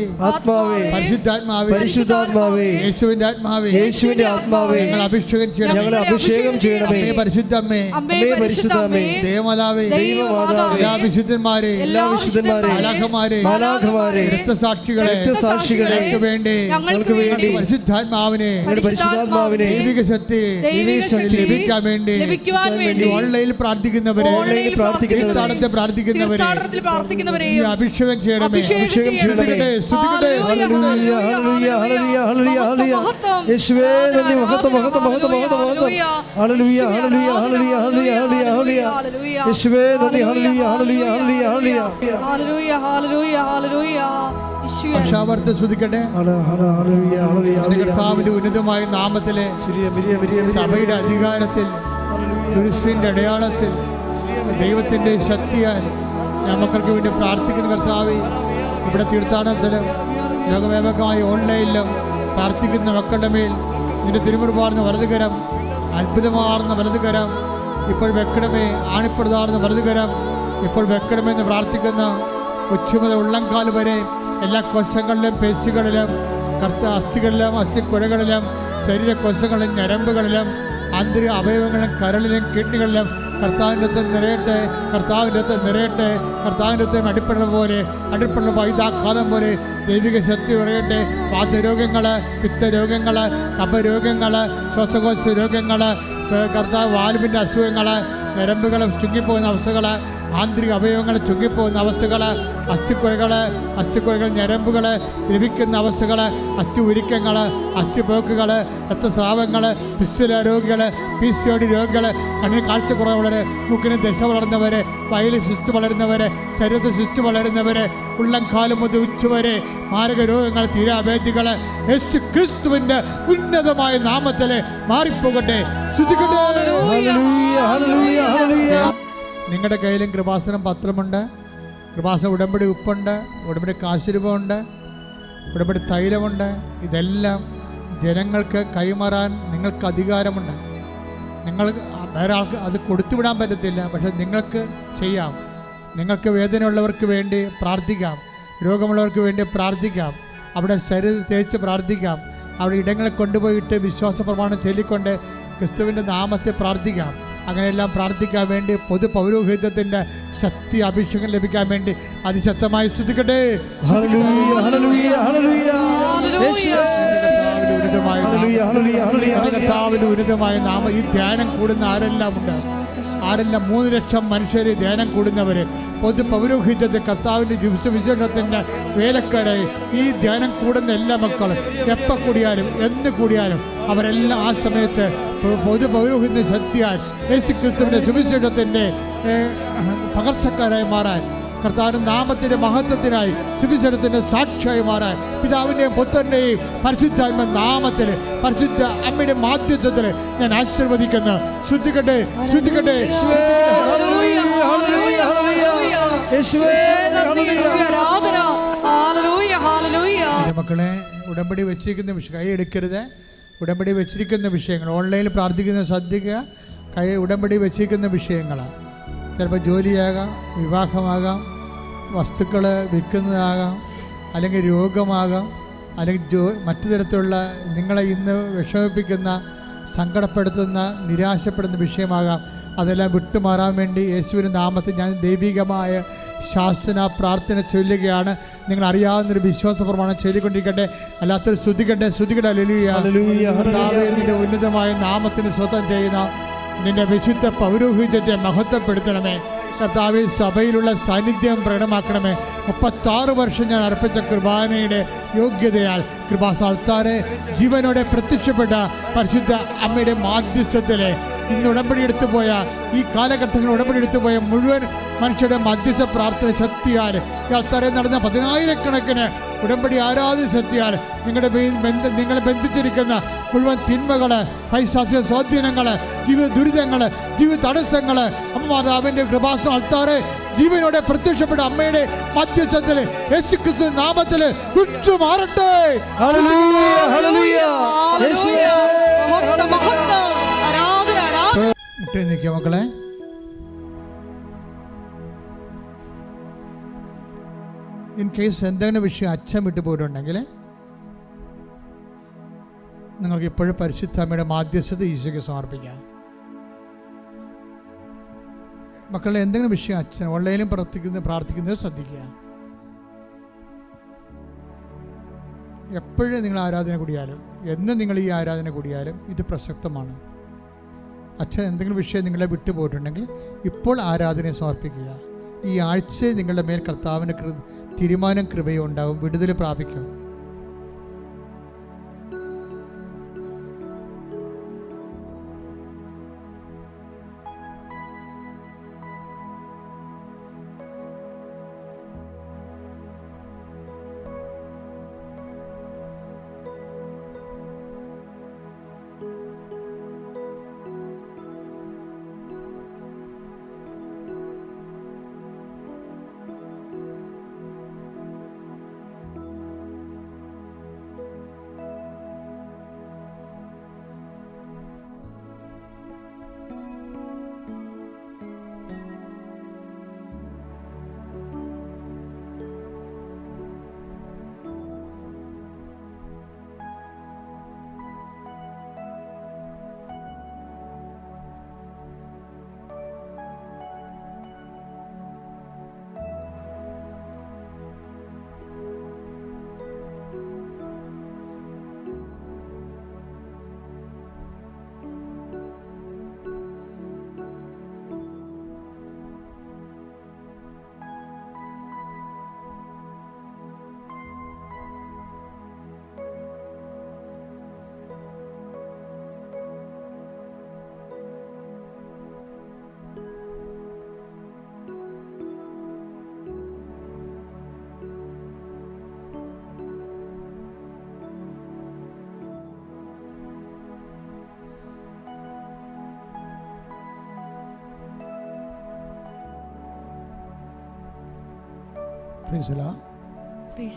പരിശുദ്ധാത്മാവേ, യേശുവിന്റെ ആത്മാവേ, ഞങ്ങൾ അഭിഷേകം ചെയ്യണമേ. പരിശുദ്ധമേ, ദേവമാതാവേ, എല്ലാ വിശുദ്ധന്മാരെ, മാലാഖമാരെ, രക്തസാക്ഷികളെ വേണ്ടി പരിശുദ്ധാത്മാവിനെ ദൈവിക ശക്തി ലഭിക്കാൻ വേണ്ടി ഓൺലൈനിൽ പ്രാർത്ഥിക്കുന്നവരെ, പ്രാർത്ഥിക്കുന്നവരെ അഭിഷേകം ചെയ്യണമേ. യേശുവേ നന്ദി, മഹത്വം, മഹത്വം, മഹത്വം, മഹത്വം, മഹത്വം. ഹല്ലേലൂയ, ഹല്ലേലൂയ, ഹല്ലേലൂയ, ഹല്ലേലൂയ, ഹല്ലേലൂയ, ഹല്ലേലൂയ. യേശുവേ നന്ദി, ഹല്ലേലൂയ, ഹല്ലേലൂയ, ഹല്ലേലൂയ, ഹല്ലേലൂയ, ഹല്ലേലൂയ, ഹല്ലേലൂയ. ഭാഷാവർത്ത് സ്തുതിക്കട്ടെ. കർത്താവിന്റെ ഉന്നതമായ നാമത്തിലെ സഭയുടെ അധികാരത്തിൽ, കുരിശിന്റെ അടയാളത്തിൽ, ദൈവത്തിന്റെ ശക്തിയാൽ ഞാൻ മക്കൾക്ക് വേണ്ടി പ്രാർത്ഥിക്കുന്ന കർത്താവേ, ഇവിടെ തീർത്ഥാടനത്തിലും ലോകവ്യാപകമായ ഓൺലൈനിലും പ്രാർത്ഥിക്കുന്ന മക്കളുടെ മേൽ നിന്റെ തിരുമുറുപാർന്ന വലതുകരം, അത്ഭുതമാർന്ന വലതുകരം ഇപ്പോൾ വെക്കണമേ. ആണിപ്പെടുതാർന്ന വലതുകരം ഇപ്പോൾ വെക്കണമെന്ന് പ്രാർത്ഥിക്കുന്ന ഉച്ചമുതൽ ഉള്ളംകാൽ വരെ എല്ലാ കോശങ്ങളിലും, പേശികളിലും, അസ്ഥികളിലും, അസ്ഥിക്കുഴകളിലും, ശരീരകോശങ്ങളിലും, ഞരമ്പുകളിലും, ആന്തരിക അവയവങ്ങളിലും, കരളിലും, കിഡ്നികളിലും കർത്താവിൻ്റെ നിറയട്ടെ, കർത്താവിൻ്റെ അടിപ്പെടുന്ന പോലെ, അടിപ്പെടുന്ന വൈദാഘാതം പോലെ ദൈവിക ശക്തി ഉറയട്ടെ. വാതരോഗങ്ങൾ, പിത്തരോഗങ്ങൾ, കഫരോഗങ്ങൾ, ശ്വാസകോശ രോഗങ്ങൾ, കർത്താവ് വാൽവിൻ്റെ അസുഖങ്ങൾ, ഞരമ്പുകൾ ചുങ്ങിപ്പോകുന്ന അവസ്ഥകൾ, ആന്തരിക അവയവങ്ങൾ ചുങ്ങിപ്പോകുന്ന അവസ്ഥകൾ, അസ്ഥിക്കുഴകൾ, ഞരമ്പുകൾ ലഭിക്കുന്ന അവസ്ഥകൾ, അസ്ഥി ഉരുക്കങ്ങൾ, അസ്ഥിപോക്കുകൾ, രക്തസ്രാവങ്ങൾ, ഫിസ്റ്റുല രോഗികൾ, PCOD രോഗികൾ, കണ്ണിന് കാഴ്ചക്കുറവുള്ളവർ, മൂക്കിന് ദശ വളർന്നവർ, വയലിൽ സിസ്റ്റ് വളരുന്നവർ, ശരീരത്തിൽ സിസ്റ്റ് വളരുന്നവർ, ഉള്ളംകാലം മുതൽ ഉച്ചവരെ മാരക രോഗങ്ങൾ, തീരാവേദികൾ യേശു ക്രിസ്തുവിൻ്റെ ഉന്നതമായ നാമത്തിൽ മാറിപ്പോകട്ടെ. നിങ്ങളുടെ കയ്യിലും കൃപാസനം പത്രമുണ്ട്, കൃപാസന ഉടമ്പടി ഉപ്പുണ്ട്, ഉടമ്പടി കാശുരൂപമുണ്ട്, ഉടമ്പടി തൈലമുണ്ട്. ഇതെല്ലാം ജനങ്ങൾക്ക് കൈമാറാൻ നിങ്ങൾക്ക് അധികാരമുണ്ട്. നിങ്ങൾ വേറെ ആൾക്ക് അത് കൊടുത്തുവിടാൻ പറ്റത്തില്ല, പക്ഷെ നിങ്ങൾക്ക് ചെയ്യാം. നിങ്ങൾക്ക് വേദനയുള്ളവർക്ക് വേണ്ടി പ്രാർത്ഥിക്കാം, രോഗമുള്ളവർക്ക് വേണ്ടി പ്രാർത്ഥിക്കാം, അവിടെ ശരീരം തേച്ച് പ്രാർത്ഥിക്കാം, അവിടെ ഇടങ്ങളിൽ കൊണ്ടുപോയിട്ട് വിശ്വാസ പ്രമാണം ചൊല്ലിക്കൊണ്ട് ക്രിസ്തുവിൻ്റെ നാമത്തെ പ്രാർത്ഥിക്കാം. അങ്ങനെയെല്ലാം പ്രാർത്ഥിക്കാൻ വേണ്ടി പൊതു പൗരോഹിത്യത്തിൻ്റെ ശക്തി, അഭിഷേകം ലഭിക്കാൻ വേണ്ടി അതിശക്തമായി സ്തുതിക്കട്ടെ. കർത്താവിന്റെ ഉന്നതമായ നാമം. ഈ ധ്യാനം കൂടുന്ന ആരെല്ലാം ഉണ്ട്, 3 ലക്ഷം മനുഷ്യർ ധ്യാനം കൂടുന്നവര്, പൊതു പൗരോഹിത്യത്തെ കർത്താവിൻ്റെ വിശേഷത്തിൻ്റെ വേലക്കാരായി ഈ ധ്യാനം കൂടുന്ന എല്ലാ മക്കളും എപ്പോൾ കൂടിയാലും എന്ന് കൂടിയാലും അവരെല്ലാം ആ സമയത്ത് പൊതു പൗരോഹിത്യ ശക്തിയാൽ യേശു ക്രിസ്തുവിൻ്റെ സുവിശേഷത്തിൻ്റെ പകർച്ചക്കാരായി മാറാൻ, കർത്താവിൻ്റെ നാമത്തിൻ്റെ മഹത്വത്തിനായി സുവിശേഷത്തിൻ്റെ സാക്ഷിയായി മാറാൻ പിതാവിൻ്റെയും പുത്രൻ്റെയും പരിശുദ്ധാത്മ നാമത്തിൽ, പരിശുദ്ധ അമ്മയുടെ മാധ്യത്വത്തിൽ ഞാൻ ആശീർവദിക്കുന്നു. ശ്രദ്ധിക്കട്ടെ. മക്കളെ, ഉടമ്പടി വെച്ചിരിക്കുന്ന വിഷയം കൈ എടുക്കരുത്. ഉടമ്പടി വെച്ചിരിക്കുന്ന വിഷയങ്ങൾ ഓൺലൈനിൽ പ്രാർത്ഥിക്കുന്ന ശ്രദ്ധിക്കുക. ഉടമ്പടി വെച്ചിരിക്കുന്ന വിഷയങ്ങളാണ്. ചിലപ്പോൾ ജോലിയാകാം, വിവാഹമാകാം, വസ്തുക്കൾ വിൽക്കുന്നതാകാം, അല്ലെങ്കിൽ രോഗമാകാം, അല്ലെങ്കിൽ മറ്റു തരത്തിലുള്ള നിങ്ങളെ ഇന്ന് വിഷമിപ്പിക്കുന്ന, സങ്കടപ്പെടുത്തുന്ന, നിരാശപ്പെടുന്ന വിഷയമാകാം. അതെല്ലാം വിട്ടുമാറാൻ വേണ്ടി യേശുവിൻ്റെ നാമത്തിൽ ഞാൻ ദൈവികമായ ശാസന പ്രാർത്ഥന ചൊല്ലുകയാണ്. നിങ്ങൾ അറിയാവുന്നൊരു വിശ്വാസ പ്രമാണം ചൊല്ലിക്കൊണ്ടിരിക്കട്ടെ. അല്ലാത്തൊരു ശ്രുതിക്കട്ടെ. നിന്റെ ഉന്നതമായ നാമത്തിന് സ്വന്തം ചെയ്യുന്ന നിന്റെ വിശുദ്ധ പൗരോഹിത്യത്തെ മഹത്വപ്പെടുത്തണമേ. കർത്താവേ, സഭയിലുള്ള സാന്നിധ്യം പ്രകടമാക്കണമേ. 36 വർഷം ഞാൻ അർപ്പിച്ച കുർബാനയുടെ യോഗ്യതയാൽ കൃപാസ്ഥാനത്താരെ ജീവനോടെ പ്രത്യക്ഷപ്പെട്ട പരിശുദ്ധ അമ്മയുടെ മാധ്യസ്ഥത്തിലെ ഇന്ന് ഉടമ്പടി എടുത്തു പോയ ഈ കാലഘട്ടങ്ങളിൽ ഉടമ്പടി എടുത്തു പോയ മുഴുവൻ മനുഷ്യരുടെ മധ്യസ്ഥ പ്രാർത്ഥന ശക്തിയാൽ ഈ അൽത്താരയിൽ നടന്ന 10,000-കണക്കിന് ഉടമ്പടി ആരാധന ശക്തിയാൽ നിങ്ങളെ ബന്ധിച്ചിരിക്കുന്ന മുഴുവൻ തിന്മകൾ, പൈശാചിക സ്വാധീനങ്ങൾ, ജീവിത ദുരിതങ്ങൾ, ജീവിത തടസ്സങ്ങൾ അമ്മ മാതാവിൻ്റെ കൃപാസനം അൽത്താരെ ജീവനോടെ പ്രത്യക്ഷപ്പെട്ട അമ്മയുടെ മധ്യസ്ഥത്തിൽ യേശുക്രിസ്തു നാമത്തിൽ വിട്ടുമാറട്ടെ. മുട്ടേ നിൽക്കുക മക്കളെ. ഇൻ കേസ് എന്തെങ്കിലും വിഷയം അച്ഛൻ വിട്ടു പോയിട്ടുണ്ടെങ്കിൽ നിങ്ങൾക്ക് ഇപ്പോഴും പരിശുദ്ധ അമ്മയുടെ മാധ്യസ്ഥത ഈശോയ്ക്ക് സമർപ്പിക്കാം. മക്കളുടെ എന്തെങ്കിലും വിഷയം അച്ഛൻ ഓൺലൈനിലും പ്രാർത്ഥിക്കുന്നത് ശ്രദ്ധിക്കുക. എപ്പോഴും നിങ്ങൾ ആരാധന കൂടിയാലും എന്നും നിങ്ങൾ ഈ ആരാധന കൂടിയാലും ഇത് പ്രസക്തമാണ്. അച്ഛൻ എന്തെങ്കിലും വിഷയം നിങ്ങളെ വിട്ടുപോയിട്ടുണ്ടെങ്കിൽ ഇപ്പോൾ ആരാധനയെ സമർപ്പിക്കുക. ഈ ആഴ്ച നിങ്ങളുടെ മേൽ കർത്താവിൻ്റെ തീരുമാനം കൃപയും ഉണ്ടാവും, വിടുതൽ പ്രാപിക്കും.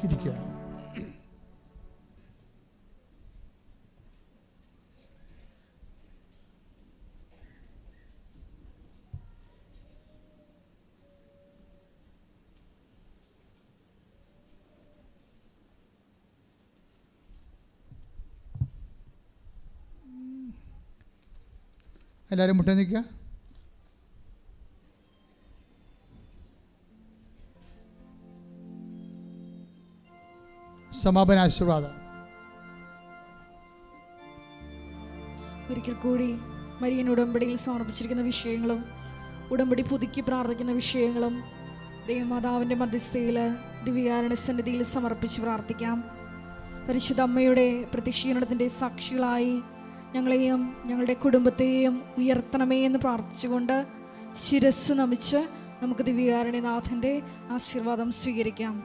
ഇരിക്കുക. എല്ലാവരും മുട്ട നിൽക്കുക. സമാപന ആശീർവാദം. ഒരിക്കൽ കൂടി മരിയൻ ഉടമ്പടിയിൽ സമർപ്പിച്ചിരിക്കുന്ന വിഷയങ്ങളും ഉടമ്പടി പുതുക്കി പ്രാർത്ഥിക്കുന്ന വിഷയങ്ങളും ദൈവമാതാവിൻ്റെ മധ്യസ്ഥയിൽ ദിവ്യകാരുണ്യ സന്നിധിയിൽ സമർപ്പിച്ച് പ്രാർത്ഥിക്കാം. പരിശുദ്ധ അമ്മയുടെ പ്രത്യക്ഷീകരണത്തിൻ്റെ സാക്ഷികളായി ഞങ്ങളെയും ഞങ്ങളുടെ കുടുംബത്തെയും ഉയർത്തണമേ എന്ന് പ്രാർത്ഥിച്ചുകൊണ്ട് ശിരസ് നമിച്ച് നമുക്ക് ദിവ്യകാരുണ്യനാഥൻ്റെ ആശീർവാദം സ്വീകരിക്കാം.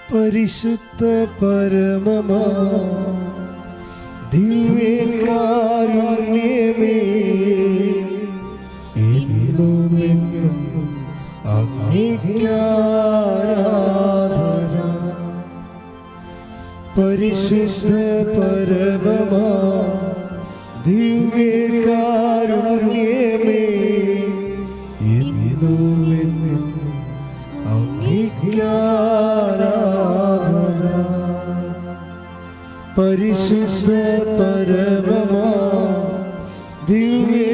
പരിശുദ്ധ പരമമാ ദിവ്യകാരുണ്യമേ എന്നുമെന്നും അങ്ങേക്കാരാധന. പരിശുദ്ധ പരമമാ ദിവ്യകാരുണ്യമേ എന്നുമെന്നും അങ്ങേക്കാരാധന. പരിശുദ്ധ പരമമാ ദിവ്യ